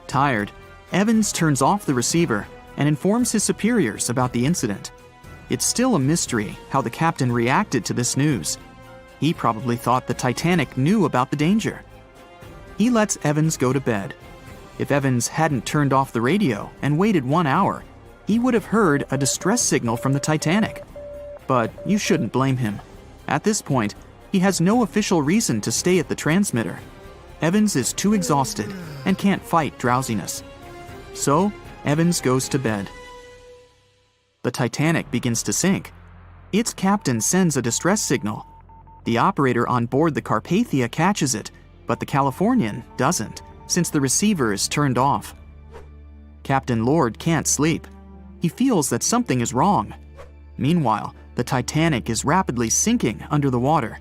Tired, Evans turns off the receiver and informs his superiors about the incident. It's still a mystery how the captain reacted to this news. He probably thought the Titanic knew about the danger. He lets Evans go to bed. If Evans hadn't turned off the radio and waited 1 hour, he would have heard a distress signal from the Titanic. But you shouldn't blame him. At this point, he has no official reason to stay at the transmitter. Evans is too exhausted and can't fight drowsiness. So, Evans goes to bed. The Titanic begins to sink. Its captain sends a distress signal. The operator on board the Carpathia catches it, but the Californian doesn't, since the receiver is turned off. Captain Lord can't sleep. He feels that something is wrong. Meanwhile, the Titanic is rapidly sinking under the water.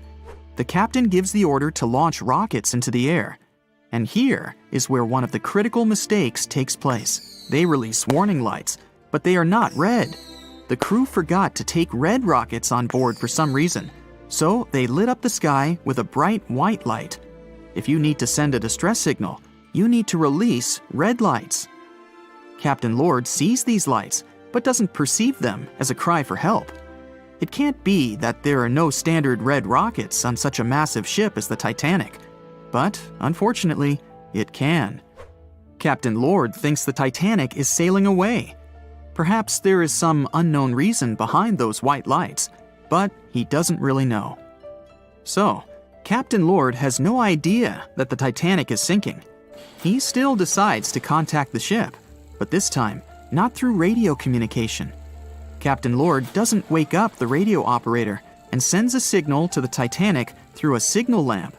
The captain gives the order to launch rockets into the air. And here is where one of the critical mistakes takes place. They release warning lights, but they are not red. The crew forgot to take red rockets on board for some reason, so they lit up the sky with a bright white light. If you need to send a distress signal, you need to release red lights. Captain Lord sees these lights, but doesn't perceive them as a cry for help. It can't be that there are no standard red rockets on such a massive ship as the Titanic. But, unfortunately, it can. Captain Lord thinks the Titanic is sailing away. Perhaps there is some unknown reason behind those white lights, but he doesn't really know. So, Captain Lord has no idea that the Titanic is sinking. He still decides to contact the ship, but this time, not through radio communication. Captain Lord doesn't wake up the radio operator and sends a signal to the Titanic through a signal lamp.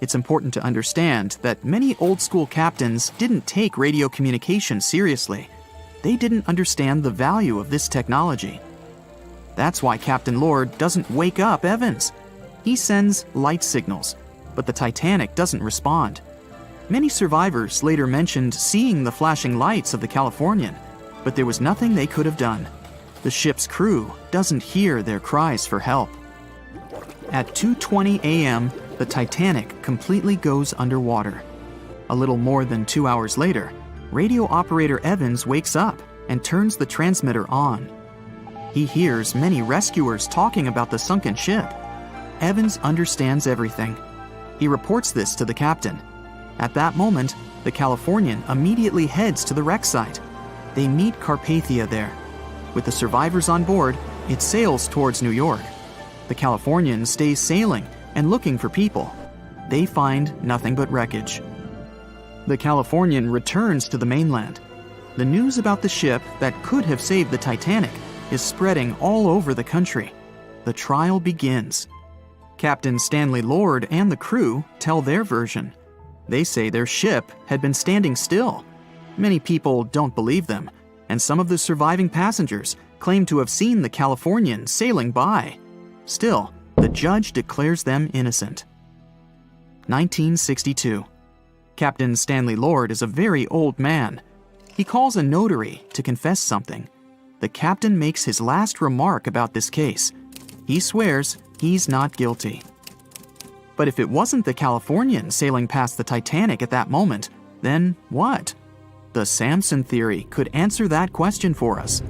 It's important to understand that many old-school captains didn't take radio communication seriously. They didn't understand the value of this technology. That's why Captain Lord doesn't wake up Evans. He sends light signals, but the Titanic doesn't respond. Many survivors later mentioned seeing the flashing lights of the Californian, but there was nothing they could have done. The ship's crew doesn't hear their cries for help. At 2:20 a.m., the Titanic completely goes underwater. A little more than 2 hours later, radio operator Evans wakes up and turns the transmitter on. He hears many rescuers talking about the sunken ship. Evans understands everything. He reports this to the captain. At that moment, the Californian immediately heads to the wreck site. They meet Carpathia there. With the survivors on board, it sails towards New York. The Californian stays sailing and looking for people. They find nothing but wreckage. The Californian returns to the mainland. The news about the ship that could have saved the Titanic is spreading all over the country. The trial begins. Captain Stanley Lord and the crew tell their version. They say their ship had been standing still. Many people don't believe them, and some of the surviving passengers claim to have seen the Californian sailing by. Still, the judge declares them innocent. 1962. Captain Stanley Lord is a very old man. He calls a notary to confess something. The captain makes his last remark about this case. He swears he's not guilty. But if it wasn't the Californian sailing past the Titanic at that moment, then what? The Samson theory could answer that question for us.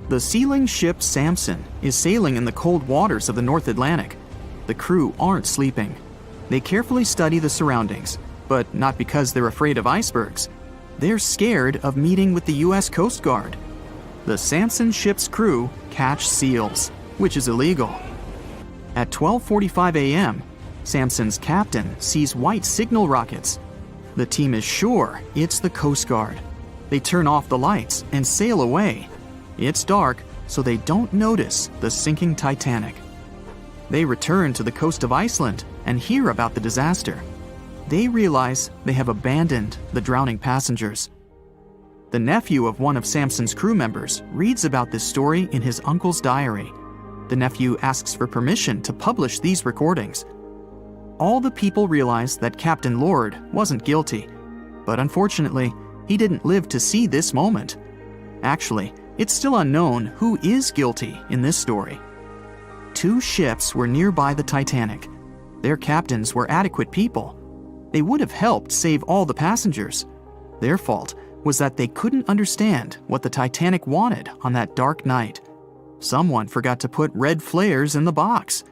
The sealing ship Samson is sailing in the cold waters of the North Atlantic. The crew aren't sleeping. They carefully study the surroundings, but not because they're afraid of icebergs. They're scared of meeting with the U.S. Coast Guard. The Samson ship's crew catch seals, which is illegal. At 12:45 a.m., Samson's captain sees white signal rockets. The team is sure it's the Coast Guard. They turn off the lights and sail away. It's dark, so they don't notice the sinking Titanic. They return to the coast of Iceland and hear about the disaster. They realize they have abandoned the drowning passengers. The nephew of one of Samson's crew members reads about this story in his uncle's diary. The nephew asks for permission to publish these recordings. All the people realize that Captain Lord wasn't guilty, but unfortunately, he didn't live to see this moment. Actually, it's still unknown who is guilty in this story. 2 ships were nearby the Titanic. Their captains were adequate people. They would have helped save all the passengers. Their fault was that they couldn't understand what the Titanic wanted on that dark night. Someone forgot to put red flares in the box.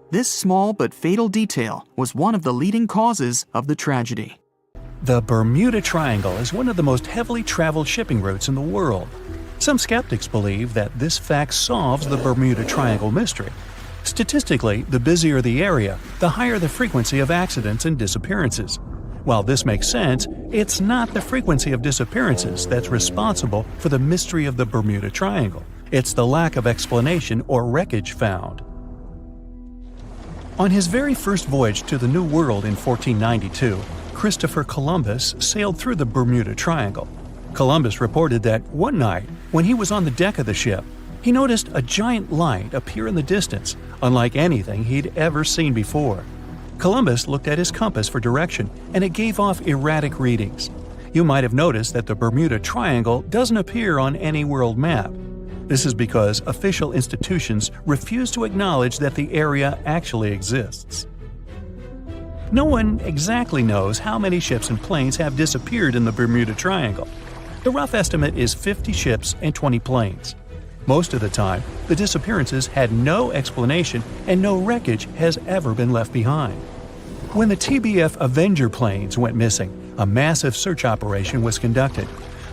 This small but fatal detail was one of the leading causes of the tragedy. The Bermuda Triangle is one of the most heavily traveled shipping routes in the world. Some skeptics believe that this fact solves the Bermuda Triangle mystery. Statistically, the busier the area, the higher the frequency of accidents and disappearances. While this makes sense, it's not the frequency of disappearances that's responsible for the mystery of the Bermuda Triangle. It's the lack of explanation or wreckage found. On his very first voyage to the New World in 1492, Christopher Columbus sailed through the Bermuda Triangle. Columbus reported that one night, when he was on the deck of the ship, he noticed a giant light appear in the distance, unlike anything he'd ever seen before. Columbus looked at his compass for direction, and it gave off erratic readings. You might have noticed that the Bermuda Triangle doesn't appear on any world map. This is because official institutions refuse to acknowledge that the area actually exists. No one exactly knows how many ships and planes have disappeared in the Bermuda Triangle. The rough estimate is 50 ships and 20 planes. Most of the time, the disappearances had no explanation and no wreckage has ever been left behind. When the TBF Avenger planes went missing, a massive search operation was conducted.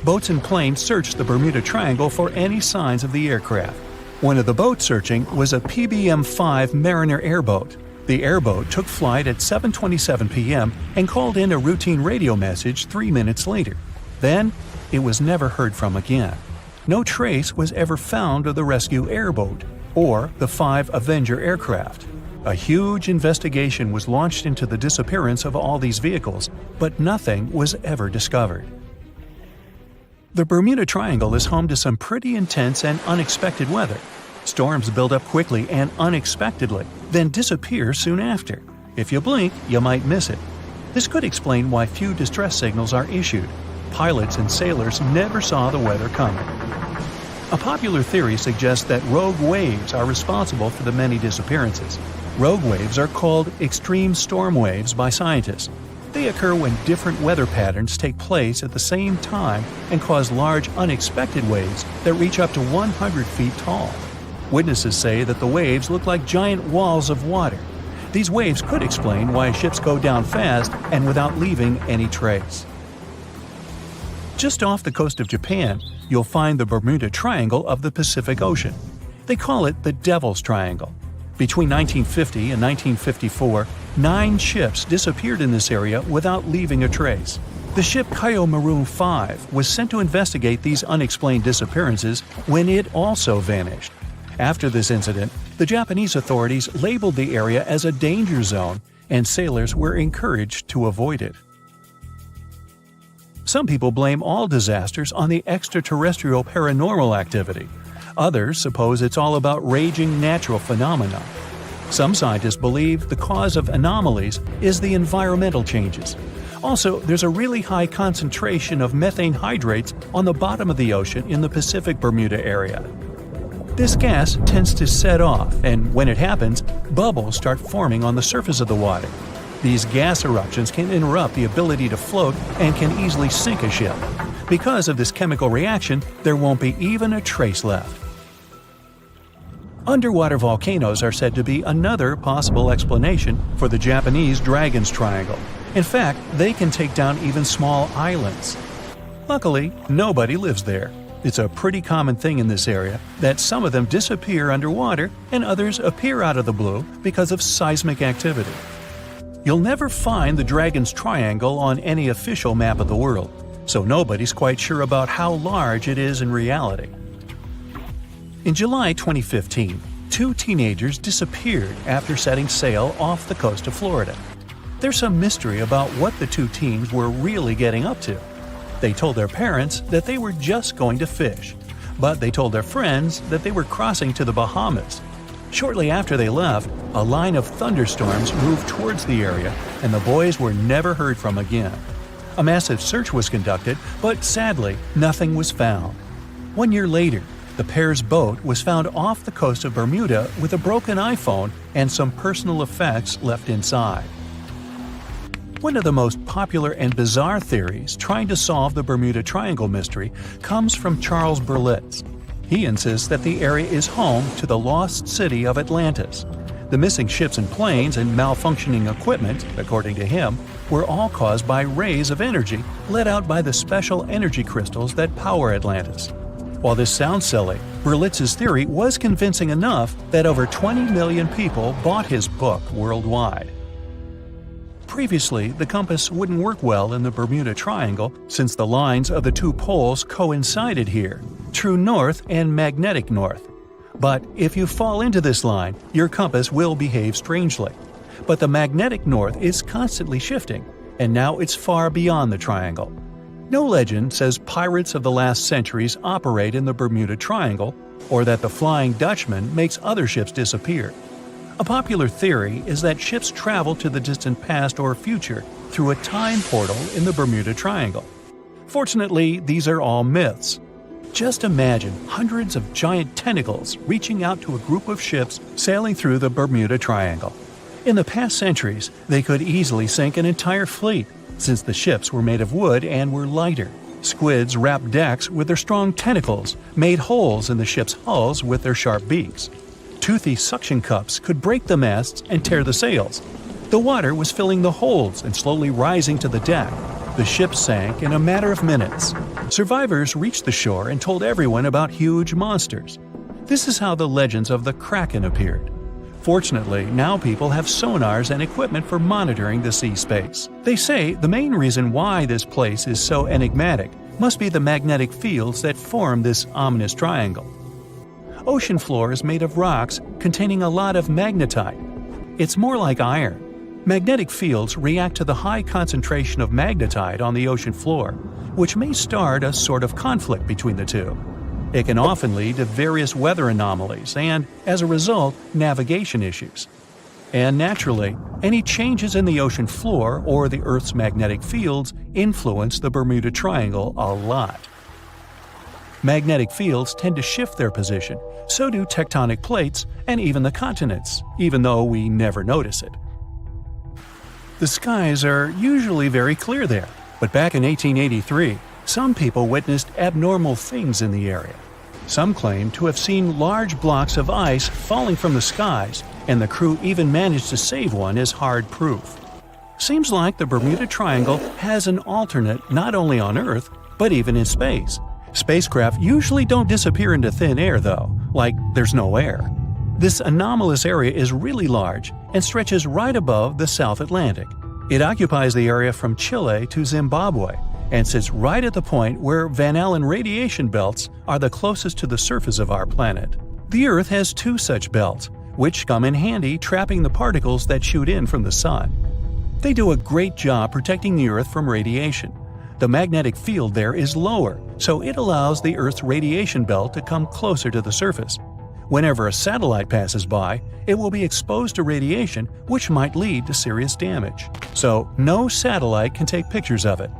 Boats and planes searched the Bermuda Triangle for any signs of the aircraft. One of the boats searching was a PBM-5 Mariner airboat. The airboat took flight at 7:27 p.m. and called in a routine radio message 3 minutes later. Then, it was never heard from again. No trace was ever found of the rescue airboat or the 5 Avenger aircraft. A huge investigation was launched into the disappearance of all these vehicles, but nothing was ever discovered. The Bermuda Triangle is home to some pretty intense and unexpected weather. Storms build up quickly and unexpectedly, then disappear soon after. If you blink, you might miss it. This could explain why few distress signals are issued. Pilots and sailors never saw the weather coming. A popular theory suggests that rogue waves are responsible for the many disappearances. Rogue waves are called extreme storm waves by scientists. They occur when different weather patterns take place at the same time and cause large unexpected waves that reach up to 100 feet tall. Witnesses say that the waves look like giant walls of water. These waves could explain why ships go down fast and without leaving any trace. Just off the coast of Japan, you'll find the Bermuda Triangle of the Pacific Ocean. They call it the Devil's Triangle. Between 1950 and 1954, 9 ships disappeared in this area without leaving a trace. The ship Kaiomaru 5 was sent to investigate these unexplained disappearances when it also vanished. After this incident, the Japanese authorities labeled the area as a danger zone, and sailors were encouraged to avoid it. Some people blame all disasters on the extraterrestrial paranormal activity. Others suppose it's all about raging natural phenomena. Some scientists believe the cause of anomalies is the environmental changes. Also, there's a really high concentration of methane hydrates on the bottom of the ocean in the Pacific Bermuda area. This gas tends to set off, and when it happens, bubbles start forming on the surface of the water. These gas eruptions can interrupt the ability to float and can easily sink a ship. Because of this chemical reaction, there won't be even a trace left. Underwater volcanoes are said to be another possible explanation for the Japanese Dragon's Triangle. In fact, they can take down even small islands. Luckily, nobody lives there. It's a pretty common thing in this area that some of them disappear underwater and others appear out of the blue because of seismic activity. You'll never find the Dragon's Triangle on any official map of the world, so nobody's quite sure about how large it is in reality. In July 2015, 2 teenagers disappeared after setting sail off the coast of Florida. There's some mystery about what the 2 teens were really getting up to. They told their parents that they were just going to fish, but they told their friends that they were crossing to the Bahamas. Shortly after they left, a line of thunderstorms moved towards the area, and the boys were never heard from again. A massive search was conducted, but sadly, nothing was found. 1 year later, the pair's boat was found off the coast of Bermuda with a broken iPhone and some personal effects left inside. One of the most popular and bizarre theories trying to solve the Bermuda Triangle mystery comes from Charles Berlitz. He insists that the area is home to the lost city of Atlantis. The missing ships and planes and malfunctioning equipment, according to him, were all caused by rays of energy let out by the special energy crystals that power Atlantis. While this sounds silly, Berlitz's theory was convincing enough that over 20 million people bought his book worldwide. Previously, the compass wouldn't work well in the Bermuda Triangle since the lines of the 2 poles coincided here, true north and magnetic north. But if you fall into this line, your compass will behave strangely. But the magnetic north is constantly shifting, and now it's far beyond the triangle. No legend says pirates of the last centuries operate in the Bermuda Triangle, or that the Flying Dutchman makes other ships disappear. A popular theory is that ships travel to the distant past or future through a time portal in the Bermuda Triangle. Fortunately, these are all myths. Just imagine hundreds of giant tentacles reaching out to a group of ships sailing through the Bermuda Triangle. In the past centuries, they could easily sink an entire fleet, since the ships were made of wood and were lighter. Squids wrapped decks with their strong tentacles, made holes in the ship's hulls with their sharp beaks. Toothy suction cups could break the masts and tear the sails. The water was filling the holds and slowly rising to the deck. The ship sank in a matter of minutes. Survivors reached the shore and told everyone about huge monsters. This is how the legends of the Kraken appeared. Fortunately, now people have sonars and equipment for monitoring the sea space. They say the main reason why this place is so enigmatic must be the magnetic fields that form this ominous triangle. Ocean floor is made of rocks containing a lot of magnetite. It's more like iron. Magnetic fields react to the high concentration of magnetite on the ocean floor, which may start a sort of conflict between the two. It can often lead to various weather anomalies and, as a result, navigation issues. And naturally, any changes in the ocean floor or the Earth's magnetic fields influence the Bermuda Triangle a lot. Magnetic fields tend to shift their position, so do tectonic plates and even the continents, even though we never notice it. The skies are usually very clear there, but back in 1883, some people witnessed abnormal things in the area. Some claim to have seen large blocks of ice falling from the skies, and the crew even managed to save one as hard proof. Seems like the Bermuda Triangle has an alternate not only on Earth, but even in space. Spacecraft usually don't disappear into thin air though, like there's no air. This anomalous area is really large and stretches right above the South Atlantic. It occupies the area from Chile to Zimbabwe and sits right at the point where Van Allen radiation belts are the closest to the surface of our planet. The Earth has two such belts, which come in handy trapping the particles that shoot in from the Sun. They do a great job protecting the Earth from radiation. The magnetic field there is lower, so it allows the Earth's radiation belt to come closer to the surface. Whenever a satellite passes by, it will be exposed to radiation, which might lead to serious damage. So, no satellite can take pictures of it.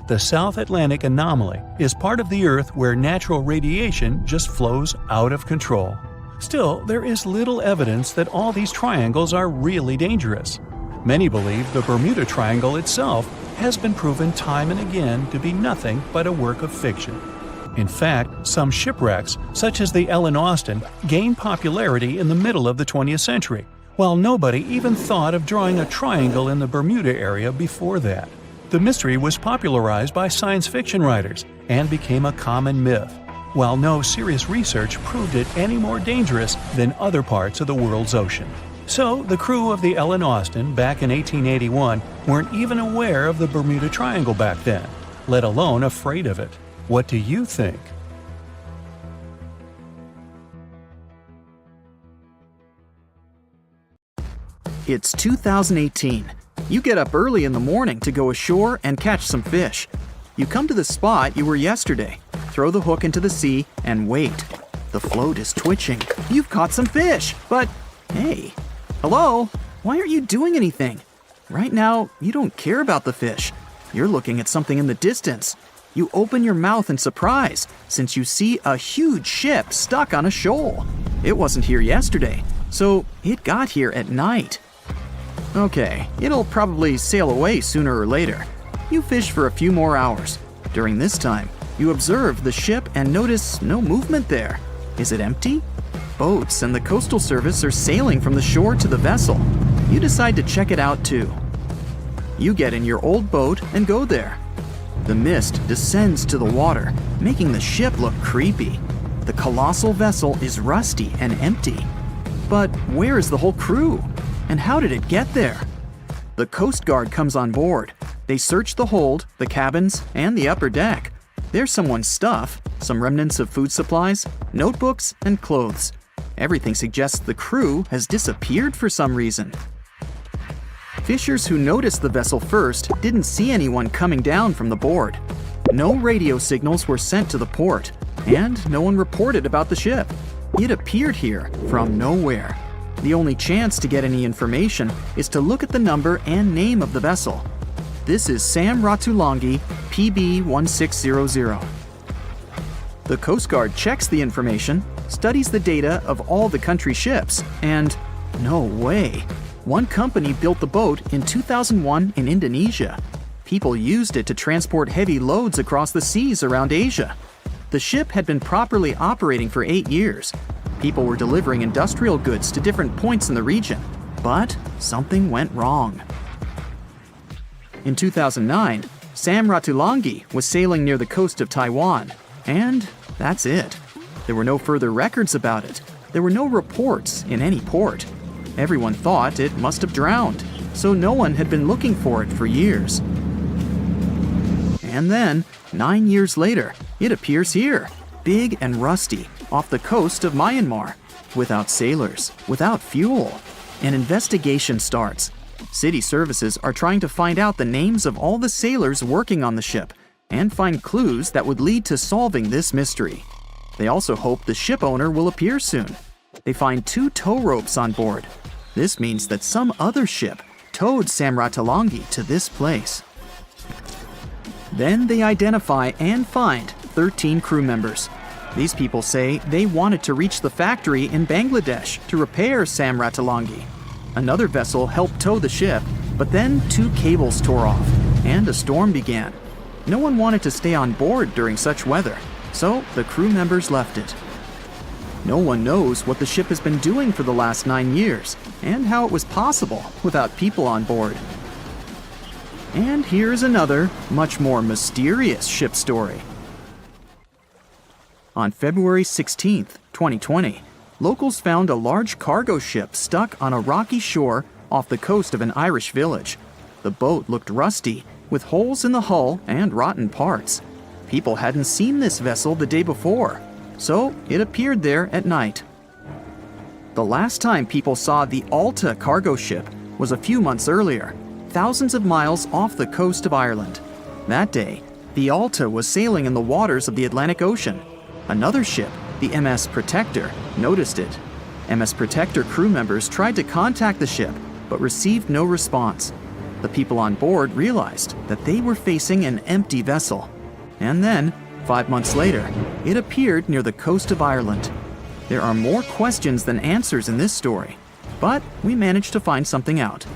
The South Atlantic anomaly is part of the Earth where natural radiation just flows out of control. Still, there is little evidence that all these triangles are really dangerous. Many believe the Bermuda Triangle itself has been proven time and again to be nothing but a work of fiction. In fact, some shipwrecks, such as the Ellen Austin, gained popularity in the middle of the 20th century, while nobody even thought of drawing a triangle in the Bermuda area before that. The mystery was popularized by science fiction writers and became a common myth, while no serious research proved it any more dangerous than other parts of the world's ocean. So, the crew of the Ellen Austin back in 1881 weren't even aware of the Bermuda Triangle back then, let alone afraid of it. What do you think? It's 2018. You get up early in the morning to go ashore and catch some fish. You come to the spot you were yesterday, throw the hook into the sea, and wait. The float is twitching. You've caught some fish, but hey, hello? Why aren't you doing anything? Right now, you don't care about the fish. You're looking at something in the distance. You open your mouth in surprise since you see a huge ship stuck on a shoal. It wasn't here yesterday, so it got here at night. Okay, it'll probably sail away sooner or later. You fish for a few more hours. During this time, you observe the ship and notice no movement there. Is it empty? Boats and the Coastal Service are sailing from the shore to the vessel. You decide to check it out too. You get in your old boat and go there. The mist descends to the water, making the ship look creepy. The colossal vessel is rusty and empty. But where is the whole crew? And how did it get there? The Coast Guard comes on board. They search the hold, the cabins, and the upper deck. There's someone's stuff, some remnants of food supplies, notebooks, and clothes. Everything suggests the crew has disappeared for some reason. Fishers who noticed the vessel first didn't see anyone coming down from the board. No radio signals were sent to the port, and no one reported about the ship. It appeared here from nowhere. The only chance to get any information is to look at the number and name of the vessel. This is Sam Ratulangi, PB 1600. The Coast Guard checks the information, studies the data of all the country ships, and no way. One company built the boat in 2001 in Indonesia. People used it to transport heavy loads across the seas around Asia. The ship had been properly operating for 8 years. People were delivering industrial goods to different points in the region, but something went wrong. In 2009, Sam Ratulangi was sailing near the coast of Taiwan, and that's it. There were no further records about it. There were no reports in any port. Everyone thought it must have drowned, so no one had been looking for it for years. And then, 9 years later, it appears here, big and rusty, off the coast of Myanmar, without sailors, without fuel. An investigation starts. City services are trying to find out the names of all the sailors working on the ship and find clues that would lead to solving this mystery. They also hope the ship owner will appear soon. They find 2 tow ropes on board. This means that some other ship towed Sam Ratulangi to this place. Then they identify and find 13 crew members. These people say they wanted to reach the factory in Bangladesh to repair Sam Ratulangi. Another vessel helped tow the ship, but then 2 cables tore off, and a storm began. No one wanted to stay on board during such weather, so the crew members left it. No one knows what the ship has been doing for the last 9 years, and how it was possible without people on board. And here's another, much more mysterious ship story. On February 16, 2020, locals found a large cargo ship stuck on a rocky shore off the coast of an Irish village. The boat looked rusty, with holes in the hull and rotten parts. People hadn't seen this vessel the day before, so it appeared there at night. The last time people saw the Alta cargo ship was a few months earlier, thousands of miles off the coast of Ireland. That day, the Alta was sailing in the waters of the Atlantic Ocean. Another ship, the MS Protector, noticed it. MS Protector crew members tried to contact the ship, but received no response. The people on board realized that they were facing an empty vessel. And then, 5 months later, it appeared near the coast of Ireland. There are more questions than answers in this story, but we managed to find something out.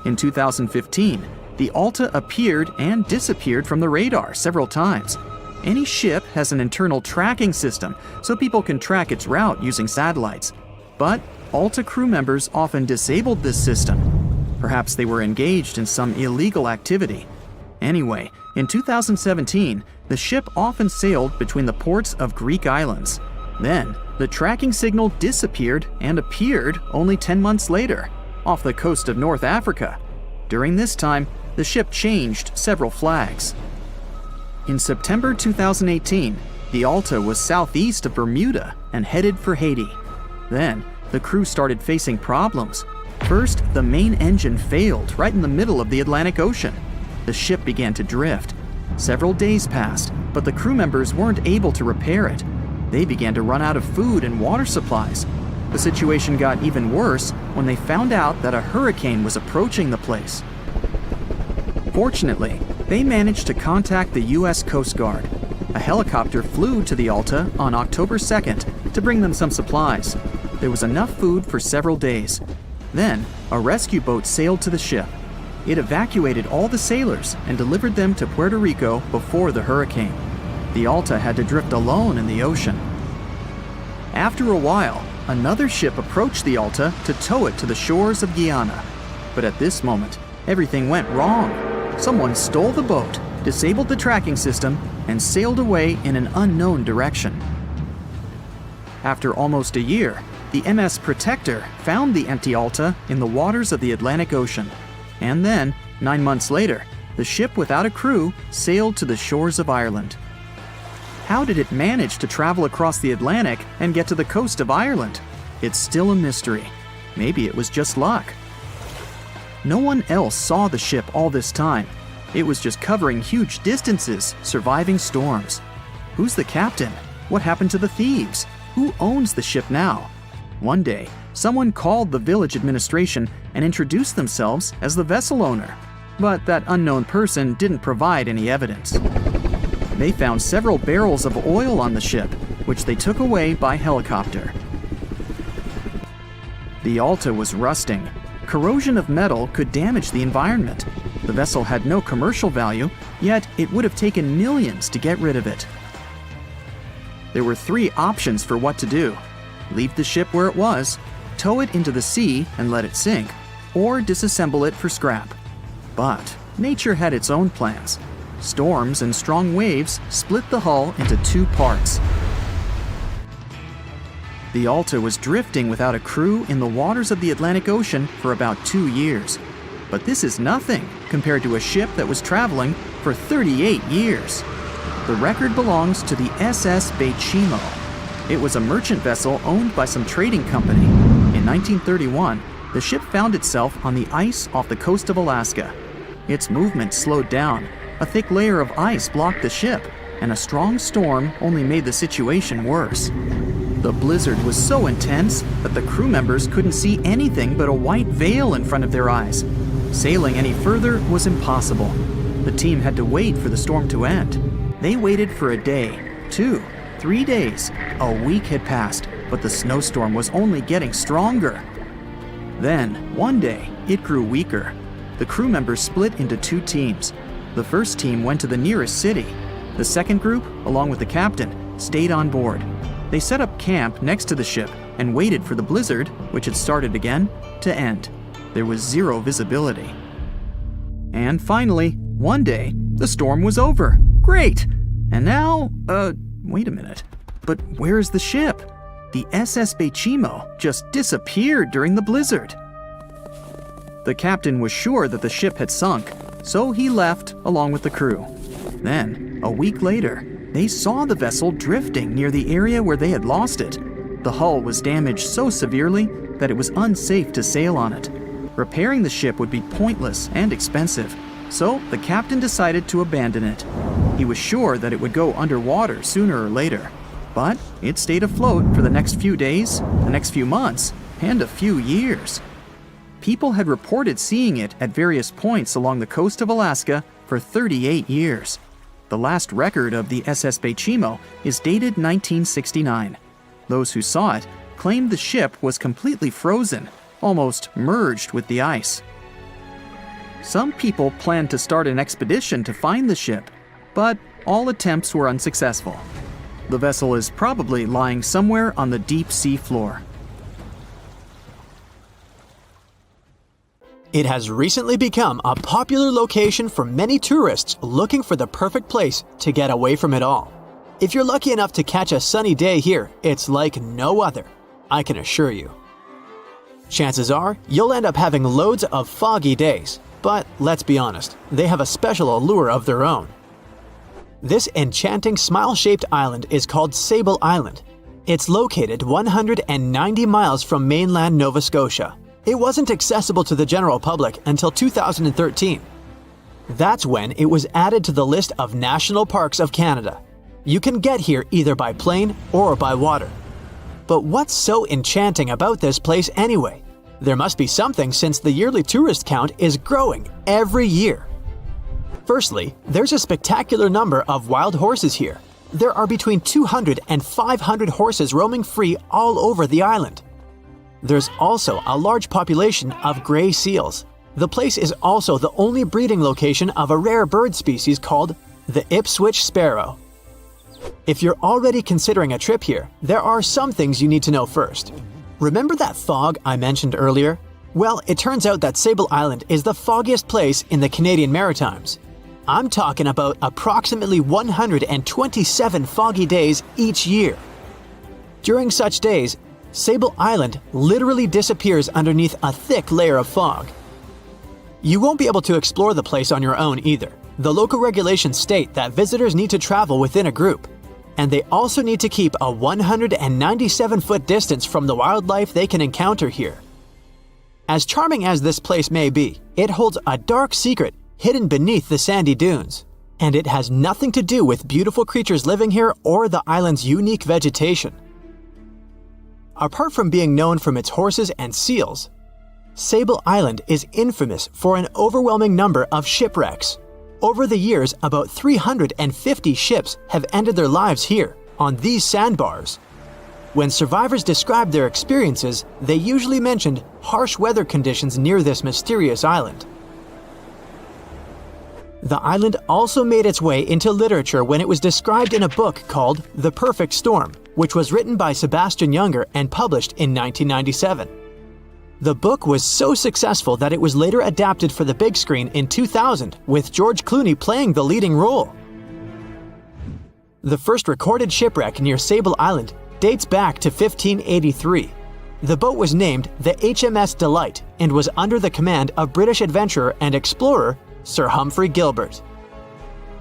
In 2015, the Alta appeared and disappeared from the radar several times. Any ship has an internal tracking system, so people can track its route using satellites. But Alta crew members often disabled this system. Perhaps they were engaged in some illegal activity. Anyway, in 2017, the ship often sailed between the ports of Greek islands. Then, the tracking signal disappeared and appeared only 10 months later, off the coast of North Africa. During this time, the ship changed several flags. In September 2018, the Alta was southeast of Bermuda and headed for Haiti. Then, the crew started facing problems. First, the main engine failed right in the middle of the Atlantic Ocean. The ship began to drift. Several days passed, but the crew members weren't able to repair it. They began to run out of food and water supplies. The situation got even worse when they found out that a hurricane was approaching the place. Fortunately, they managed to contact the U.S. Coast Guard. A helicopter flew to the Alta on October 2nd to bring them some supplies. There was enough food for several days. Then, a rescue boat sailed to the ship. It evacuated all the sailors and delivered them to Puerto Rico before the hurricane. The Alta had to drift alone in the ocean. After a while, another ship approached the Alta to tow it to the shores of Guyana. But at this moment, everything went wrong. Someone stole the boat, disabled the tracking system, and sailed away in an unknown direction. After almost a year, the MS Protector found the empty Alta in the waters of the Atlantic Ocean. And then, 9 months later, the ship without a crew sailed to the shores of Ireland. How did it manage to travel across the Atlantic and get to the coast of Ireland? It's still a mystery. Maybe it was just luck. No one else saw the ship all this time. It was just covering huge distances, surviving storms. Who's the captain? What happened to the thieves? Who owns the ship now? One day, someone called the village administration and introduced themselves as the vessel owner. But that unknown person didn't provide any evidence. They found several barrels of oil on the ship, which they took away by helicopter. The Alta was rusting. Corrosion of metal could damage the environment. The vessel had no commercial value, yet it would have taken millions to get rid of it. There were 3 options for what to do: leave the ship where it was, tow it into the sea and let it sink, or disassemble it for scrap. But nature had its own plans. Storms and strong waves split the hull into 2 parts. The Alta was drifting without a crew in the waters of the Atlantic Ocean for about 2 years. But this is nothing compared to a ship that was traveling for 38 years. The record belongs to the SS Beichimo. It was a merchant vessel owned by some trading company. In 1931, the ship found itself on the ice off the coast of Alaska. Its movement slowed down. A thick layer of ice blocked the ship, and a strong storm only made the situation worse. The blizzard was so intense that the crew members couldn't see anything but a white veil in front of their eyes. Sailing any further was impossible. The team had to wait for the storm to end. They waited for a day, 2, 3 days. A week had passed, but the snowstorm was only getting stronger. Then, one day, it grew weaker. The crew members split into 2 teams. The first team went to the nearest city. The second group, along with the captain, stayed on board. They set up camp next to the ship and waited for the blizzard, which had started again, to end. There was 0 visibility. And finally, one day, the storm was over. Great! And now, wait a minute. But where's the ship? The SS Beichimo just disappeared during the blizzard. The captain was sure that the ship had sunk, so he left along with the crew. Then, a week later, they saw the vessel drifting near the area where they had lost it. The hull was damaged so severely that it was unsafe to sail on it. Repairing the ship would be pointless and expensive, so the captain decided to abandon it. He was sure that it would go underwater sooner or later, but it stayed afloat for the next few days, the next few months, and a few years. People had reported seeing it at various points along the coast of Alaska for 38 years. The last record of the SS Beichimo is dated 1969. Those who saw it claimed the ship was completely frozen, almost merged with the ice. Some people planned to start an expedition to find the ship, but all attempts were unsuccessful. The vessel is probably lying somewhere on the deep sea floor. It has recently become a popular location for many tourists looking for the perfect place to get away from it all. If you're lucky enough to catch a sunny day here, it's like no other, I can assure you. Chances are, you'll end up having loads of foggy days, but let's be honest, they have a special allure of their own. This enchanting smile-shaped island is called Sable Island. It's located 190 miles from mainland Nova Scotia. It wasn't accessible to the general public until 2013. That's when it was added to the list of National Parks of Canada. You can get here either by plane or by water. But what's so enchanting about this place anyway? There must be something since the yearly tourist count is growing every year. Firstly, there's a spectacular number of wild horses here. There are between 200 and 500 horses roaming free all over the island. There's also a large population of gray seals. The place is also the only breeding location of a rare bird species called the Ipswich sparrow. If you're already considering a trip here, there are some things you need to know first. Remember that fog I mentioned earlier? Well, it turns out that Sable Island is the foggiest place in the Canadian Maritimes. I'm talking about approximately 127 foggy days each year. During such days, Sable Island literally disappears underneath a thick layer of fog. You won't be able to explore the place on your own either. The local regulations state that visitors need to travel within a group, and they also need to keep a 197-foot distance from the wildlife they can encounter here. As charming as this place may be, it holds a dark secret hidden beneath the sandy dunes, and it has nothing to do with beautiful creatures living here or the island's unique vegetation. Apart from being known from its horses and seals, Sable Island is infamous for an overwhelming number of shipwrecks. Over the years, about 350 ships have ended their lives here, on these sandbars. When survivors described their experiences, they usually mentioned harsh weather conditions near this mysterious island. The island also made its way into literature when it was described in a book called The Perfect Storm, which was written by Sebastian Junger and published in 1997. The book was so successful that it was later adapted for the big screen in 2000, with George Clooney playing the leading role. The first recorded shipwreck near Sable Island dates back to 1583. The boat was named the HMS Delight and was under the command of British adventurer and explorer Sir Humphrey Gilbert.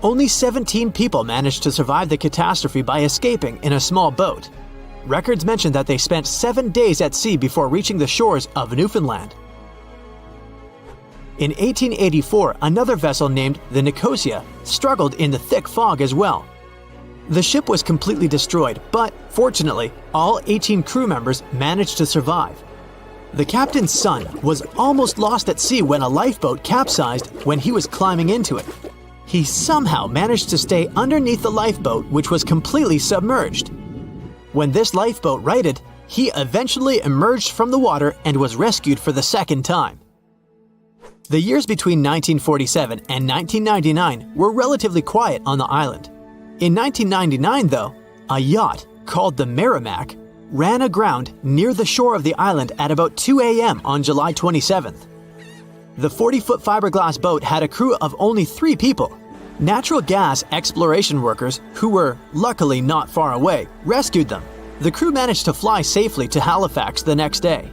Only 17 people managed to survive the catastrophe by escaping in a small boat. Records mention that they spent 7 days at sea before reaching the shores of Newfoundland. In 1884, another vessel named the Nicosia struggled in the thick fog as well. The ship was completely destroyed, but fortunately, all 18 crew members managed to survive. The captain's son was almost lost at sea when a lifeboat capsized when he was climbing into it. He somehow managed to stay underneath the lifeboat, which was completely submerged. When this lifeboat righted, he eventually emerged from the water and was rescued for the second time. The years between 1947 and 1999 were relatively quiet on the island. In 1999, though, a yacht called the Merrimack ran aground near the shore of the island at about 2 a.m. on July 27th. The 40-foot fiberglass boat had a crew of only 3 people. Natural gas exploration workers, who were luckily not far away, rescued them. The crew managed to fly safely to Halifax the next day.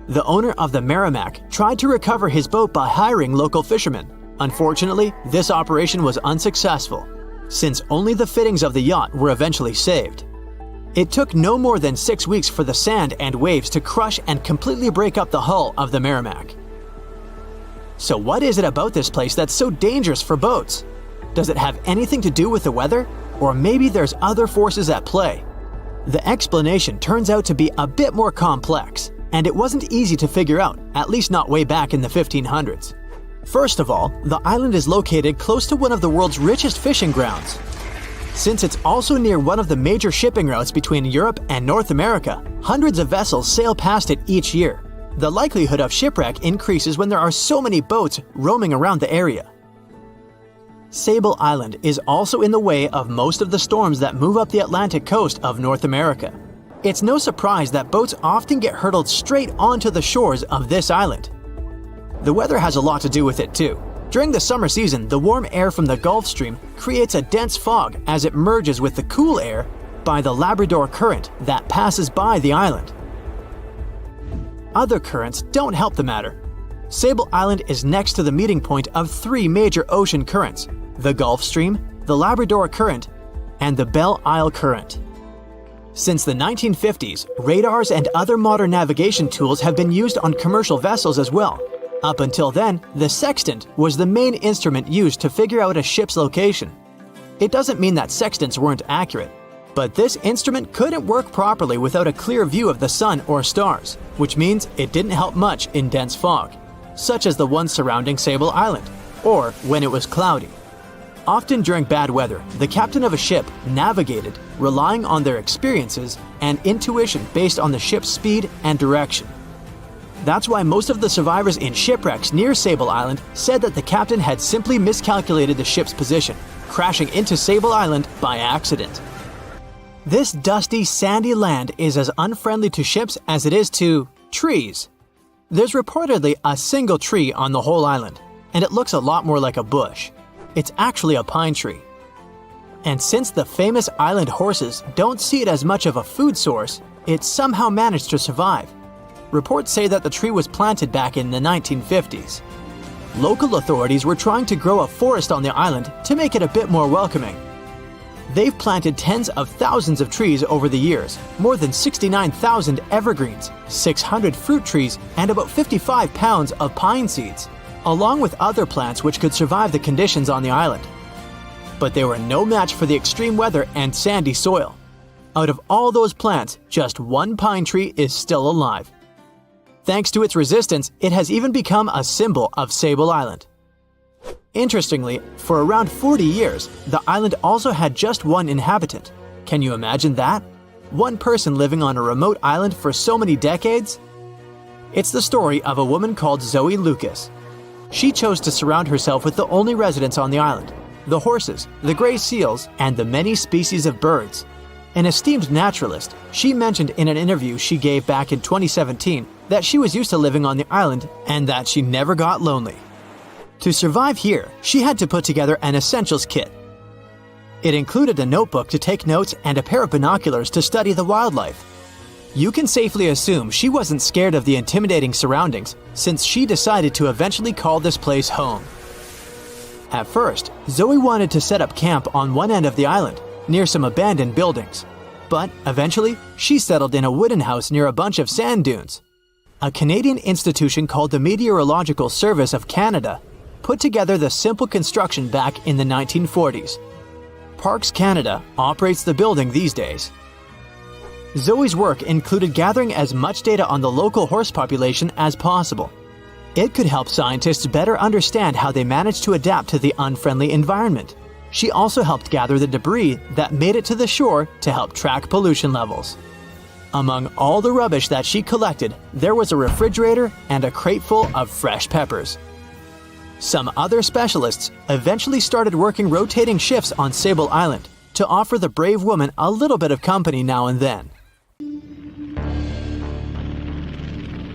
The owner of the Merrimack tried to recover his boat by hiring local fishermen. Unfortunately, this operation was unsuccessful, since only the fittings of the yacht were eventually saved. It took no more than 6 weeks for the sand and waves to crush and completely break up the hull of the Merrimack. So what is it about this place that's so dangerous for boats? Does it have anything to do with the weather? Or maybe there's other forces at play? The explanation turns out to be a bit more complex, and it wasn't easy to figure out, at least not way back in the 1500s. First of all, the island is located close to one of the world's richest fishing grounds. Since it's also near one of the major shipping routes between Europe and North America, hundreds of vessels sail past it each year. The likelihood of shipwreck increases when there are so many boats roaming around the area. Sable Island is also in the way of most of the storms that move up the Atlantic coast of North America. It's no surprise that boats often get hurtled straight onto the shores of this island. The weather has a lot to do with it too. During the summer season, the warm air from the Gulf Stream creates a dense fog as it merges with the cool air by the Labrador Current that passes by the island. Other currents don't help the matter. Sable Island is next to the meeting point of 3 major ocean currents: the Gulf Stream, the Labrador Current, and the Belle Isle Current. Since the 1950s, radars and other modern navigation tools have been used on commercial vessels as well. Up until then, the sextant was the main instrument used to figure out a ship's location. It doesn't mean that sextants weren't accurate, but this instrument couldn't work properly without a clear view of the sun or stars, which means it didn't help much in dense fog, such as the one surrounding Sable Island, or when it was cloudy. Often during bad weather, the captain of a ship navigated, relying on their experiences and intuition based on the ship's speed and direction. That's why most of the survivors in shipwrecks near Sable Island said that the captain had simply miscalculated the ship's position, crashing into Sable Island by accident. This dusty, sandy land is as unfriendly to ships as it is to trees. There's reportedly a single tree on the whole island, and it looks a lot more like a bush. It's actually a pine tree. And since the famous island horses don't see it as much of a food source, it somehow managed to survive. Reports say that the tree was planted back in the 1950s. Local authorities were trying to grow a forest on the island to make it a bit more welcoming. They've planted tens of thousands of trees over the years, more than 69,000 evergreens, 600 fruit trees, and about 55 pounds of pine seeds, along with other plants which could survive the conditions on the island. But they were no match for the extreme weather and sandy soil. Out of all those plants, just one pine tree is still alive. Thanks to its resistance, it has even become a symbol of Sable Island. Interestingly, for around 40 years, the island also had just one inhabitant. Can you imagine that? One person living on a remote island for so many decades? It's the story of a woman called Zoe Lucas. She chose to surround herself with the only residents on the island: the horses, the gray seals, and the many species of birds. An esteemed naturalist, she mentioned in an interview she gave back in 2017 that she was used to living on the island and that she never got lonely. To survive here, she had to put together an essentials kit. It included a notebook to take notes and a pair of binoculars to study the wildlife. You can safely assume she wasn't scared of the intimidating surroundings, since she decided to eventually call this place home. At first, Zoe wanted to set up camp on one end of the island, near some abandoned buildings. But eventually, she settled in a wooden house near a bunch of sand dunes. A Canadian institution called the Meteorological Service of Canada put together the simple construction back in the 1940s. Parks Canada operates the building these days. Zoe's work included gathering as much data on the local horse population as possible. It could help scientists better understand how they managed to adapt to the unfriendly environment. She also helped gather the debris that made it to the shore to help track pollution levels. Among all the rubbish that she collected, there was a refrigerator and a crate full of fresh peppers. Some other specialists eventually started working rotating shifts on Sable Island to offer the brave woman a little bit of company now and then.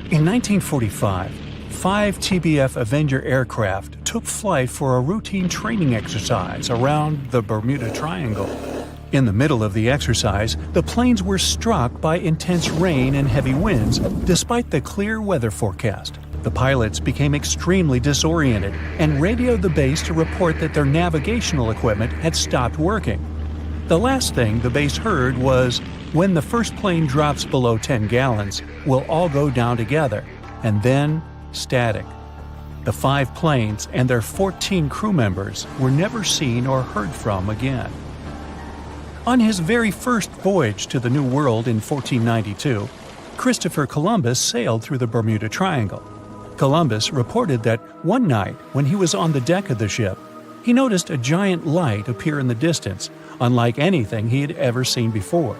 In 1945, 5 TBF Avenger aircraft took flight for a routine training exercise around the Bermuda Triangle. In the middle of the exercise, the planes were struck by intense rain and heavy winds despite the clear weather forecast. The pilots became extremely disoriented and radioed the base to report that their navigational equipment had stopped working. The last thing the base heard was, "When the first plane drops below 10 gallons, we'll all go down together," and then static. The 5 planes and their 14 crew members were never seen or heard from again. On his very first voyage to the New World in 1492, Christopher Columbus sailed through the Bermuda Triangle. Columbus reported that one night when he was on the deck of the ship, he noticed a giant light appear in the distance, unlike anything he had ever seen before.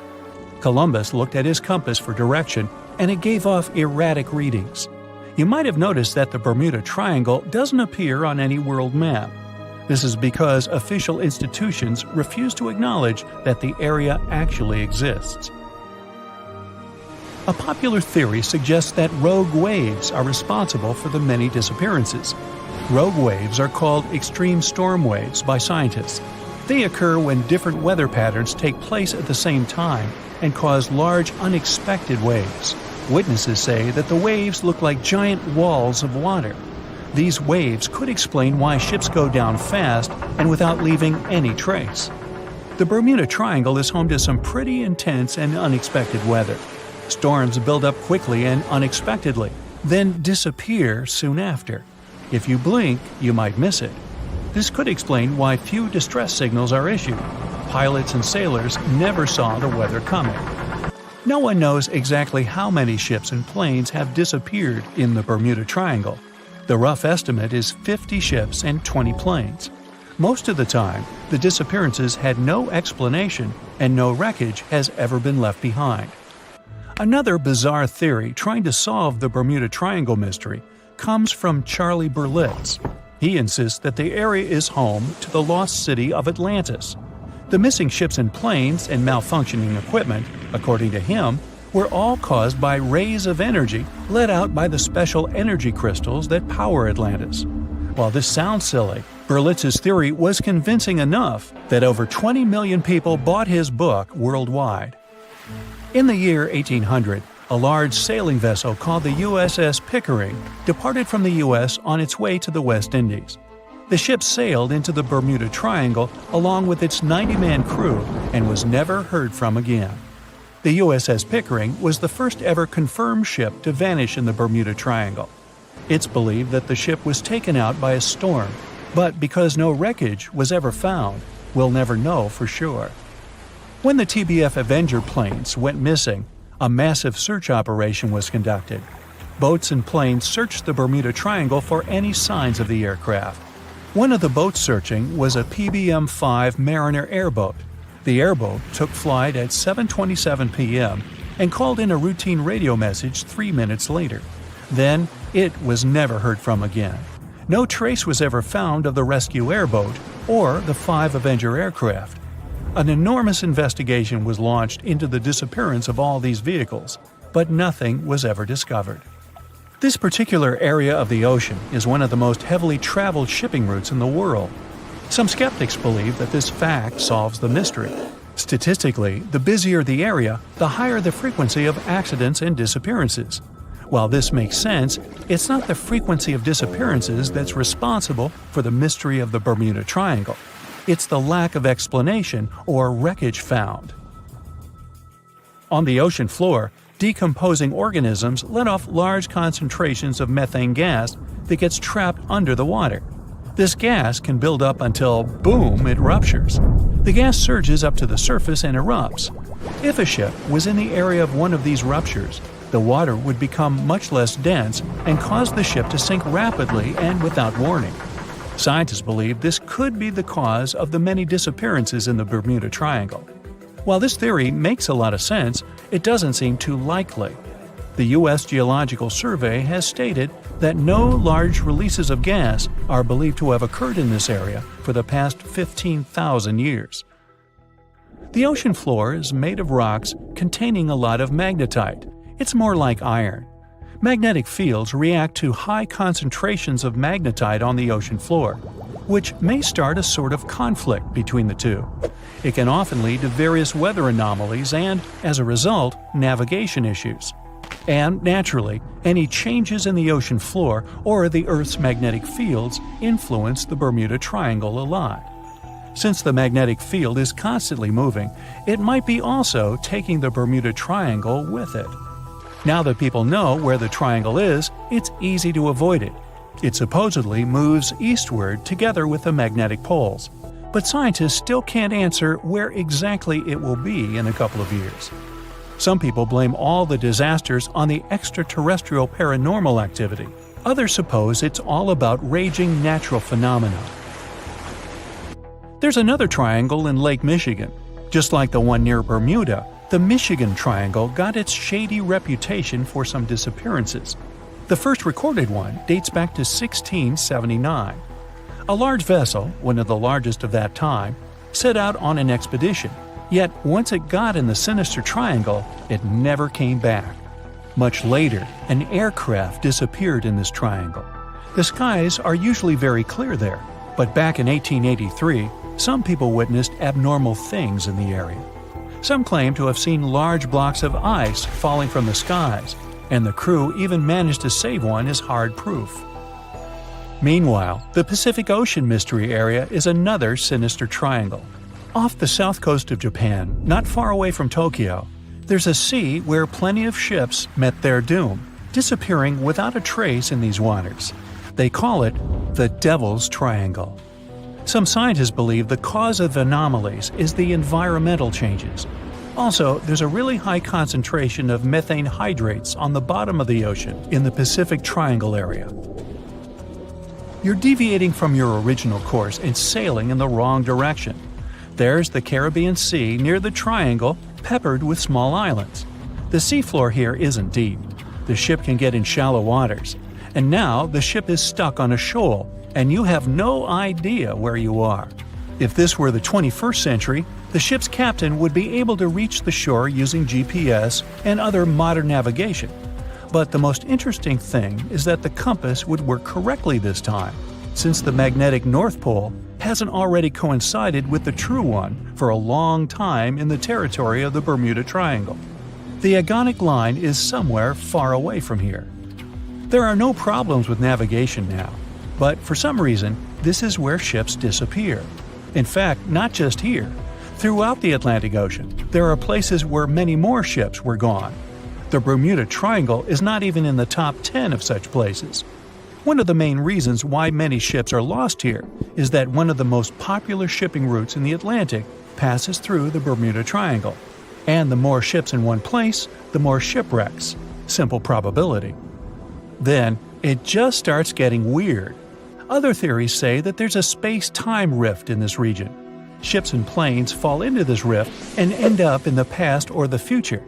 Columbus looked at his compass for direction, and it gave off erratic readings. You might have noticed that the Bermuda Triangle doesn't appear on any world map. This is because official institutions refuse to acknowledge that the area actually exists. A popular theory suggests that rogue waves are responsible for the many disappearances. Rogue waves are called extreme storm waves by scientists. They occur when different weather patterns take place at the same time and cause large, unexpected waves. Witnesses say that the waves look like giant walls of water. These waves could explain why ships go down fast and without leaving any trace. The Bermuda Triangle is home to some pretty intense and unexpected weather. Storms build up quickly and unexpectedly, then disappear soon after. If you blink, you might miss it. This could explain why few distress signals are issued. Pilots and sailors never saw the weather coming. No one knows exactly how many ships and planes have disappeared in the Bermuda Triangle. The rough estimate is 50 ships and 20 planes. Most of the time, the disappearances had no explanation and no wreckage has ever been left behind. Another bizarre theory trying to solve the Bermuda Triangle mystery comes from Charlie Berlitz. He insists that the area is home to the lost city of Atlantis. The missing ships and planes and malfunctioning equipment, according to him, were all caused by rays of energy let out by the special energy crystals that power Atlantis. While this sounds silly, Berlitz's theory was convincing enough that over 20 million people bought his book worldwide. In the year 1800, a large sailing vessel called the USS Pickering departed from the U.S. on its way to the West Indies. The ship sailed into the Bermuda Triangle along with its 90-man crew and was never heard from again. The USS Pickering was the first ever confirmed ship to vanish in the Bermuda Triangle. It's believed that the ship was taken out by a storm, but because no wreckage was ever found, we'll never know for sure. When the TBF Avenger planes went missing, a massive search operation was conducted. Boats and planes searched the Bermuda Triangle for any signs of the aircraft. One of the boats searching was a PBM-5 Mariner airboat. The airboat took flight at 7:27 p.m. and called in a routine radio message 3 minutes later. Then, it was never heard from again. No trace was ever found of the rescue airboat or the 5 Avenger aircraft. An enormous investigation was launched into the disappearance of all these vehicles, but nothing was ever discovered. This particular area of the ocean is one of the most heavily traveled shipping routes in the world. Some skeptics believe that this fact solves the mystery. Statistically, the busier the area, the higher the frequency of accidents and disappearances. While this makes sense, it's not the frequency of disappearances that's responsible for the mystery of the Bermuda Triangle. It's the lack of explanation or wreckage found. On the ocean floor, decomposing organisms let off large concentrations of methane gas that gets trapped under the water. This gas can build up until, boom, it ruptures. The gas surges up to the surface and erupts. If a ship was in the area of one of these ruptures, the water would become much less dense and cause the ship to sink rapidly and without warning. Scientists believe this could be the cause of the many disappearances in the Bermuda Triangle. While this theory makes a lot of sense, it doesn't seem too likely. The U.S. Geological Survey has stated that no large releases of gas are believed to have occurred in this area for the past 15,000 years. The ocean floor is made of rocks containing a lot of magnetite. It's more like iron. Magnetic fields react to high concentrations of magnetite on the ocean floor, which may start a sort of conflict between the two. It can often lead to various weather anomalies and, as a result, navigation issues. And, naturally, any changes in the ocean floor or the Earth's magnetic fields influence the Bermuda Triangle a lot. Since the magnetic field is constantly moving, it might be also taking the Bermuda Triangle with it. Now that people know where the triangle is, it's easy to avoid it. It supposedly moves eastward together with the magnetic poles, but scientists still can't answer where exactly it will be in a couple of years. Some people blame all the disasters on the extraterrestrial paranormal activity. Others suppose it's all about raging natural phenomena. There's another triangle in Lake Michigan. Just like the one near Bermuda, the Michigan Triangle got its shady reputation for some disappearances. The first recorded one dates back to 1679. A large vessel, one of the largest of that time, set out on an expedition, yet once it got in the sinister triangle, it never came back. Much later, an aircraft disappeared in this triangle. The skies are usually very clear there, but back in 1883, some people witnessed abnormal things in the area. Some claim to have seen large blocks of ice falling from the skies, and the crew even managed to save one as hard proof. Meanwhile, the Pacific Ocean Mystery Area is another sinister triangle. Off the south coast of Japan, not far away from Tokyo, there's a sea where plenty of ships met their doom, disappearing without a trace in these waters. They call it the Devil's Triangle. Some scientists believe the cause of anomalies is the environmental changes. Also, there's a really high concentration of methane hydrates on the bottom of the ocean in the Pacific Triangle area. You're deviating from your original course and sailing in the wrong direction. There's the Caribbean Sea near the triangle, peppered with small islands. The seafloor here isn't deep. The ship can get in shallow waters. And now the ship is stuck on a shoal, and you have no idea where you are. If this were the 21st century, the ship's captain would be able to reach the shore using GPS and other modern navigation. But the most interesting thing is that the compass would work correctly this time, since the magnetic North Pole hasn't already coincided with the true one for a long time in the territory of the Bermuda Triangle. The agonic line is somewhere far away from here. There are no problems with navigation now, but for some reason, this is where ships disappear. In fact, not just here. Throughout the Atlantic Ocean, there are places where many more ships were gone. The Bermuda Triangle is not even in the top 10 of such places. One of the main reasons why many ships are lost here is that one of the most popular shipping routes in the Atlantic passes through the Bermuda Triangle. And the more ships in one place, the more shipwrecks. Simple probability. Then, it just starts getting weird. Other theories say that there's a space-time rift in this region. Ships and planes fall into this rift and end up in the past or the future.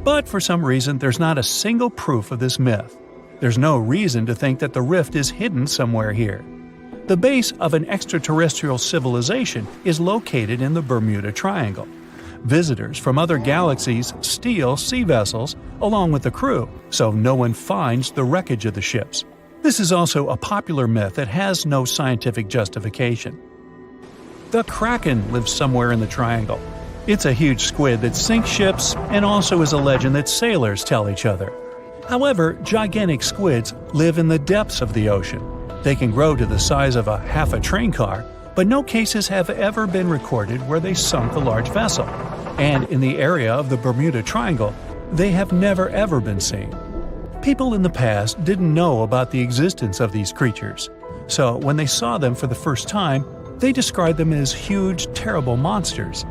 But for some reason, there's not a single proof of this myth. There's no reason to think that the rift is hidden somewhere here. The base of an extraterrestrial civilization is located in the Bermuda Triangle. Visitors from other galaxies steal sea vessels along with the crew, so no one finds the wreckage of the ships. This is also a popular myth that has no scientific justification. The Kraken lives somewhere in the triangle. It's a huge squid that sinks ships and also is a legend that sailors tell each other. However, gigantic squids live in the depths of the ocean. They can grow to the size of half a train car, but no cases have ever been recorded where they sunk a large vessel. And in the area of the Bermuda Triangle, they have never ever been seen. People in the past didn't know about the existence of these creatures, so when they saw them for the first time, they described them as huge, terrible monsters.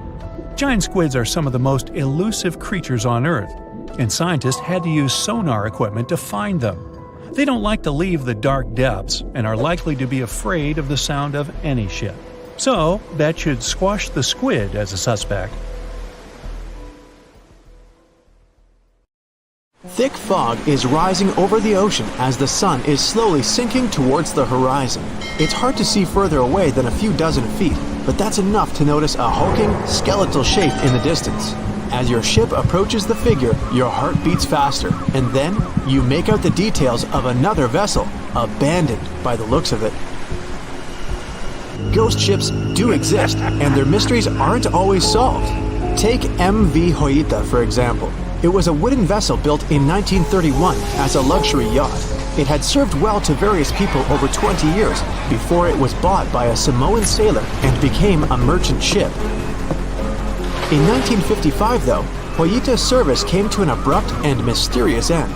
Giant squids are some of the most elusive creatures on Earth, and scientists had to use sonar equipment to find them. They don't like to leave the dark depths and are likely to be afraid of the sound of any ship. So, that should squash the squid as a suspect. Thick fog is rising over the ocean as the sun is slowly sinking towards the horizon. It's hard to see further away than a few dozen feet, but that's enough to notice a hulking, skeletal shape in the distance. As your ship approaches the figure, your heart beats faster, and then you make out the details of another vessel, abandoned by the looks of it. Ghost ships do exist, and their mysteries aren't always solved. Take MV Hoita, for example. It was a wooden vessel built in 1931 as a luxury yacht. It had served well to various people over 20 years before it was bought by a Samoan sailor and became a merchant ship. In 1955, though, Hoita's service came to an abrupt and mysterious end.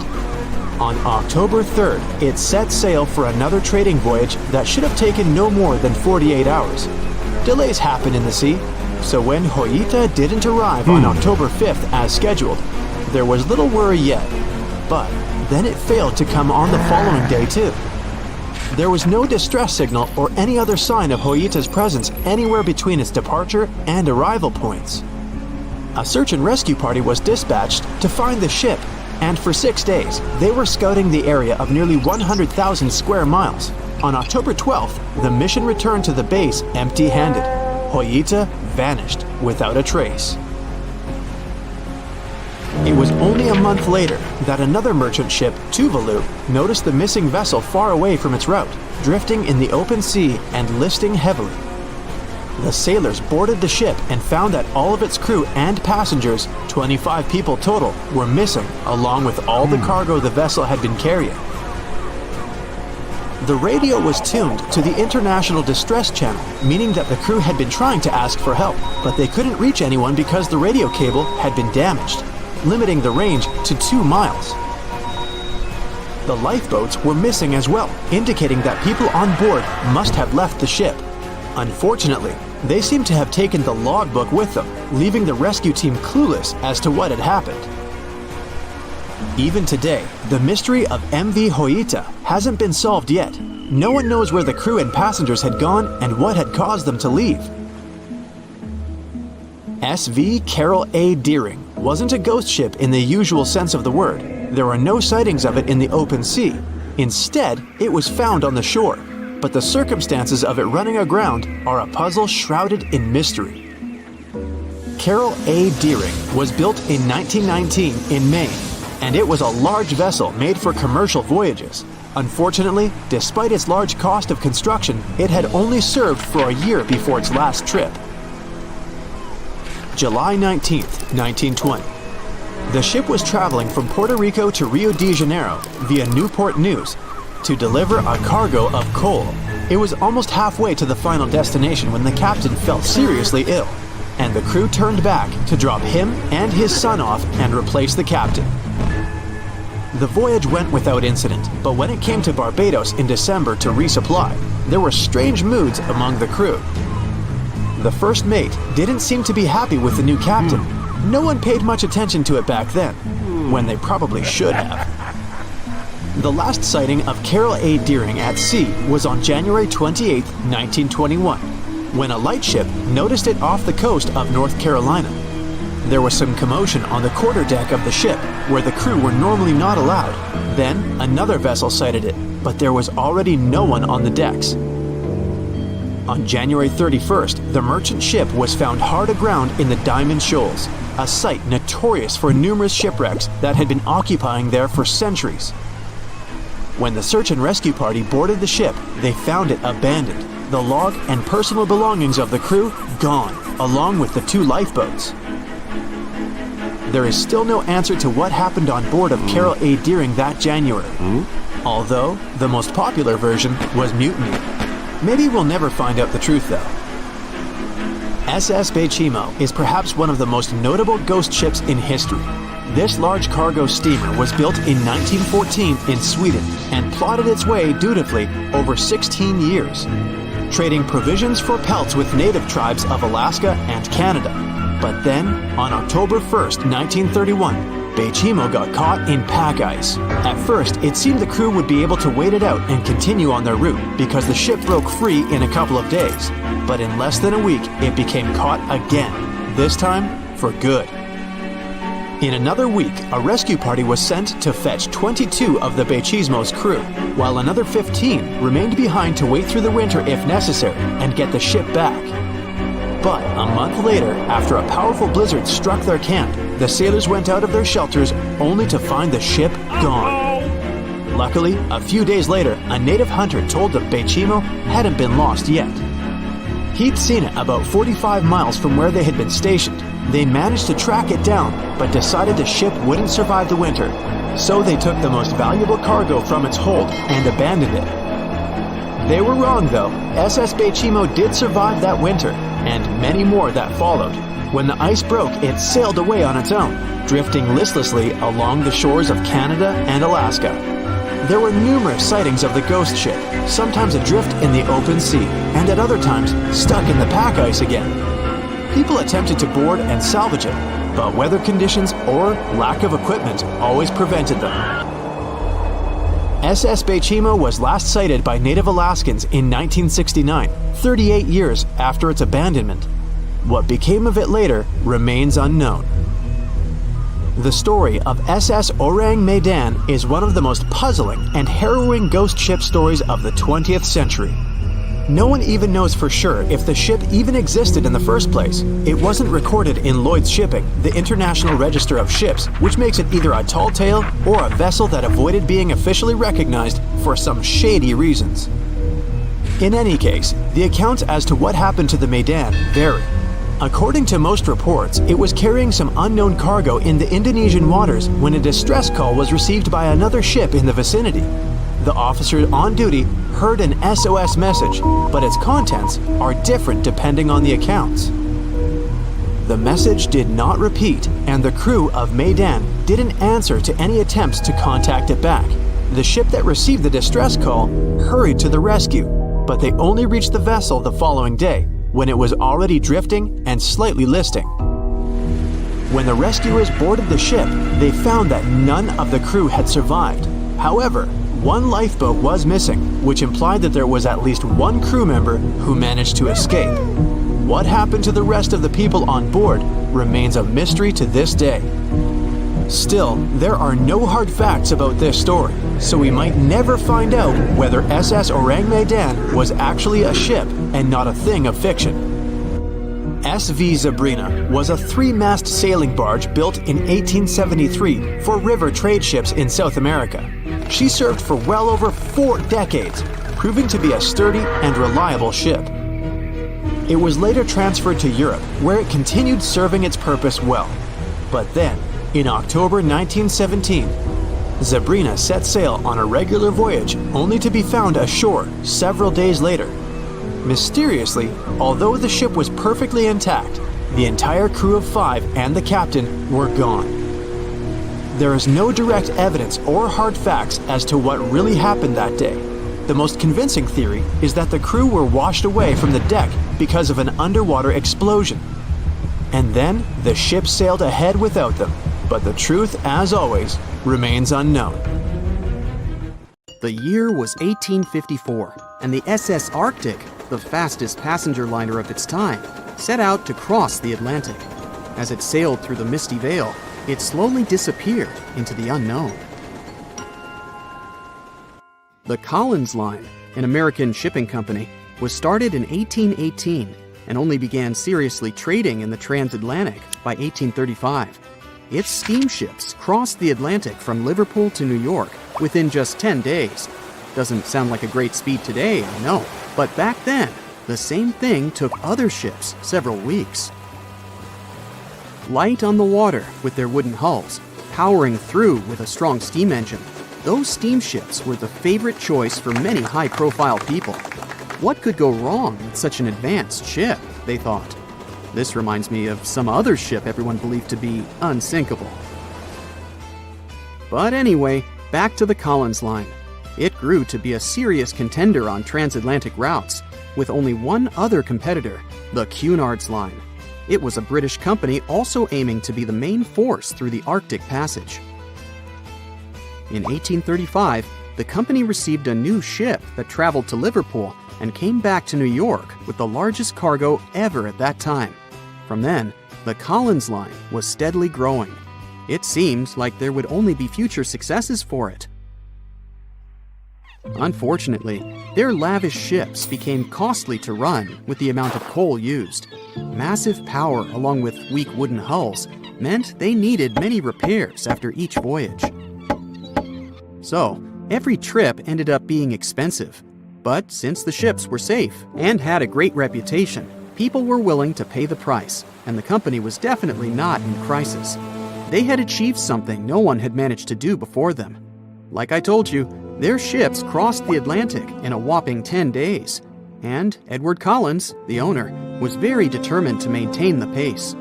On October 3rd, it set sail for another trading voyage that should have taken no more than 48 hours. Delays happen in the sea, so when Hoita didn't arrive on October 5th as scheduled, there was little worry yet. But then it failed to come on the following day too. There was no distress signal or any other sign of Hoita's presence anywhere between its departure and arrival points. A search and rescue party was dispatched to find the ship, and for 6 days, they were scouting the area of nearly 100,000 square miles. On October 12th, the mission returned to the base empty-handed. Hoita vanished without a trace. It was only a month later that another merchant ship, Tuvalu, noticed the missing vessel far away from its route, drifting in the open sea and listing heavily. The sailors boarded the ship and found that all of its crew and passengers, 25 people total, were missing, along with all the cargo the vessel had been carrying. The radio was tuned to the International Distress Channel, meaning that the crew had been trying to ask for help, but they couldn't reach anyone because the radio cable had been damaged, limiting the range to 2 miles. The lifeboats were missing as well, indicating that people on board must have left the ship. Unfortunately, they seem to have taken the logbook with them, leaving the rescue team clueless as to what had happened. Even today, the mystery of MV Hoita hasn't been solved yet. No one knows where the crew and passengers had gone and what had caused them to leave. SV Carol A. Deering wasn't a ghost ship in the usual sense of the word. There are no sightings of it in the open sea. Instead, it was found on the shore, but the circumstances of it running aground are a puzzle shrouded in mystery. Carol A. Deering was built in 1919 in Maine, and it was a large vessel made for commercial voyages. Unfortunately, despite its large cost of construction, it had only served for a year before its last trip. July 19, 1920. The ship was traveling from Puerto Rico to Rio de Janeiro via Newport News to deliver a cargo of coal. It was almost halfway to the final destination when the captain fell seriously ill, and the crew turned back to drop him and his son off and replace the captain. The voyage went without incident, but when it came to Barbados in December to resupply, there were strange moods among the crew. The first mate didn't seem to be happy with the new captain. No one paid much attention to it back then, when they probably should have. The last sighting of Carol A. Deering at sea was on January 28, 1921, when a lightship noticed it off the coast of North Carolina. There was some commotion on the quarterdeck of the ship, where the crew were normally not allowed. Then another vessel sighted it, but there was already no one on the decks. On January 31st, the merchant ship was found hard aground in the Diamond Shoals, a site notorious for numerous shipwrecks that had been occupying there for centuries. When the search and rescue party boarded the ship, they found it abandoned, the log and personal belongings of the crew gone, along with the 2 lifeboats. There is still no answer to what happened on board of Carol A. Deering that January, although the most popular version was mutiny. Maybe we'll never find out the truth though. SS Bechimo is perhaps one of the most notable ghost ships in history. This large cargo steamer was built in 1914 in Sweden and plodded its way dutifully over 16 years, trading provisions for pelts with native tribes of Alaska and Canada. But then, on October 1st, 1931, Bechimo got caught in pack ice. At first, it seemed the crew would be able to wait it out and continue on their route because the ship broke free in a couple of days. But in less than a week, it became caught again, this time for good. In another week, a rescue party was sent to fetch 22 of the Bechimo's crew, while another 15 remained behind to wait through the winter if necessary and get the ship back. But a month later, after a powerful blizzard struck their camp, the sailors went out of their shelters only to find the ship gone. Luckily, a few days later, a native hunter told the Bechimo hadn't been lost yet. He'd seen it about 45 miles from where they had been stationed. They managed to track it down, but decided the ship wouldn't survive the winter. So they took the most valuable cargo from its hold and abandoned it. They were wrong though. SS Bechimo did survive that winter, and many more that followed. When the ice broke, it sailed away on its own, drifting listlessly along the shores of Canada and Alaska. There were numerous sightings of the ghost ship, sometimes adrift in the open sea, and at other times stuck in the pack ice again. People attempted to board and salvage it, but weather conditions or lack of equipment always prevented them. SS Bechimo was last sighted by native Alaskans in 1969, 38 years after its abandonment. What became of it later remains unknown. The story of SS Orang Medan is one of the most puzzling and harrowing ghost ship stories of the 20th century. No one even knows for sure if the ship even existed in the first place. It wasn't recorded in Lloyd's Shipping, the International Register of Ships, which makes it either a tall tale or a vessel that avoided being officially recognized for some shady reasons. In any case, the accounts as to what happened to the Medan vary. According to most reports, it was carrying some unknown cargo in the Indonesian waters when a distress call was received by another ship in the vicinity. The officer on duty heard an SOS message, but its contents are different depending on the accounts. The message did not repeat, and the crew of Medan didn't answer to any attempts to contact it back. The ship that received the distress call hurried to the rescue, but they only reached the vessel the following day, when it was already drifting and slightly listing. When the rescuers boarded the ship, they found that none of the crew had survived. However, one lifeboat was missing, which implied that there was at least one crew member who managed to escape. What happened to the rest of the people on board remains a mystery to this day. Still, there are no hard facts about this story, so we might never find out whether SS Orang Medan was actually a ship and not a thing of fiction. SV Zabrina was a 3-mast sailing barge built in 1873 for river trade ships in South America. She served for well over 4 decades, proving to be a sturdy and reliable ship. It was later transferred to Europe, where it continued serving its purpose well. But then, in October 1917, Zabrina set sail on a regular voyage only to be found ashore several days later. Mysteriously, although the ship was perfectly intact, the entire crew of 5 and the captain were gone. There is no direct evidence or hard facts as to what really happened that day. The most convincing theory is that the crew were washed away from the deck because of an underwater explosion. And then the ship sailed ahead without them. But the truth, as always, remains unknown. The year was 1854, and the SS Arctic, the fastest passenger liner of its time, set out to cross the Atlantic. As it sailed through the misty veil, it slowly disappeared into the unknown. The Collins Line, an American shipping company, was started in 1818 and only began seriously trading in the transatlantic by 1835. Its steamships crossed the Atlantic from Liverpool to New York within just 10 days. Doesn't sound like a great speed today, I know, but back then, the same thing took other ships several weeks. Light on the water with their wooden hulls, powering through with a strong steam engine, those steamships were the favorite choice for many high-profile people. What could go wrong with such an advanced ship, they thought. This reminds me of some other ship everyone believed to be unsinkable. But anyway, back to the Collins Line. It grew to be a serious contender on transatlantic routes, with only one other competitor, the Cunard's Line. It was a British company also aiming to be the main force through the Arctic Passage. In 1835, the company received a new ship that traveled to Liverpool and came back to New York with the largest cargo ever at that time. From then, the Collins Line was steadily growing. It seemed like there would only be future successes for it. Unfortunately, their lavish ships became costly to run with the amount of coal used. Massive power along with weak wooden hulls meant they needed many repairs after each voyage. So, every trip ended up being expensive. But since the ships were safe and had a great reputation, people were willing to pay the price, and the company was definitely not in crisis. They had achieved something no one had managed to do before them. Like I told you, their ships crossed the Atlantic in a whopping 10 days, and Edward Collins, the owner, was very determined to maintain the pace.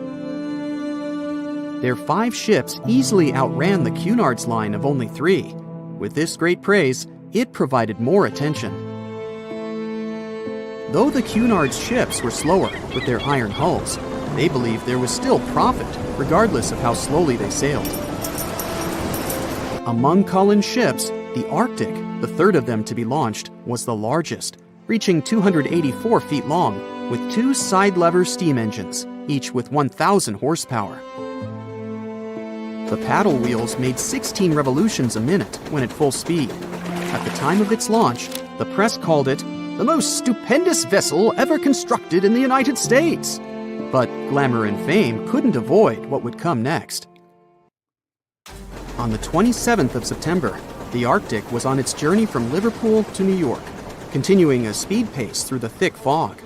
Their 5 ships easily outran the Cunard's Line of only 3. With this great praise, it provided more attention. Though the Cunard's ships were slower with their iron hulls, they believed there was still profit, regardless of how slowly they sailed. Among Collins' ships, the Arctic, the third of them to be launched, was the largest, reaching 284 feet long, with 2 side-lever steam engines, each with 1,000 horsepower. The paddle wheels made 16 revolutions a minute when at full speed. At the time of its launch, the press called it the most stupendous vessel ever constructed in the United States. But glamour and fame couldn't avoid what would come next. On the 27th of September, the Arctic was on its journey from Liverpool to New York, continuing a speed pace through the thick fog.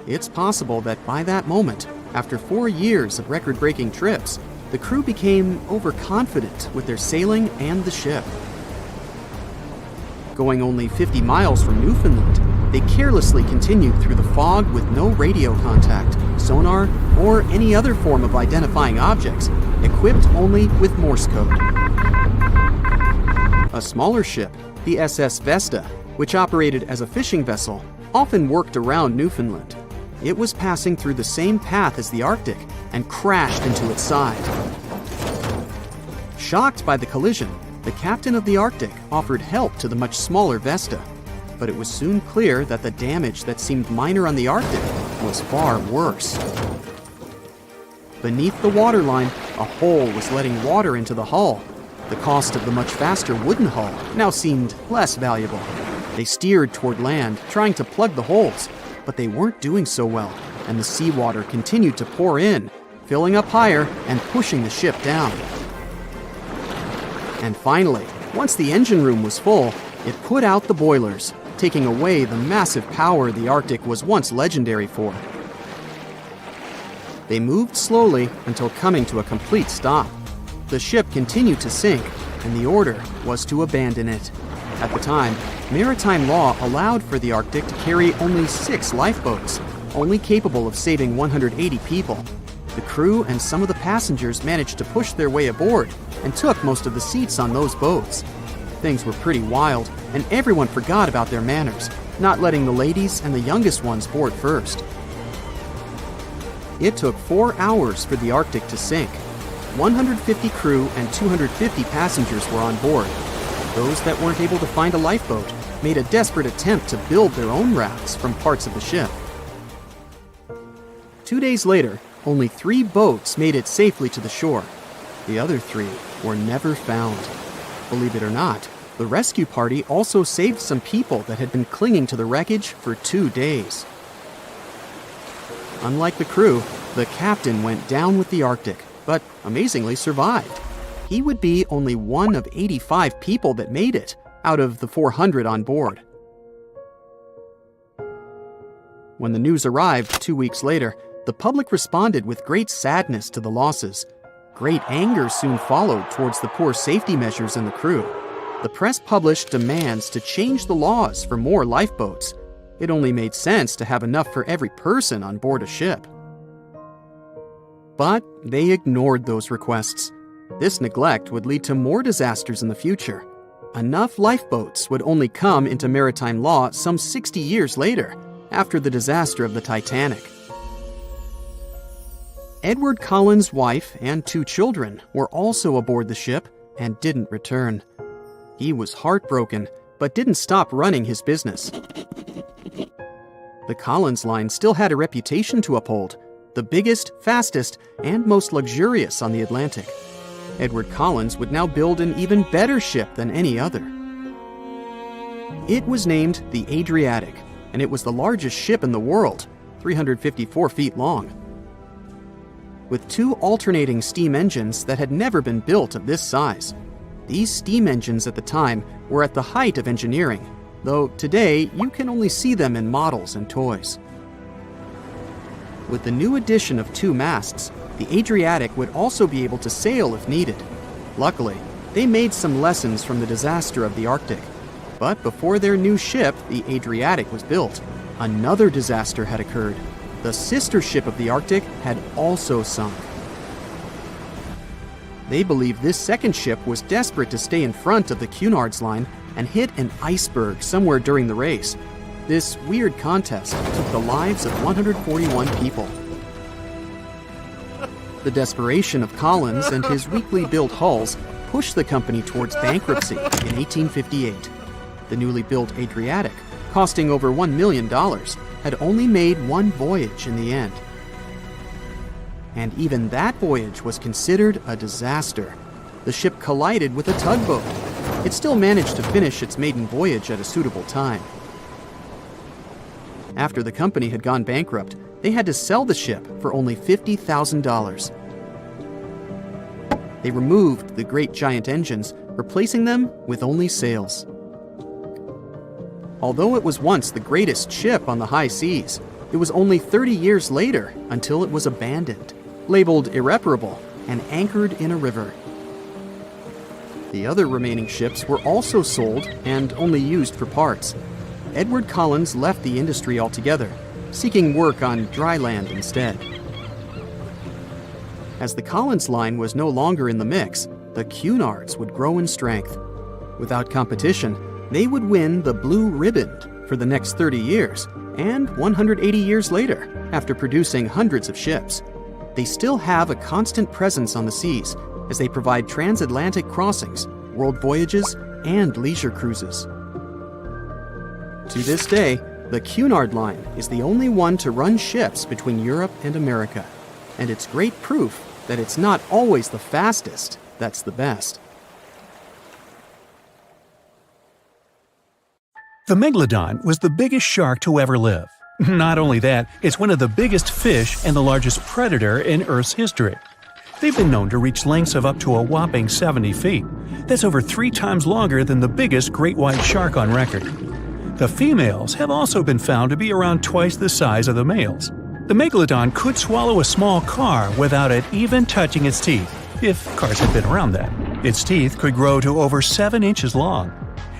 It's possible that by that moment, after 4 years of record-breaking trips, the crew became overconfident with their sailing and the ship. Going only 50 miles from Newfoundland, they carelessly continued through the fog with no radio contact, sonar, or any other form of identifying objects, equipped only with Morse code. A smaller ship, the SS Vesta, which operated as a fishing vessel, often worked around Newfoundland. It was passing through the same path as the Arctic and crashed into its side. Shocked by the collision, the captain of the Arctic offered help to the much smaller Vesta, but it was soon clear that the damage that seemed minor on the Arctic was far worse. Beneath the waterline, a hole was letting water into the hull. The cost of the much faster wooden hull now seemed less valuable. They steered toward land, trying to plug the holes, but they weren't doing so well, and the seawater continued to pour in, filling up higher and pushing the ship down. And finally, once the engine room was full, it put out the boilers, taking away the massive power the Arctic was once legendary for. They moved slowly until coming to a complete stop. The ship continued to sink, and the order was to abandon it. At the time, maritime law allowed for the Arctic to carry only 6 lifeboats, only capable of saving 180 people. The crew and some of the passengers managed to push their way aboard and took most of the seats on those boats. Things were pretty wild, and everyone forgot about their manners, not letting the ladies and the youngest ones board first. It took 4 hours for the Arctic to sink. 150 crew and 250 passengers were on board. Those that weren't able to find a lifeboat made a desperate attempt to build their own rafts from parts of the ship. 2 days later, only 3 boats made it safely to the shore. The other 3 were never found. Believe it or not, The rescue party also saved some people that had been clinging to the wreckage for 2 days. Unlike the crew, the captain went down with the Arctic, but amazingly survived. He would be only one of 85 people that made it, out of the 400 on board. When the news arrived 2 weeks later, the public responded with great sadness to the losses. Great anger soon followed towards the poor safety measures in the crew. The press published demands to change the laws for more lifeboats. It only made sense to have enough for every person on board a ship. But they ignored those requests. This neglect would lead to more disasters in the future. Enough lifeboats would only come into maritime law some 60 years later, after the disaster of the Titanic. Edward Cullen's wife and 2 children were also aboard the ship and didn't return. He was heartbroken, but didn't stop running his business. The Collins line still had a reputation to uphold, the biggest, fastest, and most luxurious on the Atlantic. Edward Collins would now build an even better ship than any other. It was named the Adriatic, and it was the largest ship in the world, 354 feet long. With 2 alternating steam engines that had never been built of this size. These steam engines at the time were at the height of engineering, though today you can only see them in models and toys. With the new addition of 2 masts, the Adriatic would also be able to sail if needed. Luckily, they made some lessons from the disaster of the Arctic. But before their new ship, the Adriatic, was built, another disaster had occurred. The sister ship of the Arctic had also sunk. They believe this second ship was desperate to stay in front of the Cunard's line and hit an iceberg somewhere during the race. This weird contest took the lives of 141 people. The desperation of Collins and his weakly built hulls pushed the company towards bankruptcy in 1858. The newly built Adriatic, costing over $1 million, had only made 1 voyage in the end. And even that voyage was considered a disaster. The ship collided with a tugboat. It still managed to finish its maiden voyage at a suitable time. After the company had gone bankrupt, they had to sell the ship for only $50,000. They removed the great giant engines, replacing them with only sails. Although it was once the greatest ship on the high seas, it was only 30 years later until it was abandoned, labeled irreparable, and anchored in a river. The other remaining ships were also sold and only used for parts. Edward Collins left the industry altogether, seeking work on dry land instead. As the Collins line was no longer in the mix, the Cunards would grow in strength. Without competition, they would win the Blue Ribbon for the next 30 years, and 180 years later, after producing hundreds of ships. They still have a constant presence on the seas as they provide transatlantic crossings, world voyages, and leisure cruises. To this day, the Cunard line is the only one to run ships between Europe and America, and it's great proof that it's not always the fastest that's the best. The megalodon was the biggest shark to ever live. Not only that, it's one of the biggest fish and the largest predator in Earth's history. They've been known to reach lengths of up to a whopping 70 feet. That's over 3 times longer than the biggest great white shark on record. The females have also been found to be around twice the size of the males. The megalodon could swallow a small car without it even touching its teeth, if cars had been around that. Its teeth could grow to over 7 inches long.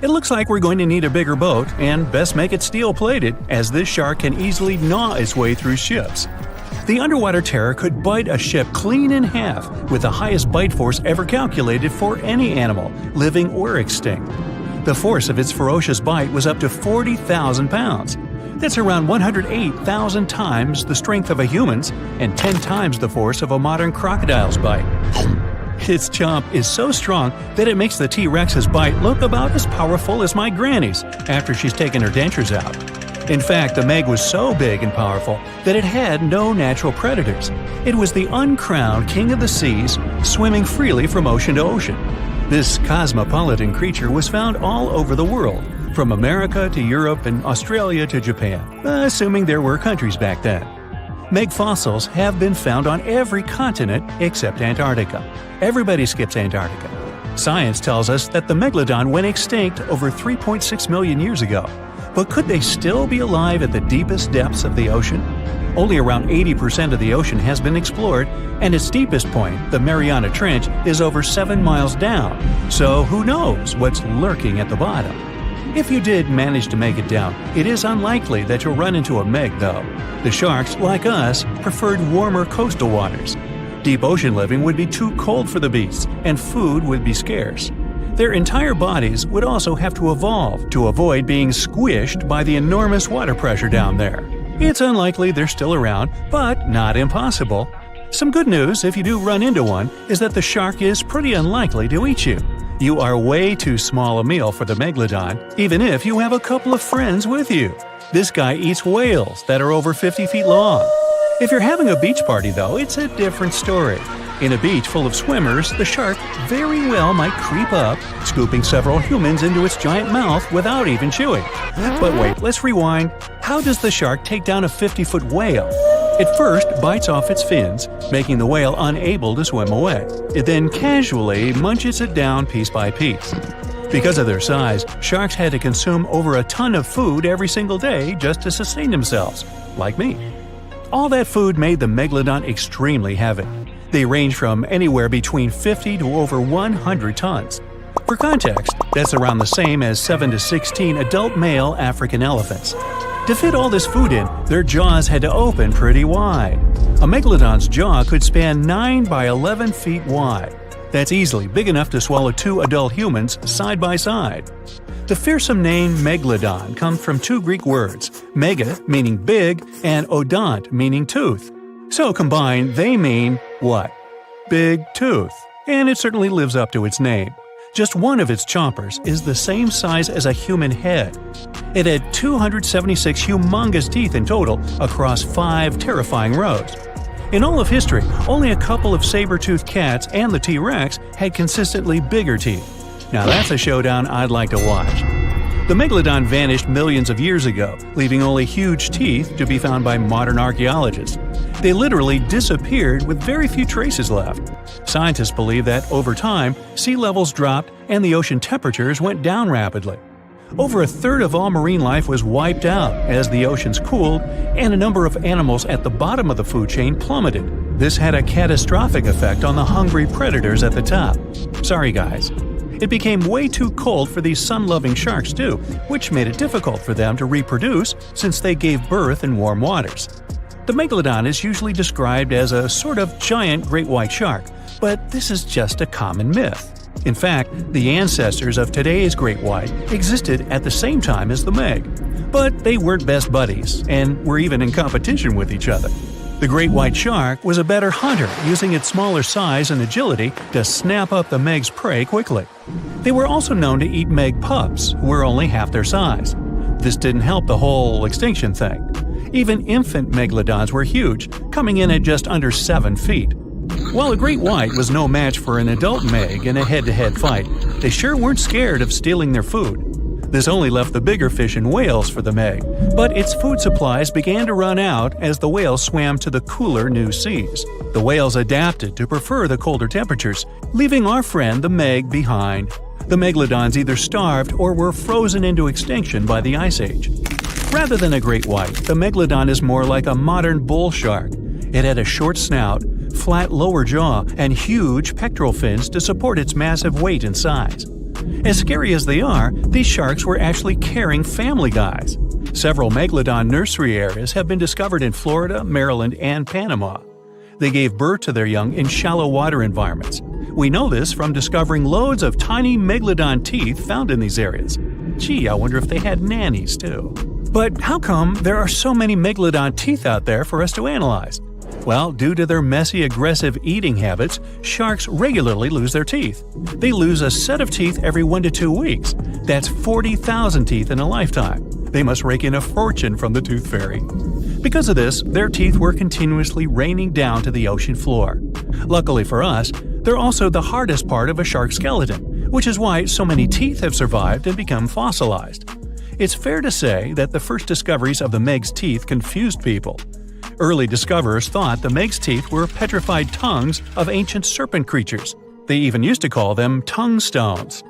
It looks like we're going to need a bigger boat, and best make it steel-plated, as this shark can easily gnaw its way through ships. The underwater terror could bite a ship clean in half, with the highest bite force ever calculated for any animal, living or extinct. The force of its ferocious bite was up to 40,000 pounds. That's around 108,000 times the strength of a human's and 10 times the force of a modern crocodile's bite. Its chomp is so strong that it makes the T-Rex's bite look about as powerful as my granny's after she's taken her dentures out. In fact, the Meg was so big and powerful that it had no natural predators. It was the uncrowned king of the seas, swimming freely from ocean to ocean. This cosmopolitan creature was found all over the world, from America to Europe and Australia to Japan, assuming there were countries back then. Meg fossils have been found on every continent except Antarctica. Everybody skips Antarctica. Science tells us that the megalodon went extinct over 3.6 million years ago. But could they still be alive at the deepest depths of the ocean? Only around 80% of the ocean has been explored, and its deepest point, the Mariana Trench, is over 7 miles down. So who knows what's lurking at the bottom? If you did manage to make it down, it is unlikely that you'll run into a meg, though. The sharks, like us, preferred warmer coastal waters. Deep ocean living would be too cold for the beasts, and food would be scarce. Their entire bodies would also have to evolve to avoid being squished by the enormous water pressure down there. It's unlikely they're still around, but not impossible. Some good news, if you do run into one, is that the shark is pretty unlikely to eat you. You are way too small a meal for the megalodon, even if you have a couple of friends with you. This guy eats whales that are over 50 feet long. If you're having a beach party, though, it's a different story. In a beach full of swimmers, the shark very well might creep up, scooping several humans into its giant mouth without even chewing. But wait, let's rewind. How does the shark take down a 50-foot whale? It first bites off its fins, making the whale unable to swim away. It then casually munches it down piece by piece. Because of their size, sharks had to consume over a ton of food every single day just to sustain themselves, like me. All that food made the megalodon extremely heavy. They range from anywhere between 50 to over 100 tons. For context, that's around the same as 7 to 16 adult male African elephants. To fit all this food in, their jaws had to open pretty wide. A megalodon's jaw could span 9 by 11 feet wide. That's easily big enough to swallow 2 adult humans side by side. The fearsome name megalodon comes from 2 Greek words, mega meaning big and odont meaning tooth. So combined, they mean what? Big tooth. And it certainly lives up to its name. Just one of its chompers is the same size as a human head. It had 276 humongous teeth in total across 5 terrifying rows. In all of history, only a couple of saber-toothed cats and the T-Rex had consistently bigger teeth. Now that's a showdown I'd like to watch. The megalodon vanished millions of years ago, leaving only huge teeth to be found by modern archaeologists. They literally disappeared with very few traces left. Scientists believe that over time, sea levels dropped and the ocean temperatures went down rapidly. Over a third of all marine life was wiped out as the oceans cooled, and a number of animals at the bottom of the food chain plummeted. This had a catastrophic effect on the hungry predators at the top. Sorry guys. It became way too cold for these sun-loving sharks too, which made it difficult for them to reproduce since they gave birth in warm waters. The megalodon is usually described as a sort of giant great white shark, but this is just a common myth. In fact, the ancestors of today's great white existed at the same time as the meg. But they weren't best buddies, and were even in competition with each other. The great white shark was a better hunter, using its smaller size and agility to snap up the meg's prey quickly. They were also known to eat meg pups, who were only half their size. This didn't help the whole extinction thing. Even infant megalodons were huge, coming in at just under 7 feet. While a great white was no match for an adult meg in a head-to-head fight, they sure weren't scared of stealing their food. This only left the bigger fish and whales for the meg, but its food supplies began to run out as the whales swam to the cooler new seas. The whales adapted to prefer the colder temperatures, leaving our friend the meg behind. The megalodons either starved or were frozen into extinction by the Ice Age. Rather than a great white, the megalodon is more like a modern bull shark. It had a short snout, flat lower jaw, and huge pectoral fins to support its massive weight and size. As scary as they are, these sharks were actually caring family guys. Several megalodon nursery areas have been discovered in Florida, Maryland, and Panama. They gave birth to their young in shallow water environments. We know this from discovering loads of tiny megalodon teeth found in these areas. Gee, I wonder if they had nannies too. But how come there are so many megalodon teeth out there for us to analyze? Well, due to their messy, aggressive eating habits, sharks regularly lose their teeth. They lose a set of teeth every 1 to 2 weeks. That's 40,000 teeth in a lifetime. They must rake in a fortune from the tooth fairy. Because of this, their teeth were continuously raining down to the ocean floor. Luckily for us, they're also the hardest part of a shark's skeleton, which is why so many teeth have survived and become fossilized. It's fair to say that the first discoveries of the Meg's teeth confused people. Early discoverers thought the Meg's teeth were petrified tongues of ancient serpent creatures. They even used to call them tongue stones.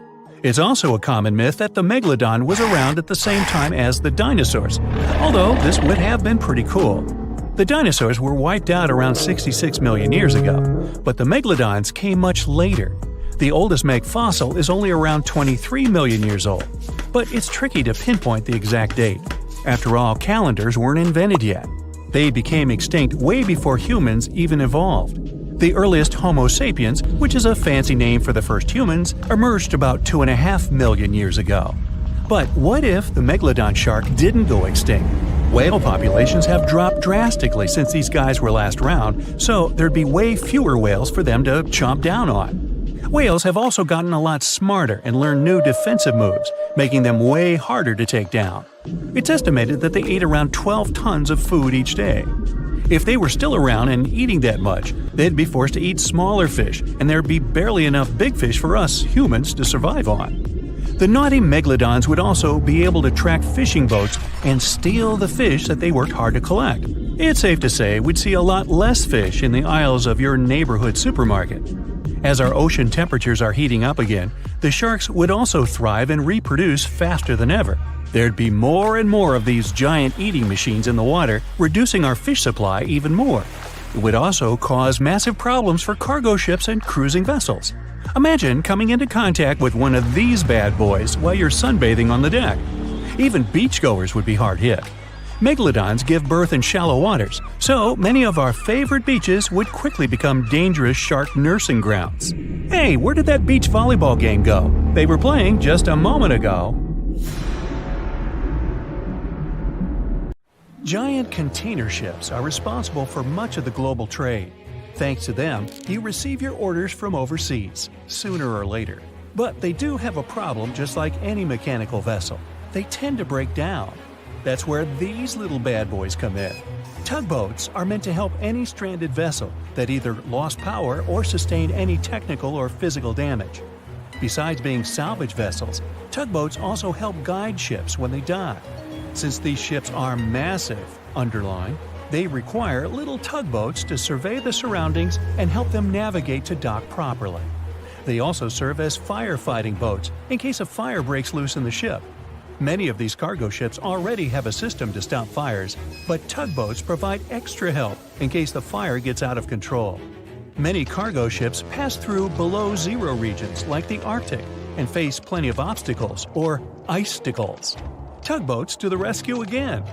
It's also a common myth that the megalodon was around at the same time as the dinosaurs, although this would have been pretty cool. The dinosaurs were wiped out around 66 million years ago, but the megalodons came much later. The oldest Meg fossil is only around 23 million years old, but it's tricky to pinpoint the exact date. After all, calendars weren't invented yet. They became extinct way before humans even evolved. The earliest Homo sapiens, which is a fancy name for the first humans, emerged about 2.5 million years ago. But what if the megalodon shark didn't go extinct? Whale populations have dropped drastically since these guys were last around, so there'd be way fewer whales for them to chomp down on. Whales have also gotten a lot smarter and learned new defensive moves, making them way harder to take down. It's estimated that they ate around 12 tons of food each day. If they were still around and eating that much, they'd be forced to eat smaller fish, and there'd be barely enough big fish for us humans to survive on. The naughty megalodons would also be able to track fishing boats and steal the fish that they worked hard to collect. It's safe to say we'd see a lot less fish in the aisles of your neighborhood supermarket. As our ocean temperatures are heating up again, the sharks would also thrive and reproduce faster than ever. There'd be more and more of these giant eating machines in the water, reducing our fish supply even more. It would also cause massive problems for cargo ships and cruising vessels. Imagine coming into contact with one of these bad boys while you're sunbathing on the deck. Even beachgoers would be hard hit. Megalodons give birth in shallow waters, so many of our favorite beaches would quickly become dangerous shark nursing grounds. Hey, where did that beach volleyball game go? They were playing just a moment ago. Giant container ships are responsible for much of the global trade. Thanks to them, you receive your orders from overseas, sooner or later. But they do have a problem just like any mechanical vessel. They tend to break down. That's where these little bad boys come in. Tugboats are meant to help any stranded vessel that either lost power or sustained any technical or physical damage. Besides being salvage vessels, tugboats also help guide ships when they dock. Since these ships are massive, underline, they require little tugboats to survey the surroundings and help them navigate to dock properly. They also serve as firefighting boats in case a fire breaks loose in the ship. Many of these cargo ships already have a system to stop fires, but tugboats provide extra help in case the fire gets out of control. Many cargo ships pass through below-zero regions like the Arctic and face plenty of obstacles, or icicles. Tugboats to the rescue again.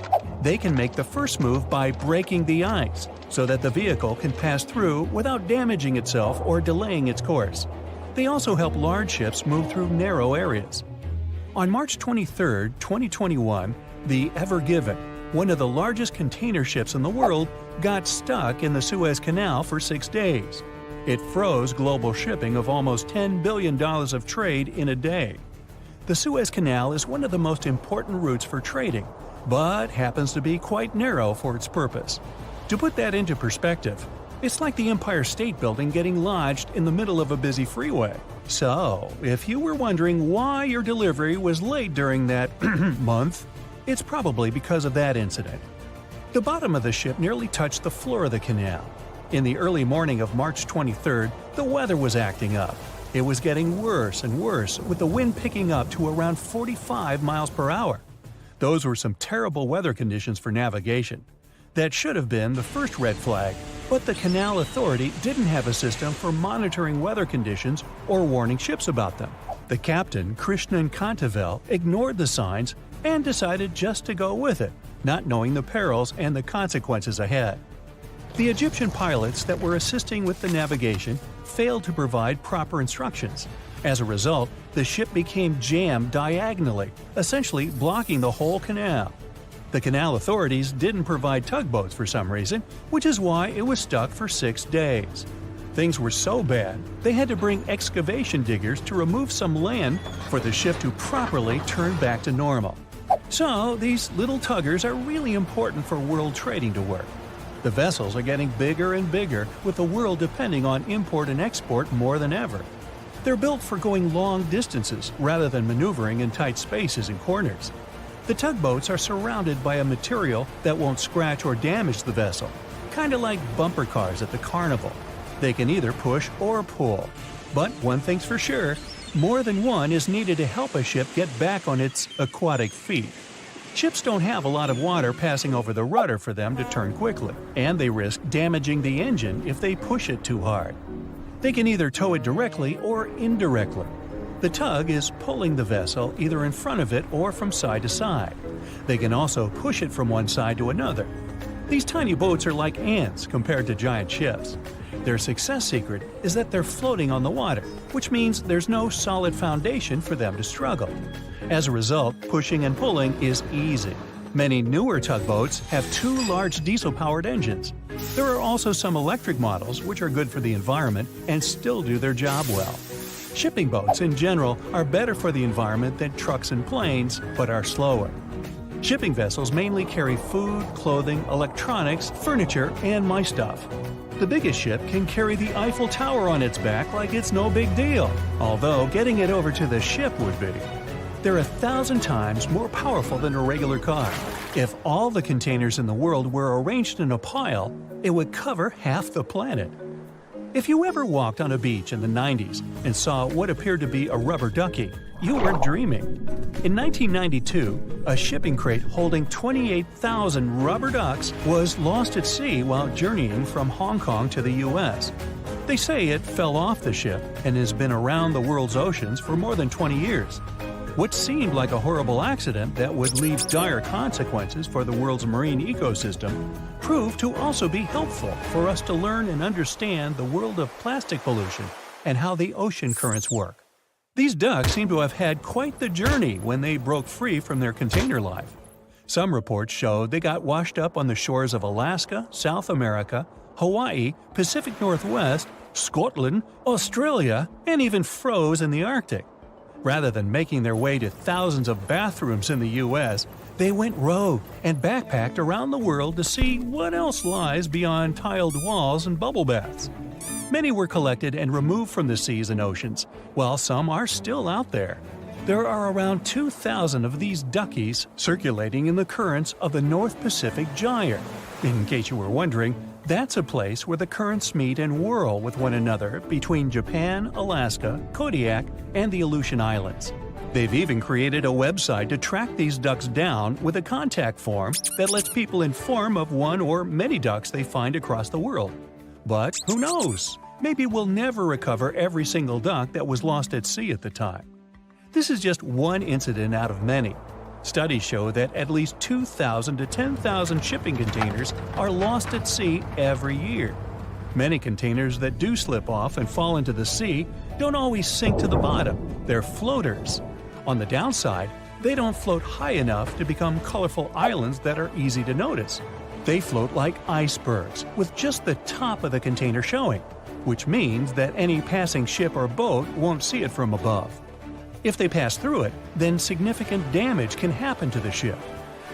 They can make the first move by breaking the ice so that the vehicle can pass through without damaging itself or delaying its course. They also help large ships move through narrow areas. On March 23, 2021, the Ever Given, one of the largest container ships in the world, got stuck in the Suez Canal for 6 days. It froze global shipping of almost $10 billion of trade in a day. The Suez Canal is one of the most important routes for trading, but happens to be quite narrow for its purpose. To put that into perspective, it's like the Empire State Building getting lodged in the middle of a busy freeway. So, if you were wondering why your delivery was late during that month, it's probably because of that incident. The bottom of the ship nearly touched the floor of the canal. In the early morning of March 23rd, the weather was acting up. It was getting worse and worse, with the wind picking up to around 45 miles per hour. Those were some terrible weather conditions for navigation. That should have been the first red flag, but the Canal Authority didn't have a system for monitoring weather conditions or warning ships about them. The captain, Krishnan Kantavel, ignored the signs and decided just to go with it, not knowing the perils and the consequences ahead. The Egyptian pilots that were assisting with the navigation failed to provide proper instructions. As a result, the ship became jammed diagonally, essentially blocking the whole canal. The canal authorities didn't provide tugboats for some reason, which is why it was stuck for 6 days. Things were so bad, they had to bring excavation diggers to remove some land for the ship to properly turn back to normal. So, these little tuggers are really important for world trading to work. The vessels are getting bigger and bigger, with the world depending on import and export more than ever. They're built for going long distances rather than maneuvering in tight spaces and corners. The tugboats are surrounded by a material that won't scratch or damage the vessel, kind of like bumper cars at the carnival. They can either push or pull. But one thing's for sure, more than one is needed to help a ship get back on its aquatic feet. Ships don't have a lot of water passing over the rudder for them to turn quickly, and they risk damaging the engine if they push it too hard. They can either tow it directly or indirectly. The tug is pulling the vessel either in front of it or from side to side. They can also push it from one side to another. These tiny boats are like ants compared to giant ships. Their success secret is that they're floating on the water, which means there's no solid foundation for them to struggle. As a result, pushing and pulling is easy. Many newer tugboats have 2 large diesel-powered engines. There are also some electric models which are good for the environment and still do their job well. Shipping boats in general are better for the environment than trucks and planes, but are slower. Shipping vessels mainly carry food, clothing, electronics, furniture, and my stuff. The biggest ship can carry the Eiffel Tower on its back like it's no big deal, although getting it over to the ship would be. They're 1,000 times more powerful than a regular car. If all the containers in the world were arranged in a pile, it would cover half the planet. If you ever walked on a beach in the 90s and saw what appeared to be a rubber ducky, you weren't dreaming. In 1992, a shipping crate holding 28,000 rubber ducks was lost at sea while journeying from Hong Kong to the U.S. They say it fell off the ship and has been around the world's oceans for more than 20 years. What seemed like a horrible accident that would leave dire consequences for the world's marine ecosystem proved to also be helpful for us to learn and understand the world of plastic pollution and how the ocean currents work. These ducks seem to have had quite the journey when they broke free from their container life. Some reports show they got washed up on the shores of Alaska, South America, Hawaii, Pacific Northwest, Scotland, Australia, and even froze in the Arctic. Rather than making their way to thousands of bathrooms in the U.S., they went rogue and backpacked around the world to see what else lies beyond tiled walls and bubble baths. Many were collected and removed from the seas and oceans, while some are still out there. There are around 2,000 of these duckies circulating in the currents of the North Pacific Gyre. In case you were wondering, that's a place where the currents meet and whirl with one another between Japan, Alaska, Kodiak, and the Aleutian Islands. They've even created a website to track these ducks down with a contact form that lets people inform of one or many ducks they find across the world. But who knows? Maybe we'll never recover every single duck that was lost at sea at the time. This is just one incident out of many. Studies show that at least 2,000 to 10,000 shipping containers are lost at sea every year. Many containers that do slip off and fall into the sea don't always sink to the bottom. They're floaters. On the downside, they don't float high enough to become colorful islands that are easy to notice. They float like icebergs, with just the top of the container showing, which means that any passing ship or boat won't see it from above. If they pass through it, then significant damage can happen to the ship.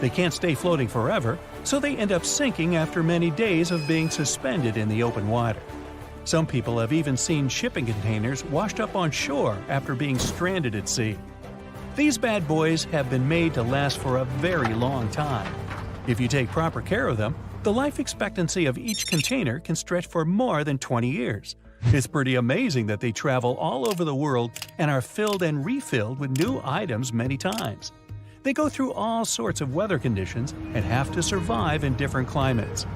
They can't stay floating forever, so they end up sinking after many days of being suspended in the open water. Some people have even seen shipping containers washed up on shore after being stranded at sea. These bad boys have been made to last for a very long time. If you take proper care of them, the life expectancy of each container can stretch for more than 20 years. It's pretty amazing that they travel all over the world and are filled and refilled with new items many times. They go through all sorts of weather conditions and have to survive in different climates.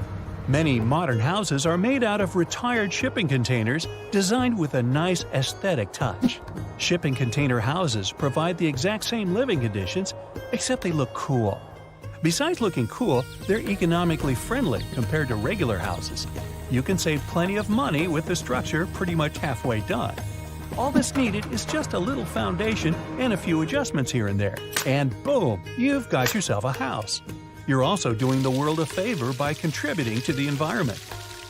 Many modern houses are made out of retired shipping containers designed with a nice aesthetic touch. Shipping container houses provide the exact same living conditions, except they look cool. Besides looking cool, they're economically friendly compared to regular houses. You can save plenty of money with the structure pretty much halfway done. All that's needed is just a little foundation and a few adjustments here and there, and boom, you've got yourself a house. You're also doing the world a favor by contributing to the environment.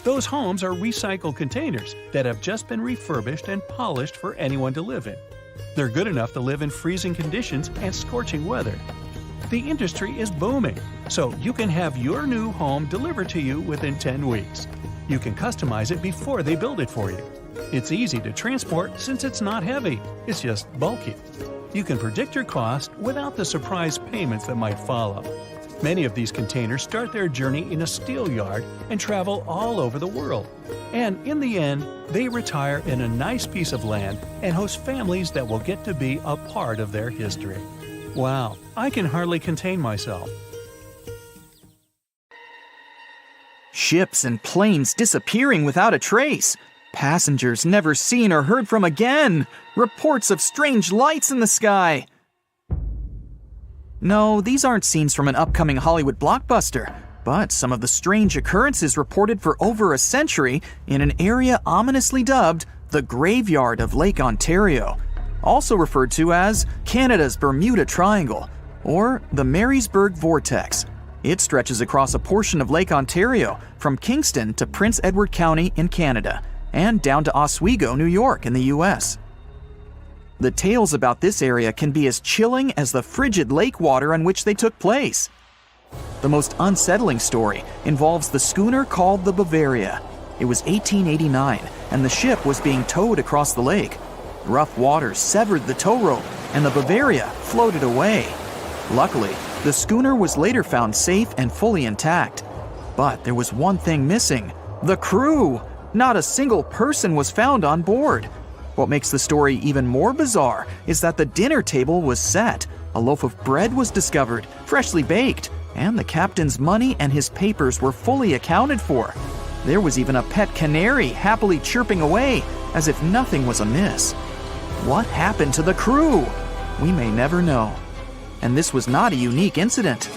Those homes are recycled containers that have just been refurbished and polished for anyone to live in. They're good enough to live in freezing conditions and scorching weather. The industry is booming, so you can have your new home delivered to you within 10 weeks. You can customize it before they build it for you. It's easy to transport since it's not heavy, it's just bulky. You can predict your cost without the surprise payments that might follow. Many of these containers start their journey in a steel yard and travel all over the world. And in the end, they retire in a nice piece of land and host families that will get to be a part of their history. Wow, I can hardly contain myself. Ships and planes disappearing without a trace. Passengers never seen or heard from again. Reports of strange lights in the sky. No, these aren't scenes from an upcoming Hollywood blockbuster, but some of the strange occurrences reported for over a century in an area ominously dubbed the Graveyard of Lake Ontario, also referred to as Canada's Bermuda Triangle, or the Marysburg Vortex. It stretches across a portion of Lake Ontario from Kingston to Prince Edward County in Canada, and down to Oswego, New York in the US. The tales about this area can be as chilling as the frigid lake water on which they took place. The most unsettling story involves the schooner called the Bavaria. It was 1889, and the ship was being towed across the lake. Rough waters severed the tow rope, and the Bavaria floated away. Luckily, the schooner was later found safe and fully intact. But there was one thing missing: the crew! Not a single person was found on board. What makes the story even more bizarre is that the dinner table was set, a loaf of bread was discovered, freshly baked, and the captain's money and his papers were fully accounted for. There was even a pet canary happily chirping away, as if nothing was amiss. What happened to the crew? We may never know. And this was not a unique incident.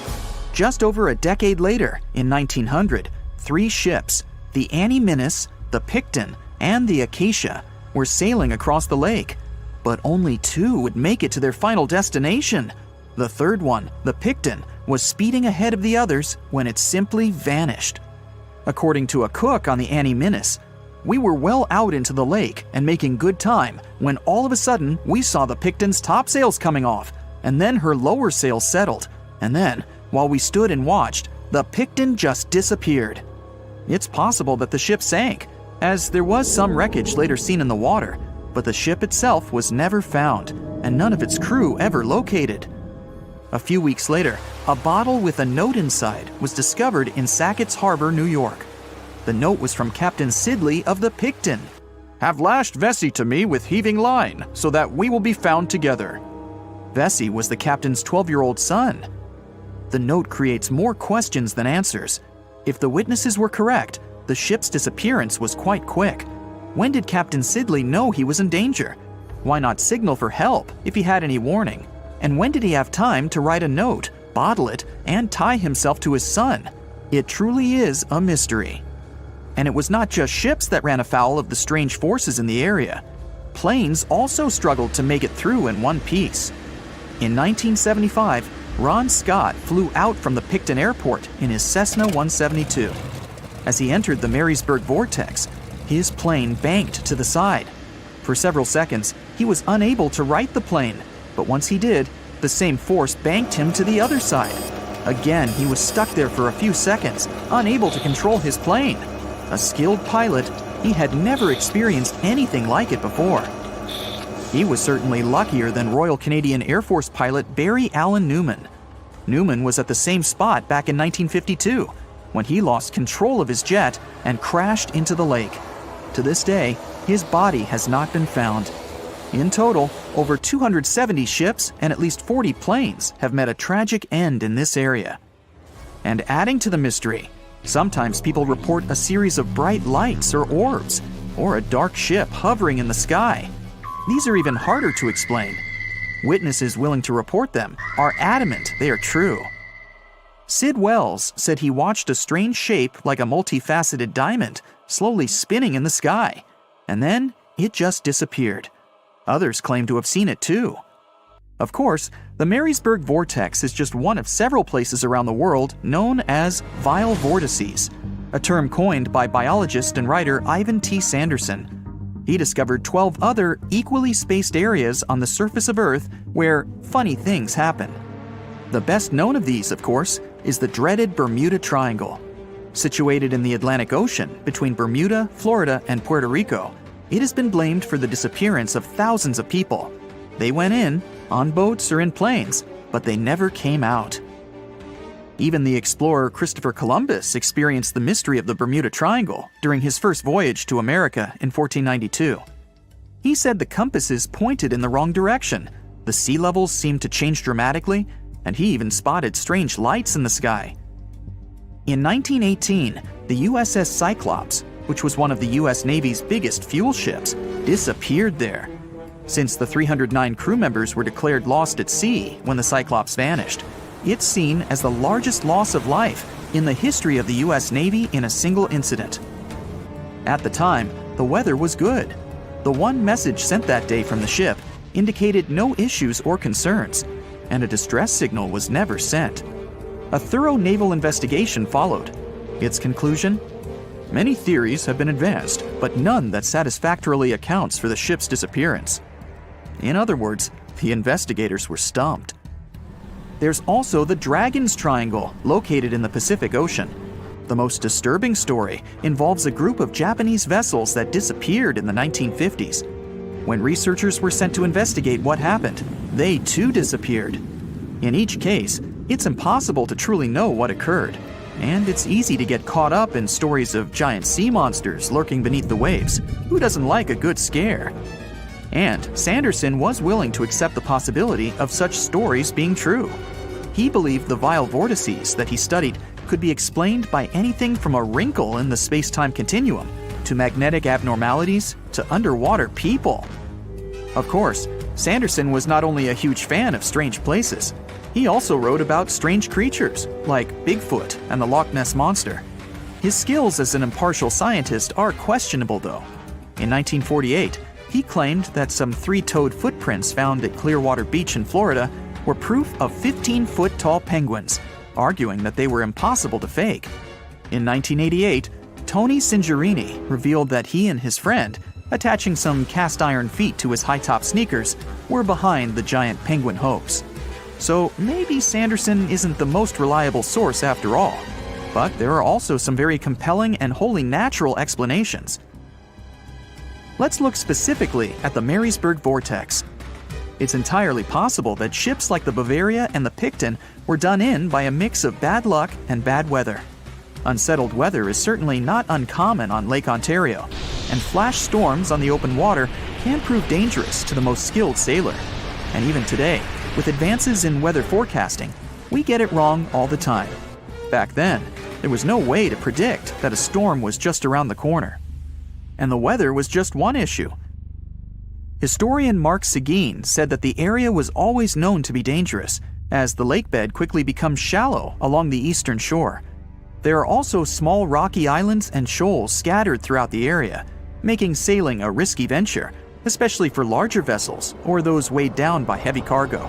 Just over a decade later, in 1900, 3 ships, the Annie Minnis, the Picton, and the Acacia, were sailing across the lake, but only 2 would make it to their final destination. The third one, the Picton, was speeding ahead of the others when it simply vanished. According to a cook on the Annie Minnis, "We were well out into the lake and making good time when all of a sudden we saw the Picton's topsails coming off, and then her lower sails settled, and then, while we stood and watched, the Picton just disappeared." It's possible that the ship sank, as there was some wreckage later seen in the water, but the ship itself was never found, and none of its crew ever located. A few weeks later, a bottle with a note inside was discovered in Sackett's Harbor, New York. The note was from Captain Sidley of the Picton. "Have lashed Vesey to me with heaving line, so that we will be found together." Vesey was the captain's 12-year-old son. The note creates more questions than answers. If the witnesses were correct, the ship's disappearance was quite quick. When did Captain Sidley know he was in danger? Why not signal for help if he had any warning? And when did he have time to write a note, bottle it, and tie himself to his son? It truly is a mystery. And it was not just ships that ran afoul of the strange forces in the area. Planes also struggled to make it through in one piece. In 1975, Ron Scott flew out from the Picton Airport in his Cessna 172. As he entered the Marysburg Vortex, his plane banked to the side. For several seconds, he was unable to right the plane, but once he did, the same force banked him to the other side. Again, he was stuck there for a few seconds, unable to control his plane. A skilled pilot, he had never experienced anything like it before. He was certainly luckier than Royal Canadian Air Force pilot Barry Allen Newman. Newman was at the same spot back in 1952, when he lost control of his jet and crashed into the lake. To this day, his body has not been found. In total, over 270 ships and at least 40 planes have met a tragic end in this area. And adding to the mystery, sometimes people report a series of bright lights or orbs, or a dark ship hovering in the sky. These are even harder to explain. Witnesses willing to report them are adamant they are true. Sid Wells said he watched a strange shape like a multifaceted diamond slowly spinning in the sky, and then it just disappeared. Others claim to have seen it too. Of course, the Marysburg Vortex is just one of several places around the world known as vile vortices, a term coined by biologist and writer Ivan T. Sanderson. He discovered 12 other equally spaced areas on the surface of Earth where funny things happen. The best known of these, of course, is the dreaded Bermuda Triangle. Situated in the Atlantic Ocean between Bermuda, Florida, and Puerto Rico, It has been blamed for the disappearance of thousands of people. They went in, on boats or in planes, but they never came out. Even the explorer Christopher Columbus experienced the mystery of the Bermuda Triangle during his first voyage to America in 1492. He said the compasses pointed in the wrong direction, the sea levels seemed to change dramatically, and he even spotted strange lights in the sky. In 1918, the USS Cyclops, which was one of the US Navy's biggest fuel ships, disappeared there. Since the 309 crew members were declared lost at sea when the Cyclops vanished, it's seen as the largest loss of life in the history of the US Navy in a single incident. At the time, the weather was good. The one message sent that day from the ship indicated no issues or concerns, and a distress signal was never sent. A thorough naval investigation followed. Its conclusion? Many theories have been advanced, but none that satisfactorily accounts for the ship's disappearance. In other words, the investigators were stumped. There's also the Dragon's Triangle, located in the Pacific Ocean. The most disturbing story involves a group of Japanese vessels that disappeared in the 1950s. When researchers were sent to investigate what happened, they too disappeared. In each case, it's impossible to truly know what occurred, and it's easy to get caught up in stories of giant sea monsters lurking beneath the waves. Who doesn't like a good scare? And Sanderson was willing to accept the possibility of such stories being true. He believed the vile vortices that he studied could be explained by anything from a wrinkle in the space-time continuum to magnetic abnormalities to underwater people. Of course, Sanderson was not only a huge fan of strange places, he also wrote about strange creatures like Bigfoot and the Loch Ness Monster. His skills as an impartial scientist are questionable though. In 1948, he claimed that some three-toed footprints found at Clearwater Beach in Florida were proof of 15-foot-tall penguins, arguing that they were impossible to fake. In 1988, Tony Singerini revealed that he and his friend, attaching some cast-iron feet to his high-top sneakers, were behind the giant penguin hoax. So maybe Sanderson isn't the most reliable source after all, but there are also some very compelling and wholly natural explanations. Let's look specifically at the Marysburg Vortex. It's entirely possible that ships like the Bavaria and the Picton were done in by a mix of bad luck and bad weather. Unsettled weather is certainly not uncommon on Lake Ontario, and flash storms on the open water can prove dangerous to the most skilled sailor. And even today, with advances in weather forecasting, we get it wrong all the time. Back then, there was no way to predict that a storm was just around the corner. And the weather was just one issue. Historian Mark Seguin said that the area was always known to be dangerous, as the lake bed quickly becomes shallow along the eastern shore. There are also small rocky islands and shoals scattered throughout the area, making sailing a risky venture, especially for larger vessels or those weighed down by heavy cargo.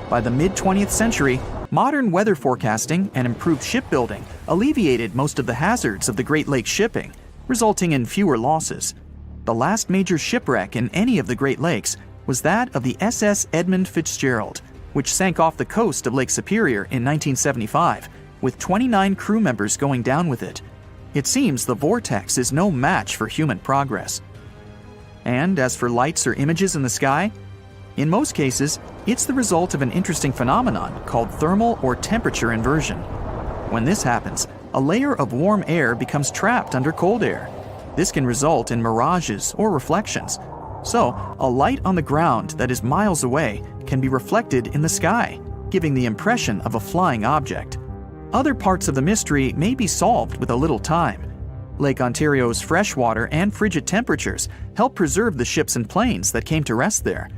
By the mid-20th century, modern weather forecasting and improved shipbuilding alleviated most of the hazards of the Great Lakes shipping, resulting in fewer losses. The last major shipwreck in any of the Great Lakes was that of the SS Edmund Fitzgerald, which sank off the coast of Lake Superior in 1975, with 29 crew members going down with it. It seems the vortex is no match for human progress. And as for lights or images in the sky, in most cases, it's the result of an interesting phenomenon called thermal or temperature inversion. When this happens, a layer of warm air becomes trapped under cold air. This can result in mirages or reflections. So, a light on the ground that is miles away can be reflected in the sky, giving the impression of a flying object. Other parts of the mystery may be solved with a little time. Lake Ontario's freshwater and frigid temperatures help preserve the ships and planes that came to rest there.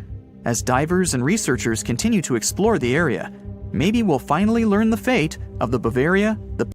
As divers and researchers continue to explore the area, maybe we'll finally learn the fate of the Bavaria, the